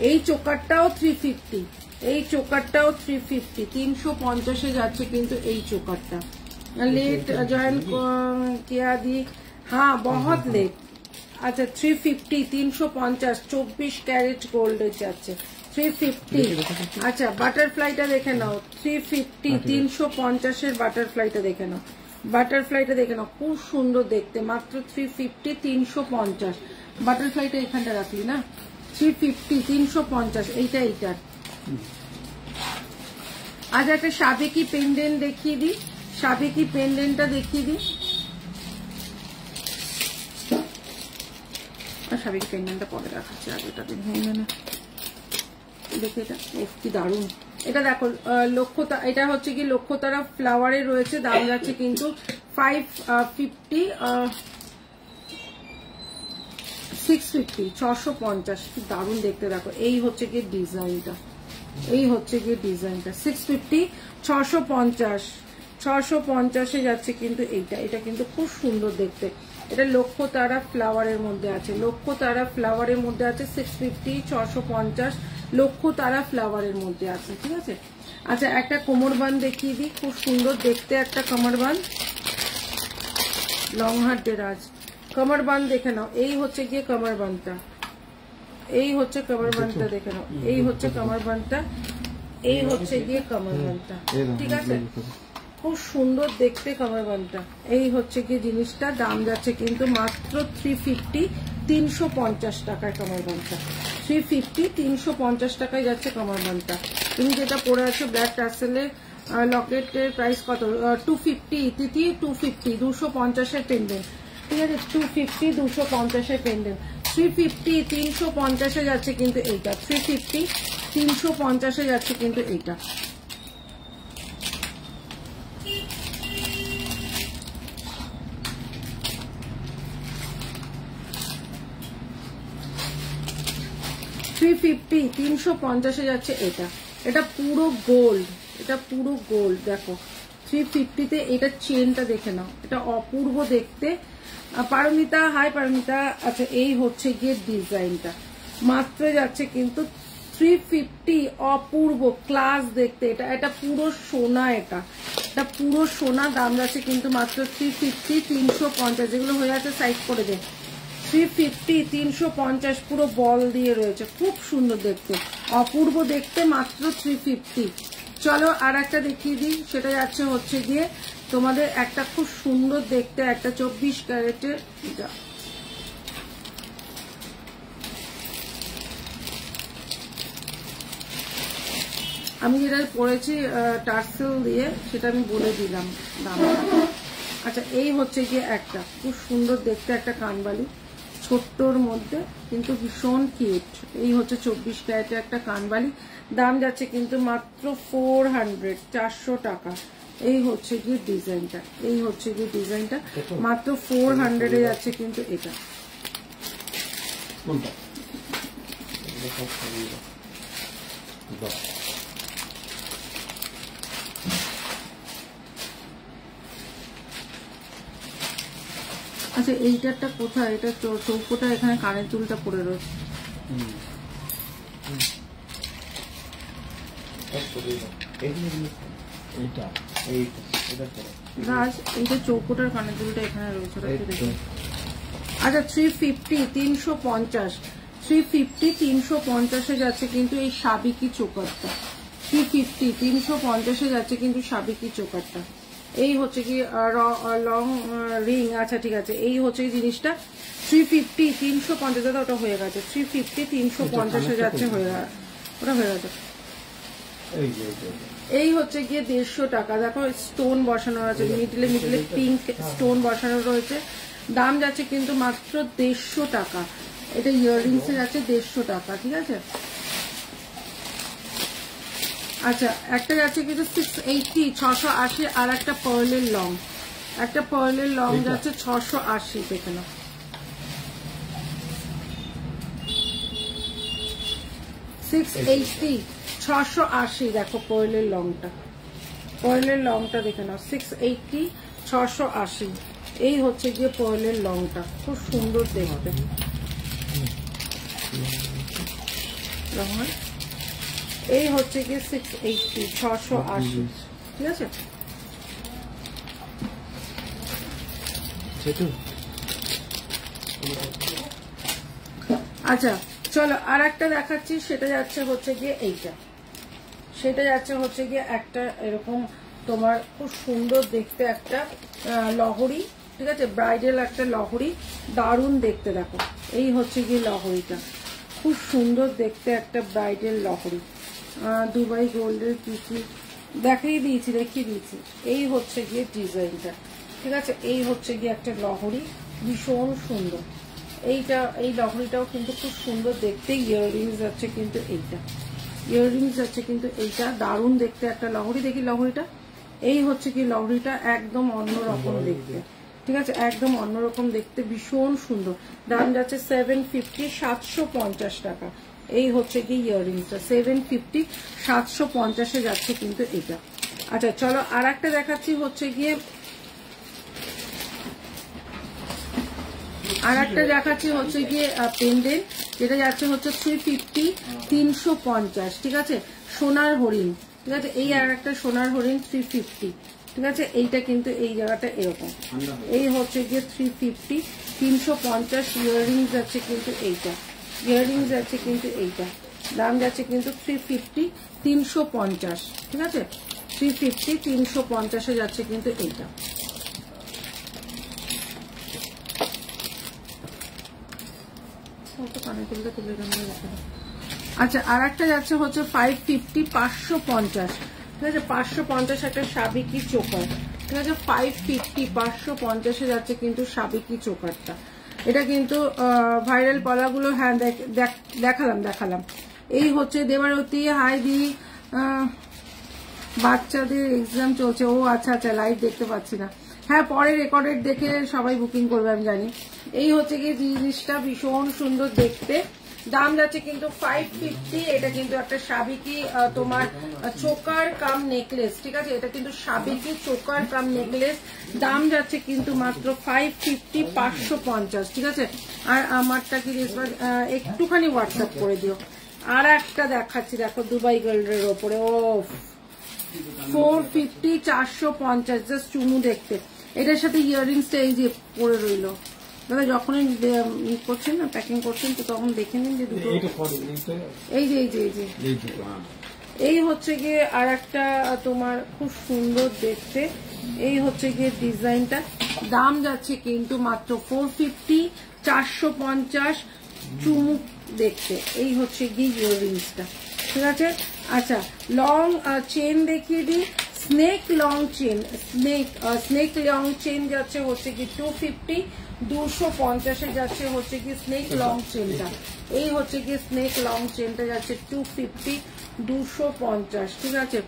এই চোকারটাও 350, এই চোকারটাও 350 350 যাচ্ছে কিন্তু এই চোকারটা। लेट ज्वाइन किया दी, हाँ बहुत लेट। अच्छा 350 350 24 कैरेट गोल्ड যাচ্ছে 350। আচ্ছা বাটারফ্লাইটা দেখে নাও 350 350 এর বাটারফ্লাইটা দেখে নাও, বাটারফ্লাইটা দেখে নাও খুব সুন্দর দেখতে, মাত্র 350 350। বাটারফ্লাইটা এখানটা রাখলি না, 350 350 এইটা এইটার। আজ একটা সাবেকি পেন্ডেন্ট দেখিয়ে দিই, সাবেকি পেন্ডেন্টটা দেখিয়ে দিই, সাবেকি পেন্ডেন্টটা পরে রাখাচ্ছি, আগে এটা দিন হয়ে না দেখে, এটা কি দারুণ। এটা দেখো লক্ষ্যতা, এটা হচ্ছে কি লক্ষ্যতারা ফ্লাওয়ারে রয়েছে, দাম যাচ্ছে কিন্তু 550 650 650, কি দারুণ দেখতে। দেখো এই হচ্ছে কি ডিজাইনটা, এই হচ্ছে গিয়ে ডিজাইনটা 650 650 650 যাচ্ছে কিন্তু এইটা, এটা কিন্তু খুব সুন্দর দেখতে। এটা লক্ষ্যতারা ফ্লাওয়ারের মধ্যে আছে, লক্ষ্যতারা ফ্লাওয়ারের মধ্যে আছে 650 650 লক্ষ্যতারা ফ্লাওয়ারের মধ্যে আছে, ঠিক আছে। আচ্ছা একটা কোমরবান দেখিয়ে দিই, খুব সুন্দর দেখতে একটা কোমরবান, লং হাত দেরাজ কোমরবান দেখে নাও। এই হচ্ছে গিয়ে কোমরবানটা, এই হচ্ছে কমরবানটা দেখে নাও, এই হচ্ছে কমরবানটা, এই হচ্ছে গিয়ে কমরবানটা, ঠিক আছে। খুব সুন্দর দেখতে কমরবানটা, এই হচ্ছে গিয়ে জিনিসটা। দাম যাচ্ছে কিন্তু মাত্র 350 350 টাকায় কমরবানটা, 350 350 টাকায় যাচ্ছে কমরবানটা। তুমি যেটা পরে আছো ব্ল্যাক টাসেলের লকেটের প্রাইস কত, 250 তিথি 250 250 এর পেন্ডেন্ট, ঠিক আছে 250 250 এর পেন্ডেন্ট। 350 350 যাচ্ছে কিন্তু এইটা, 350 350 যাচ্ছে কিন্তু এইটা। $350 350 যাচ্ছে এটা, এটা পুরো গোল্ড, এটা পুরো গোল্ড। দেখো 350 তে এটা চেনটা দেখে নাও, এটা অপূর্ব দেখতে। পারমিতা, হাই পারমিতা। আচ্ছা এই হচ্ছে গিয়ে ডিজাইনটা, মাত্র যাচ্ছে কিন্তু 350, অপূর্ব ক্লাস দেখতে। এটা এটা পুরো সোনা, এটা এটা পুরো সোনা, দাম যাচ্ছে কিন্তু মাত্র 350 350। যেগুলো হয়ে আছে সাইড করে দে, 350 350 পুরো বল দিয়ে রয়েছে, খুব সুন্দর দেখতে, অপূর্ব দেখতে, মাত্র 350। চলো আর একটা দেখিয়ে দিই, সেটা যাচ্ছে হচ্ছে গিয়ে তোমাদের একটা খুব সুন্দর দেখতে একটা 24 ক্যারেটের, আমি যেটা পরেছি টার্সেল দিয়ে সেটা আমি বলে দিলাম দামটা। আচ্ছা এই হচ্ছে গিয়ে একটা খুব সুন্দর দেখতে একটা কানবালি, ছোট্টর মধ্যে কিন্তু ভীষণ কিউট। এই হচ্ছে 24 ক্যারেটের একটা কানবালি, দাম যাচ্ছে কিন্তু মাত্র 400 400 টাকা। এই হচ্ছে গিয়ে ডিজাইনটা, এই হচ্ছে গিয়ে ডিজাইনটা, মাত্র 400 এ যাচ্ছে কিন্তু এটা। আচ্ছা এইটারটা কোথায়? এটা চৌকোটা এখানে কানের দুলটা পড়ে রয়েছে। এইটা চৌকোটার কানের দুলটা এখানে রয়েছে। আচ্ছা 350 350 350 350 যাচ্ছে কিন্তু এই সাবিকি চোকারটা। 350 350 যাচ্ছে কিন্তু সাবিকি চোকারটা। এই হচ্ছে কি লং রিং। আচ্ছা ঠিক আছে, এই হচ্ছে জিনিসটা 350 350 দাদা ওটা হয়ে গেছে। 350 350 যাচ্ছে, হয়ে গেছে ওটা হয়ে গেছে। এই হচ্ছে গিয়ে 150 টাকা। দেখো স্টোন বসানো আছে, মিডলে পিঙ্ক স্টোন বসানো রয়েছে। দাম যাচ্ছে কিন্তু মাত্র 150 টাকা। এটা ইয়াররিংস এ যাচ্ছে 150 টাকা। ঠিক আছে, আচ্ছা একটা যাচ্ছে কিন্তু 680 680 আর একটা পার্লের লং, একটা পার্লের লং যাচ্ছে 680। দেখে নাও 680 680। দেখো পার্লের লংটা, পার্লের লংটা দেখে নাও 680 680। এই হচ্ছে গিয়ে পার্লের লংটা, খুব সুন্দর দেখতে। এই হচ্ছে গিয়ে 680 680। ঠিক আছে, আচ্ছা চলো আর একটা দেখাচ্ছি। সেটা যাচ্ছে হচ্ছে গিয়ে এইটা, সেটা যাচ্ছে হচ্ছে গিয়ে একটা এরকম তোমার খুব সুন্দর দেখতে একটা লহরি। ঠিক আছে, ব্রাইডাল একটা লহরি, দারুণ দেখতে। দেখো এই হচ্ছে গিয়ে লহরিটা, খুব সুন্দর দেখতে একটা ব্রাইডাল লহরি। দুবাই গোল্ডের কি কি দেখিয়ে দিয়েছি। এই হচ্ছে গিয়ে ডিজাইনটা। ঠিক আছে, এই হচ্ছে গিয়ে একটা লহরি, ভীষণ সুন্দর। এইটা এই লহরিটাও কিন্তু খুব সুন্দর দেখতে। ইয়াররিংস যাচ্ছে কিন্তু এইটা, ইয়াররিংস যাচ্ছে কিন্তু এইটা, দারুণ দেখতে একটা লহরি। দেখি লহরিটা, এই হচ্ছে কি লহরিটা, একদম অন্যরকম দেখতে। ঠিক আছে, একদম অন্যরকম দেখতে, ভীষণ সুন্দর। দাম যাচ্ছে 750 750 টাকা। এই হচ্ছে কি ইয়াররিংসটা 750 750 যাচ্ছে কিন্তু এটা। আচ্ছা চলো আর একটা দেখাচ্ছি হচ্ছে গিয়ে, আর একটা দেখাচ্ছি হচ্ছে গিয়ে পেন্ডেন্ট, যেটা যাচ্ছে হচ্ছে 350 350। ঠিক আছে, সোনার হরিণ। ঠিক আছে, এই আর একটা সোনার হরিণ 350। ঠিক আছে, এইটা কিন্তু এই জায়গাটা এরকম। এই হচ্ছে গিয়ে 350 350। ইয়াররিংস যাচ্ছে কিন্তু এইটা, ইয়াররিংস যাচ্ছে কিন্তু এইটা। দাম যাচ্ছে কিন্তু 350 350। ঠিক আছে, 350 350 যাচ্ছে কিন্তু এইটা। আচ্ছা আর একটা যাচ্ছে হচ্ছে 550 550। ঠিক আছে, 550 একটা সাবিকি চোকার। ঠিক আছে, 550 550 যাচ্ছে কিন্তু সাবিকি চোকারটা। এটা কিন্তু ভাইরাল পলাগুলো, হ্যাঁ দেখালাম। এই হচ্ছে দেবারতী। হাই দি, বাচ্চাদের এক্সাম চলছে। ও আচ্ছা আচ্ছা, লাইভ দেখতে পাচ্ছি না। হ্যাঁ পরে রেকর্ডেড দেখে সবাই বুকিং করবে আমি জানি। এই হচ্ছে কি জিনিসটা, ভীষণ সুন্দর দেখতে। দাম যাচ্ছে কিন্তু 550। এটা কিন্তু একটা সাবিকি তোমার চোকার কাম নেকলেস। ঠিক আছে, এটা কিন্তু সাবিকি চোকার কাম নেকলেস। দাম যাচ্ছে কিন্তু মাত্র 550 550। ঠিক আছে, আর আমারটা কি একটুখানি হোয়াটসঅ্যাপ করে দিও। আর একটা দেখাচ্ছি, দেখো দুবাই গোল্ডের ওপরে, ও 450 450 জাস্ট চুমু দেখতে। এটার সাথে ইয়াররিংসটা এই যে পরে রইলো। দাদা যখনই করছেন না, প্যাকিং করছেন, তো তখন দেখে নিন যে দুটো এই যে এই হচ্ছে গিয়ে আর একটা তোমার খুব সুন্দর দেখতে। এই হচ্ছে গিয়ে ডিজাইনটা। দাম যাচ্ছে কিন্তু মাত্র 450 450 চুমুক দেখতে। এই হচ্ছে গিয়ে ইয়াররিংসটা। ঠিক আছে, আচ্ছা লং চেন দেখিয়ে দিই। Snake long chain, snake long chain যাচ্ছে হচ্ছে কি 250 250 যাচ্ছে হচ্ছে কি স্নেক লং চেনটা। এই হচ্ছে কি স্নেক লং চেনটা যাচ্ছে 250 250। ঠিক আছে,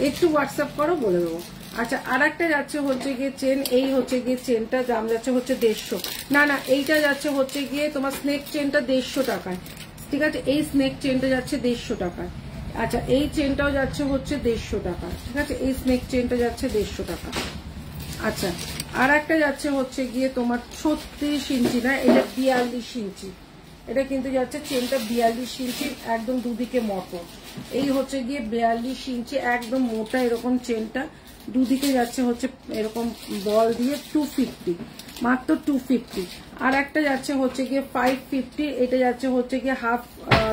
একটু হোয়াটসঅ্যাপ করো বলে দেবো। আচ্ছা আর একটা যাচ্ছে হচ্ছে গিয়ে চেন। এই হচ্ছে গিয়ে চেনটা দাম যাচ্ছে হচ্ছে 150। না এইটা যাচ্ছে হচ্ছে গিয়ে তোমার স্নেক চেনটা 150 টাকায়। ঠিক আছে, এই স্নেক চেনটা যাচ্ছে 150 টাকায়। আচ্ছা এই চেনটাও যাচ্ছে হচ্ছে 150 টাকা, ঠিক আছে, এই স্নেক চেনটা যাচ্ছে 150 টাকা। আচ্ছা আর একটা যাচ্ছে হচ্ছে গিয়ে তোমার 36 ইঞ্চি না, এটা 42 ইঞ্চি, এটা কিন্তু যাচ্ছে চেনটা 42 ইঞ্চি, একদম দুদিকে মটর। এই হচ্ছে গিয়ে 42 ইঞ্চি একদম মোটা এরকম চেনটা, দুদিকে যাচ্ছে হচ্ছে এরকম বল দিয়ে 250, মাত্র 250। আর একটা যাচ্ছে হচ্ছে গিয়ে 550, এটা যাচ্ছে হচ্ছে গিয়ে হাফ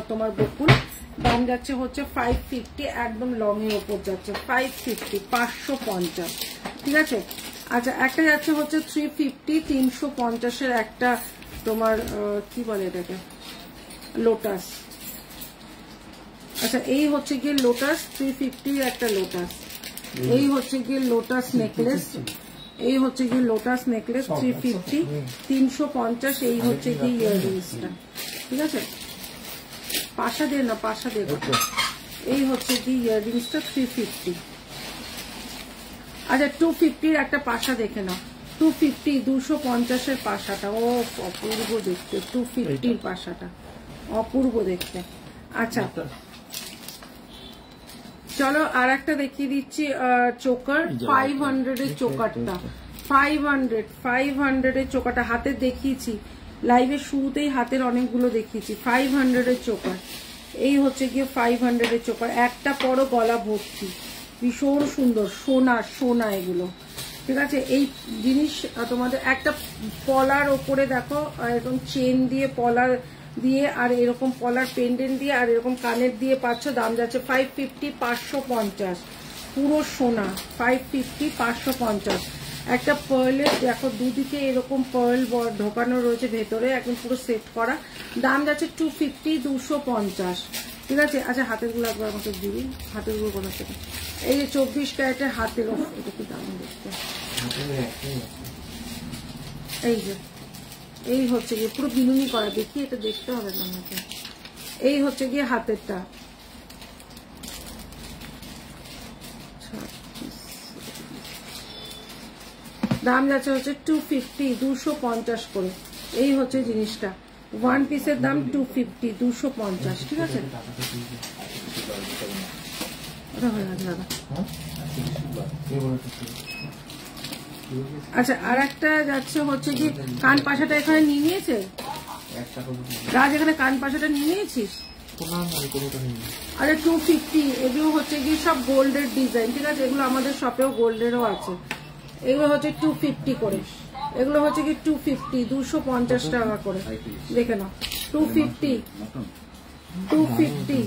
তোমার বকুল, দাম যাচ্ছে হচ্ছে 550, একদম লং এর ওপর যাচ্ছে 550, 550, ঠিক আছে। আচ্ছা একটা যাচ্ছে হচ্ছে 350, 350 একটা তোমার কি বলে এটাকে, লোটাস। আচ্ছা এই হচ্ছে গিয়ে লোটাস 350 একটা লোটাস। এই হচ্ছে গিয়ে লোটাস নেকলেস, এই হচ্ছে গিয়ে লোটাস নেকলেস 350, 350। এই হচ্ছে গিয়ে ইয়াররিংসটা, ঠিক আছে, পাশা দিয়ে না, পাশা দিয়ে। এই হচ্ছে গিয়ে ইয়াররিংসটা 350। আচ্ছা 250 একটা পাশা দেখে নাও, 250, 250 পাশাটা, ও অপূর্ব দেখতে, 250 পাশাটা অপূর্ব দেখতে। আচ্ছা চলো আর একটা দেখিয়ে দিচ্ছি চোকার, 500 এর চোকারটা, 500 এর চোকারটা হাতের দেখিয়েছি লাইভের শুরুতেই, হাতের অনেকগুলো দেখিয়েছি। 500 এর চোকার, এই হচ্ছে গিয়ে 500 এর চোকার, একটা পরও গলা ভর্তি, ভীষণ সুন্দর, সোনা সোনা এগুলো, ঠিক আছে। এই জিনিস তোমাদের একটা পলার ওপরে দেখো এরকম চেন দিয়ে পলার দিয়ে আর এরকম পলার পেন্ডেন্ট দিয়ে আর এরকম কানের দিয়ে পাচ্ছ, দাম যাচ্ছে 550, 550, পুরো সোনা 550, 550। একটা পার্লের দেখো দুদিকে এরকম পার্ল ঢোকানো রয়েছে ভেতরে, একদম পুরো সেট করা, দাম যাচ্ছে 250, 250, ঠিক আছে। আচ্ছা হাতের গুলো একবার আমাকে দিবি, হাতের গুলো কোনো থেকে, এই যে 24 ক্যারেটের হাতের, এটা কি দাম দেখতে, এই যে এই হচ্ছে গিয়ে পুরো বিনুনি করা, দেখি এটা দেখতে হবে না আমাকে। এই হচ্ছে গিয়ে হাতেরটা, দাম যাচ্ছে হচ্ছে 250, 250 করে। এই হচ্ছে জিনিসটা, ওয়ান পিসের দাম 250, 250, ঠিক আছে। আচ্ছা আর একটা যাচ্ছে হচ্ছে কি কান পাশাটা এখানে নিয়ে নিয়েছে রাজ, এখানে কান পাশাটা নিয়ে নিয়েছিস? আরে 250, এগুলো হচ্ছে কি সব গোল্ডের ডিজাইন, ঠিক আছে, এগুলো আমাদের শপেও গোল্ডেরও আছে। এগুলো হচ্ছে 250 করে, এগুলো হচ্ছে কি 250, 250 টাকা করে, দেখে নাও 250, 250,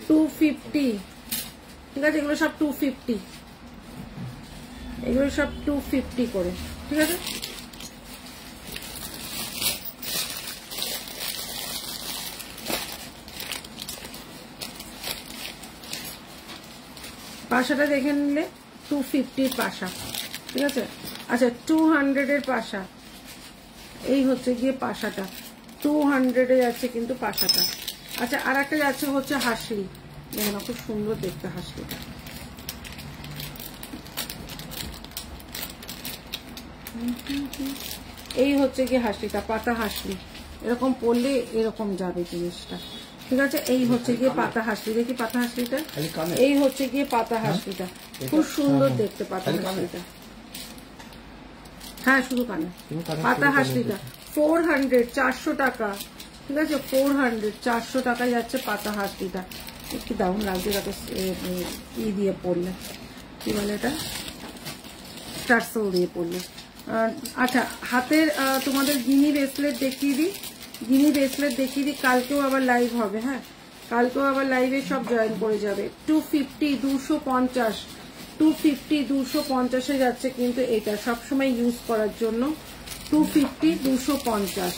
250, ঠিক আছে, এগুলো সব 250, এগুলো সব 250 করে, ঠিক আছে। পাশাটা দেখে নিলে 250 পাশা, ঠিক আছে। আচ্ছা 200 এর পাশা, এই হচ্ছে গিয়ে পাশাটা 200 এ যাচ্ছে কিন্তু পাশাটা। আচ্ছা আর একটা যাচ্ছে হচ্ছে হাসলি, দেখেন খুব সুন্দর দেখতে হাসলিটা, এই হচ্ছে গিয়ে হাসলিটা, পাতা হাসলি, এরকম পরলে এরকম যাবে জিনিসটা, ঠিক আছে। এই হচ্ছে গিয়ে পাতা হাসলি, দেখি পাতা হাসলিটা, এই হচ্ছে গিয়ে পাতা হাসলিটা, খুব সুন্দর দেখতে পাতা হাসলিটা, হ্যাঁ শুধু কানে, পাতা হাসলিটা 400, 400 টাকা, ঠিক আছে, 400, 400 টাকা যাচ্ছে পাতা হাসলিটা। একটু দারুণ লাগছে তাকে ই দিয়ে পড়লে, কি বলে এটা, টার্সেল দিয়ে পড়লে। আচ্ছা হাতের তোমাদের গিনি ব্রেসলেট দেখিয়ে দিই, গিনি ব্রেসলেট দেখিয়ে দিই, কালকেও আবার লাইভ হবে, হ্যাঁ কালকেও আবার লাইভে সব জয়েন করে যাবে। 250, 250, 250, 250 যাচ্ছে কিন্তু এটা সবসময় ইউজ করার জন্য, 250, 250।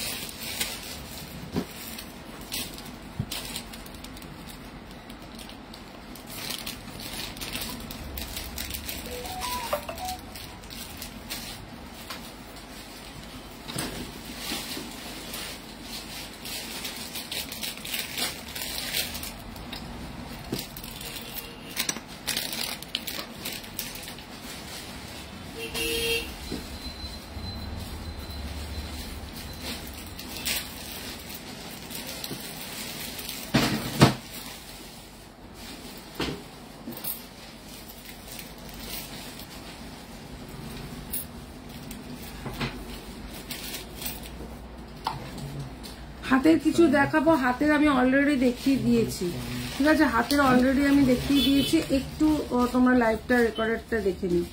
হাতের কিছু দেখাবো, হাতের আমি অলরেডি দেখিয়ে দিয়েছি, ঠিক আছে, হাতের অলরেডি আমি দেখিয়ে দিয়েছি। একটু তোমরা লাইভটা রেকর্ডারটা দেখে নিই।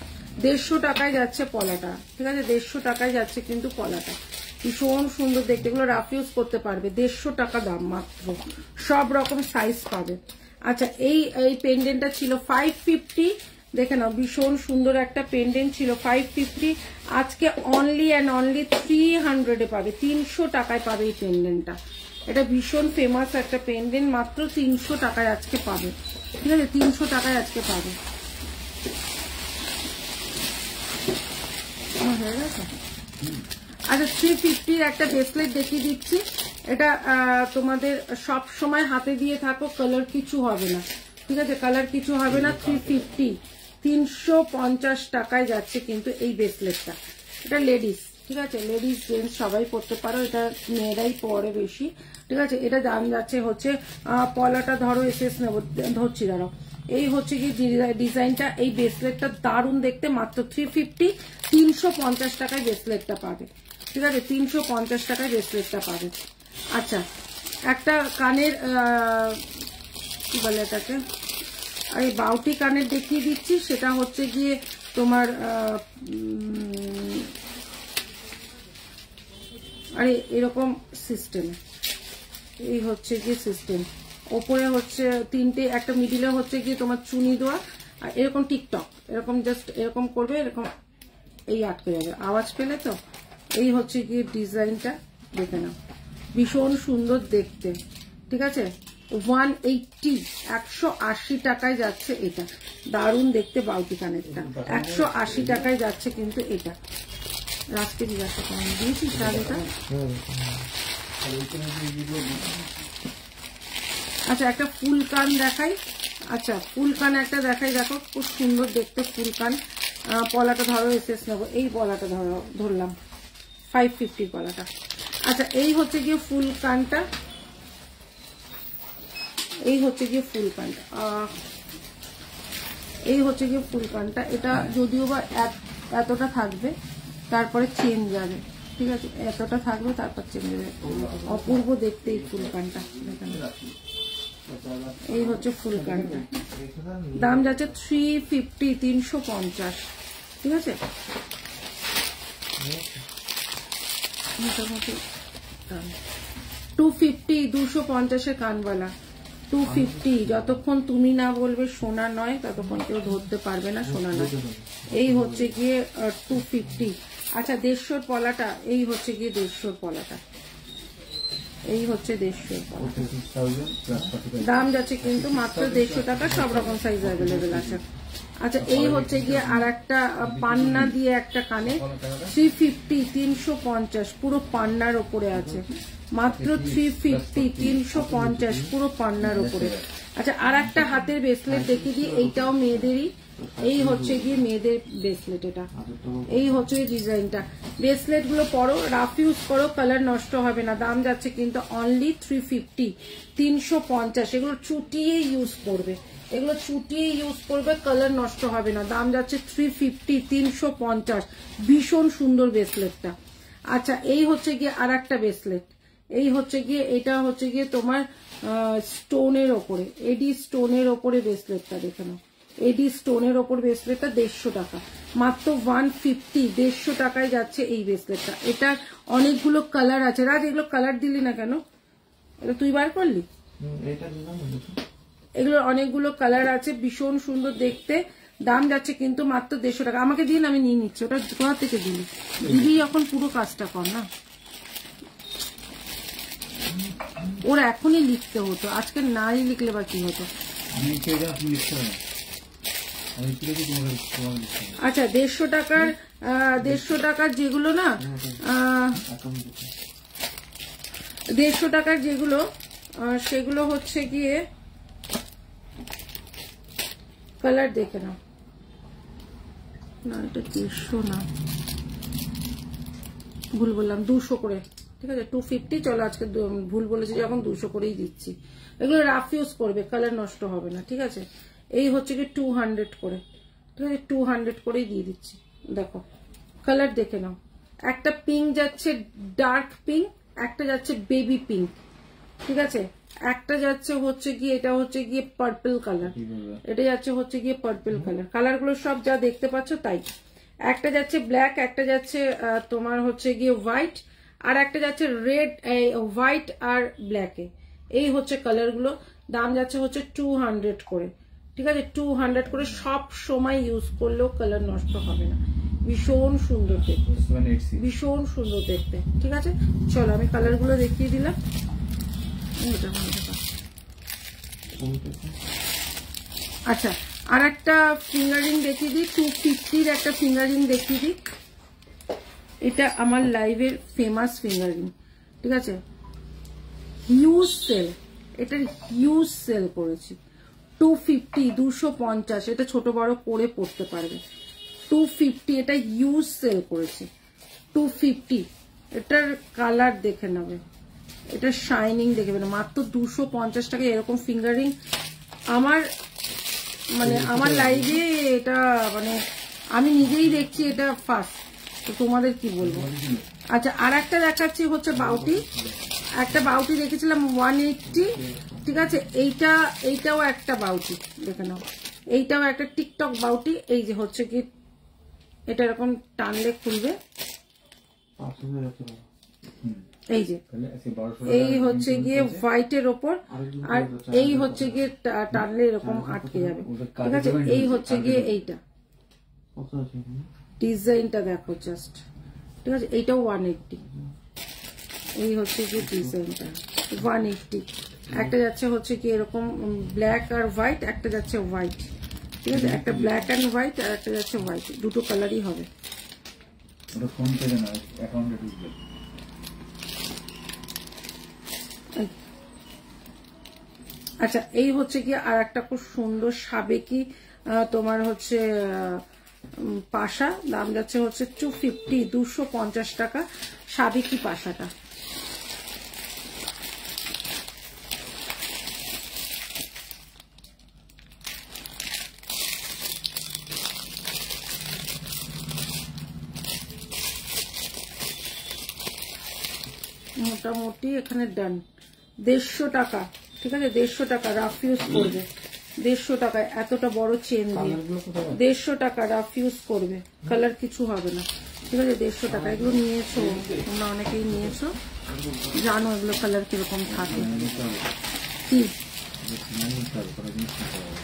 150 টাকায় যাচ্ছে পলাটা, ঠিক আছে, 150 টাকায় যাচ্ছে কিন্তু পলাটা, ভীষণ সুন্দর দেখতে, এগুলো রাফ ইউজ করতে পারবে। 150 টাকা দাম মাত্র, সব রকম সাইজ পাবে। আচ্ছা, এই পেন্ডেন্টটা ছিল 550, দেখে নাও, ভীষণ সুন্দর একটা পেন্ডেন্ট ছিল 550, আজকে অনলি অ্যান্ড অনলি 300 পাবে, 300 টাকায় পাবে এই পেন্ডেন্টটা। এটা ভীষণ ফেমাস একটা পেন্ডেন্ট, মাত্র 300 টাকায় আজকে পাবে, ঠিক আছে, 300 টাকায় আজকে পাবে। হয়ে গেছে। আচ্ছা, 350 একটা ব্রেসলেট দেখিয়ে দিচ্ছি, এটা তোমাদের সব সময় হাতে দিয়ে থাকো, কালার কিছু হবে না, ঠিক আছে, কালার কিছু হবে না। 350, 350 টাকায় যাচ্ছে কিন্তু এই ব্রেসলেটটা। এটা লেডিস, ঠিক আছে, লেডিস জেন্টস সবাই পরতে পারো, এটা মেয়েরাই পরে বেশি, ঠিক আছে। এটা দাম যাচ্ছে হচ্ছে পলাটা ধরো, এসএস নেব, ধরছি দাঁড়াও, এই হচ্ছে কি ডিজাইনটা, এই ব্রেসলেটটা দারুণ দেখতে, মাত্র 350, 350 টাকায় ব্রেসলেটটা পাবে, ঠিক আছে, 350 টাকায় ব্রেসলেটটা পাবে। আচ্ছা, একটা কানের কি বলে এটাকে, এই বাউটি কানের দেখিয়ে দিচ্ছি, সেটা হচ্ছে গিয়ে তোমার আরে এরকম সিস্টেম, এই হচ্ছে গিয়ে সিস্টেম, ওপরে হচ্ছে তিনটে, একটা মিডিলে হচ্ছে গিয়ে তোমার চুনি দেওয়া, আর এরকম টিকটক, এরকম জাস্ট এরকম করবে, এরকম এই আটকে যাবে, আওয়াজ পেলে তো। এই হচ্ছে গিয়ে ডিজাইনটা, দেখে নাও, ভীষণ সুন্দর দেখতে, ঠিক আছে। 180, 180 টাকায় যাচ্ছে এটা, দারুণ দেখতে বাউটি কানেরটা, 180 টাকায় যাচ্ছে কিন্তু এটা। রাজকে জিজ্ঞাসা করেন, দিয়েছিস রাজটা? আচ্ছা, একটা ফুল কান দেখাই, আচ্ছা ফুল কান একটা দেখাই, দেখো খুব সুন্দর দেখতে ফুল কান, পলাটা ধরো, এসএস নেবো, এই পলাটা ধরলাম 550 পলাটা। আচ্ছা, এই হচ্ছে গিয়ে ফুল কানটা, এই হচ্ছে গিয়ে ফুল কানটা, এই হচ্ছে গিয়ে ফুল কানটা, এটা যদিও বা এতটা থাকবে, তারপরে চেন যাবে, ঠিক আছে, এতটা থাকবে তারপর চেন যাবে, অপূর্ব দেখতে এই ফুল কানটা, এই হচ্ছে ফুল কানটা, দাম যাচ্ছে 350, 350, ঠিক আছে। মোটামুটি 250, 250 কানবালা, 250, যতক্ষণ তুমি না বলবে সোনা নয় ততক্ষণ কেউ ধরতে পারবে না সোনা নয়। এই হচ্ছে গিয়ে 250। আচ্ছা, 150 পলাটা, এই হচ্ছে গিয়ে 150 পলাটা, এই হচ্ছে 150 পলাটা, দাম যাচ্ছে কিন্তু মাত্র 150 টাকা, সব রকম সাইজ অ্যাভেলেবেল আছে। আচ্ছা, এই হচ্ছে গিয়ে আর একটা পান্না দিয়ে একটা কানে, 350, 350, পুরো পান্নার ওপরে আছে, মাত্র 350, 350, পুরো পান্নার ওপরে। আচ্ছা, আর একটা হাতের ব্রেসলেট দেখিয়ে দিই, এইটাও মেয়েদেরই, এই হচ্ছে গিয়ে মেয়েদের ব্রেসলেট, এটা এই হচ্ছে ডিজাইনটা। ব্রেসলেট গুলো পরো, রাফ ইউজ করো, কালার নষ্ট হবে না, দাম যাচ্ছে কিন্তু অনলি 350, 350, এগুলো চুটিয়ে ইউজ করবে, এগুলো চুটিয়ে ইউজ করবে, কালার নষ্ট হবে না, দাম যাচ্ছে 350, 350, ভীষণ সুন্দর ব্রেসলেটটা। আচ্ছা, এই হচ্ছে গিয়ে আর একটা ব্রেসলেট, এই হচ্ছে গিয়ে, এটা হচ্ছে গিয়ে তোমার স্টোনের ওপরে, এডি স্টোনের ওপরে ব্রেসলেটটা, দেখে নাও, এডি স্টোনের ওপর ব্রেসলেটটা 150 টাকা, মাত্র 150, 150 টাকায় যাচ্ছে এই ব্রেসলেটটা। এটার অনেকগুলো কালার আছে, রাজ এগুলো কালার দিলি না কেন, এটা তুই বার করলি? এগুলোর অনেকগুলো কালার আছে, ভীষণ সুন্দর দেখতে, দাম যাচ্ছে কিন্তু মাত্র 150 টাকা। আমাকে দিন, আমি নিয়ে নিচ্ছি, ওটা কোথা থেকে দিলি, দিদি এখন পুরো কাজটা কর না, ওর এখনই লিখতে হতো, আজকে নাই লিখলে বা কি হতো। আচ্ছা, 150 টাকার, 150 টাকার যেগুলো না, 150 টাকার যেগুলো, সেগুলো হচ্ছে গিয়ে কালার দেখে নাও, না এটা 150 না, ভুল বললাম, 200 করে, ঠিক আছে, 250, চলো আজকে ভুল বলেছি যখন 200 করেই দিচ্ছি। এগুলো রাফ ইউজ করবে, কালার নষ্ট হবে না, ঠিক আছে। এই হচ্ছে কি 200 করে, ঠিক আছে, 200 করেই দিয়ে দিচ্ছি। দেখো কালার দেখে নাও, একটা পিঙ্ক যাচ্ছে, ডার্ক পিঙ্ক, একটা যাচ্ছে বেবি পিঙ্ক, ঠিক আছে, একটা যাচ্ছে হচ্ছে গিয়ে এটা হচ্ছে গিয়ে পার্পল কালার, এটা যাচ্ছে হচ্ছে গিয়ে পার্পল কালার, কালারগুলো সব যা দেখতে পাচ্ছ তাই। একটা যাচ্ছে ব্ল্যাক, একটা যাচ্ছে তোমার হচ্ছে গিয়ে হোয়াইট, আর একটা যাচ্ছে রেড, হোয়াইট আর ব্ল্যাকে। এই হচ্ছে কালারগুলো। দাম যাচ্ছে হচ্ছে 200 করে, ঠিক আছে, 200 করে। সব সময় ইউজ করলেও কালার নষ্ট হবে না, ভীষণ সুন্দর দেখতে, ভীষণ সুন্দর দেখতে, ঠিক আছে। চলো আমি কালারগুলো দেখিয়ে দিলাম। আচ্ছা, আর একটা ফিঙ্গারিং দেখিয়ে দিই, 250-র একটা ফিঙ্গারিং দেখিয়ে দিই। এটা আমার লাইভের ফেমাস ফিঙ্গারিং, ঠিক আছে, হিউজ সেল, এটার হিউজ সেল করেছি। 250, 250, এটা ছোট বড় করে পড়তে পারবে। 250, এটা হিউজ সেল করেছি। 250, এটার কালার দেখে নেবে, এটা শাইনিং দেখবে না, মাত্র 250 টাকা এরকম ফিঙ্গারিং আমার মানে আমার লাইভে এটা মানে আমি নিজেই দেখছি এটা ফার্স্ট, তো তোমাদের কি বলবো। আচ্ছা, আর একটা দেখাচ্ছি হচ্ছে বাউটি, একটা বাউটি দেখেছিলাম 180, ঠিক আছে, এইটাও একটা বাউটি দেখে নাও, এইটাও একটা টিকটক বাউটি। এই যে হচ্ছে কি এটা এরকম টানলে খুলবে, এই যে এই হচ্ছে গিয়ে হোয়াইটের ওপর, আর এই হচ্ছে গিয়ে টানলে এরকম আটকে যাবে, ঠিক আছে। এই হচ্ছে গিয়ে এইটা ডিজাইনটা দেখো জাস্ট, ঠিক আছে, এইটাও 180, এই হচ্ছে গিয়ে ডিজাইনটা 180। একটা যাচ্ছে হচ্ছে কি এরকম ব্ল্যাক আর হোয়াইট, একটা যাচ্ছে হোয়াইট, ঠিক আছে, একটা ব্ল্যাক অ্যান্ড হোয়াইট আর একটা যাচ্ছে হোয়াইট, দুটো কালারই হবে। আচ্ছা, এই হচ্ছে কি আর একটা খুব সুন্দর সাবেকি তোমার হচ্ছে পাশা, দাম যাচ্ছে হচ্ছে 250, 250 টাকা সাবেকি পাশাটা। মোটামুটি এখানে ডান 150 টাকা, ঠিক আছে, 150 টাকা রাফ ইউজ করবে, 150 টাকায় এতটা বড় চেন দিয়ে 150 টাকা রাফ ইউজ করবে, কালার কিছু হবে না, ঠিক আছে, 150 টাকা। এগুলো নিয়েছো তোমরা, অনেকেই নিয়েছো, জানো এগুলো কালার কিরকম থাকে কি।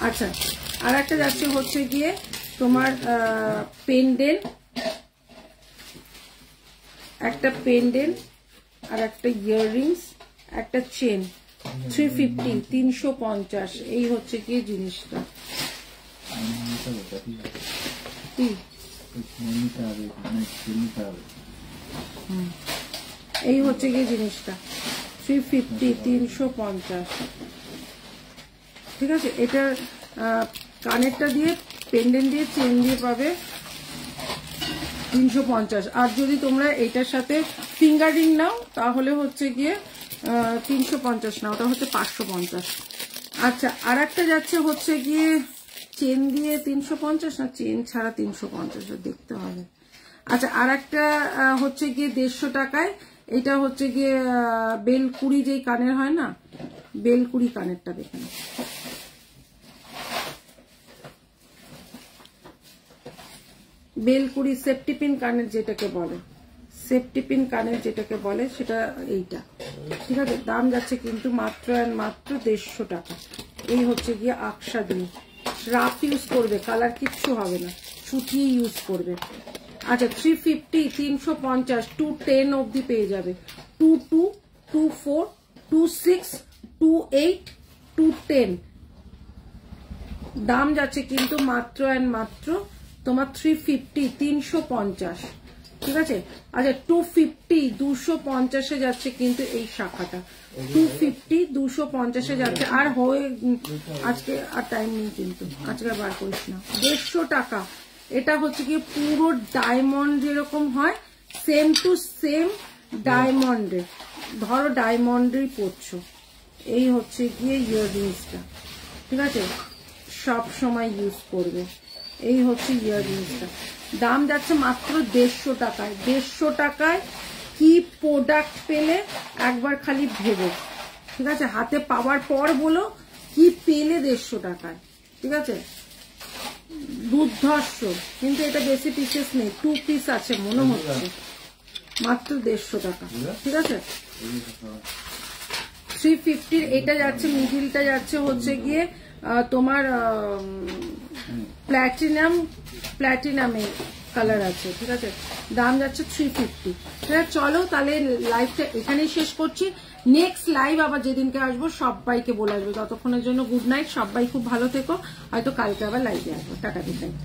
আচ্ছা, আর একটা যাচ্ছে হচ্ছে গিয়ে তোমার পেন্ডেন্ট, একটা পেন্ডেন্ট আর একটা ইয়াররিংস, একটা চেন, 350, 350, এই হচ্ছে গিয়ে জিনিসটা। এই হচ্ছে গিয়ে জিনিসটা 350, 350, ঠিক আছে। এটা কানেরটা দিয়ে পেন্ডেন্ট দিয়ে চেন দিয়ে পাবে 350, আর যদি তোমরা এটার সাথে ফিঙ্গার রিং নাও তাহলে হচ্ছে গিয়ে 350 না, ওটা হচ্ছে 550। আচ্ছা, আর একটা যাচ্ছে হচ্ছে গিয়ে চেন দিয়ে 350 না চেন ছাড়া 350, দেখতে হবে। আচ্ছা, আর একটা হচ্ছে গিয়ে 150 টাকায়, এটা হচ্ছে গিয়ে বেলকুড়ি যেই কানের হয় না, বেলকুড়ি কানেরটা দেখে না, বেলকুড়ি সেফটিপিন কানের যেটাকে বলে, সেফটিপিন কানের যেটাকে বলে সেটা এইটা, ঠিক আছে। দাম যাচ্ছে কিন্তু মাত্র আর মাত্র 150 টাকা। এই হচ্ছে গিয়ে আকশা দিয়ে রাফ ইউজ করবে, কালার কিচ্ছু হবে না, ছুটিয়ে ইউজ করবে। আচ্ছা, 350, 350, 210 অবধি পেয়ে যাবে, 22, 24, 26, 28, 210। দাম যাচ্ছে কিন্তু মাত্র আর মাত্র তোমার 350, 350, ঠিক আছে। আচ্ছা, 250, 250 যাচ্ছে কিন্তু এই শাখাটা, 250, 250 যাচ্ছে। আর হয়ে আজকে আর টাইম নেই কিন্তু, আজকে বার করিস না। 150 টাকা, এটা হচ্ছে কি পুরো ডায়মন্ড যেরকম হয় সেম টু সেম ডায়মন্ডের, ধরো ডায়মন্ডেরই পড়ছো, এই হচ্ছে গিয়ে ইয়াররিংসটা, ঠিক আছে, সব সময় ইউজ করবে। এই হচ্ছে ইয়াররিংসটা, দাম যাচ্ছে মাত্র 150 টাকায়, 150 টাকায় কি প্রোডাক্ট পেলে একবার খালি ভেবো, ঠিক আছে? হাতে পাওয়ার পর বলো কি পেলে 150 টাকায়, ঠিক আছে? দুর্ধর্ষ। কিন্তু এটা বেশি পিসেস নেই, 2 পিস আছে মনে হচ্ছে, মাত্র 150 টাকা, ঠিক আছে? 350 এটা যাচ্ছে, মিডিলটা যাচ্ছে হচ্ছে গিয়ে তোমার প্ল্যাটিনামে কালার আছে, ঠিক আছে? দাম যাচ্ছে 350। চলো তাহলে লাইভটা এখানেই শেষ করছি। নেক্সট লাইভ আবার যেদিনকে আসবো সবাইকে বলে আসবো। ততক্ষণের জন্য গুড নাইট, সবাই খুব ভালো থেকো, হয়তো কালকে আবার লাইভে আসবো। Tata, good night.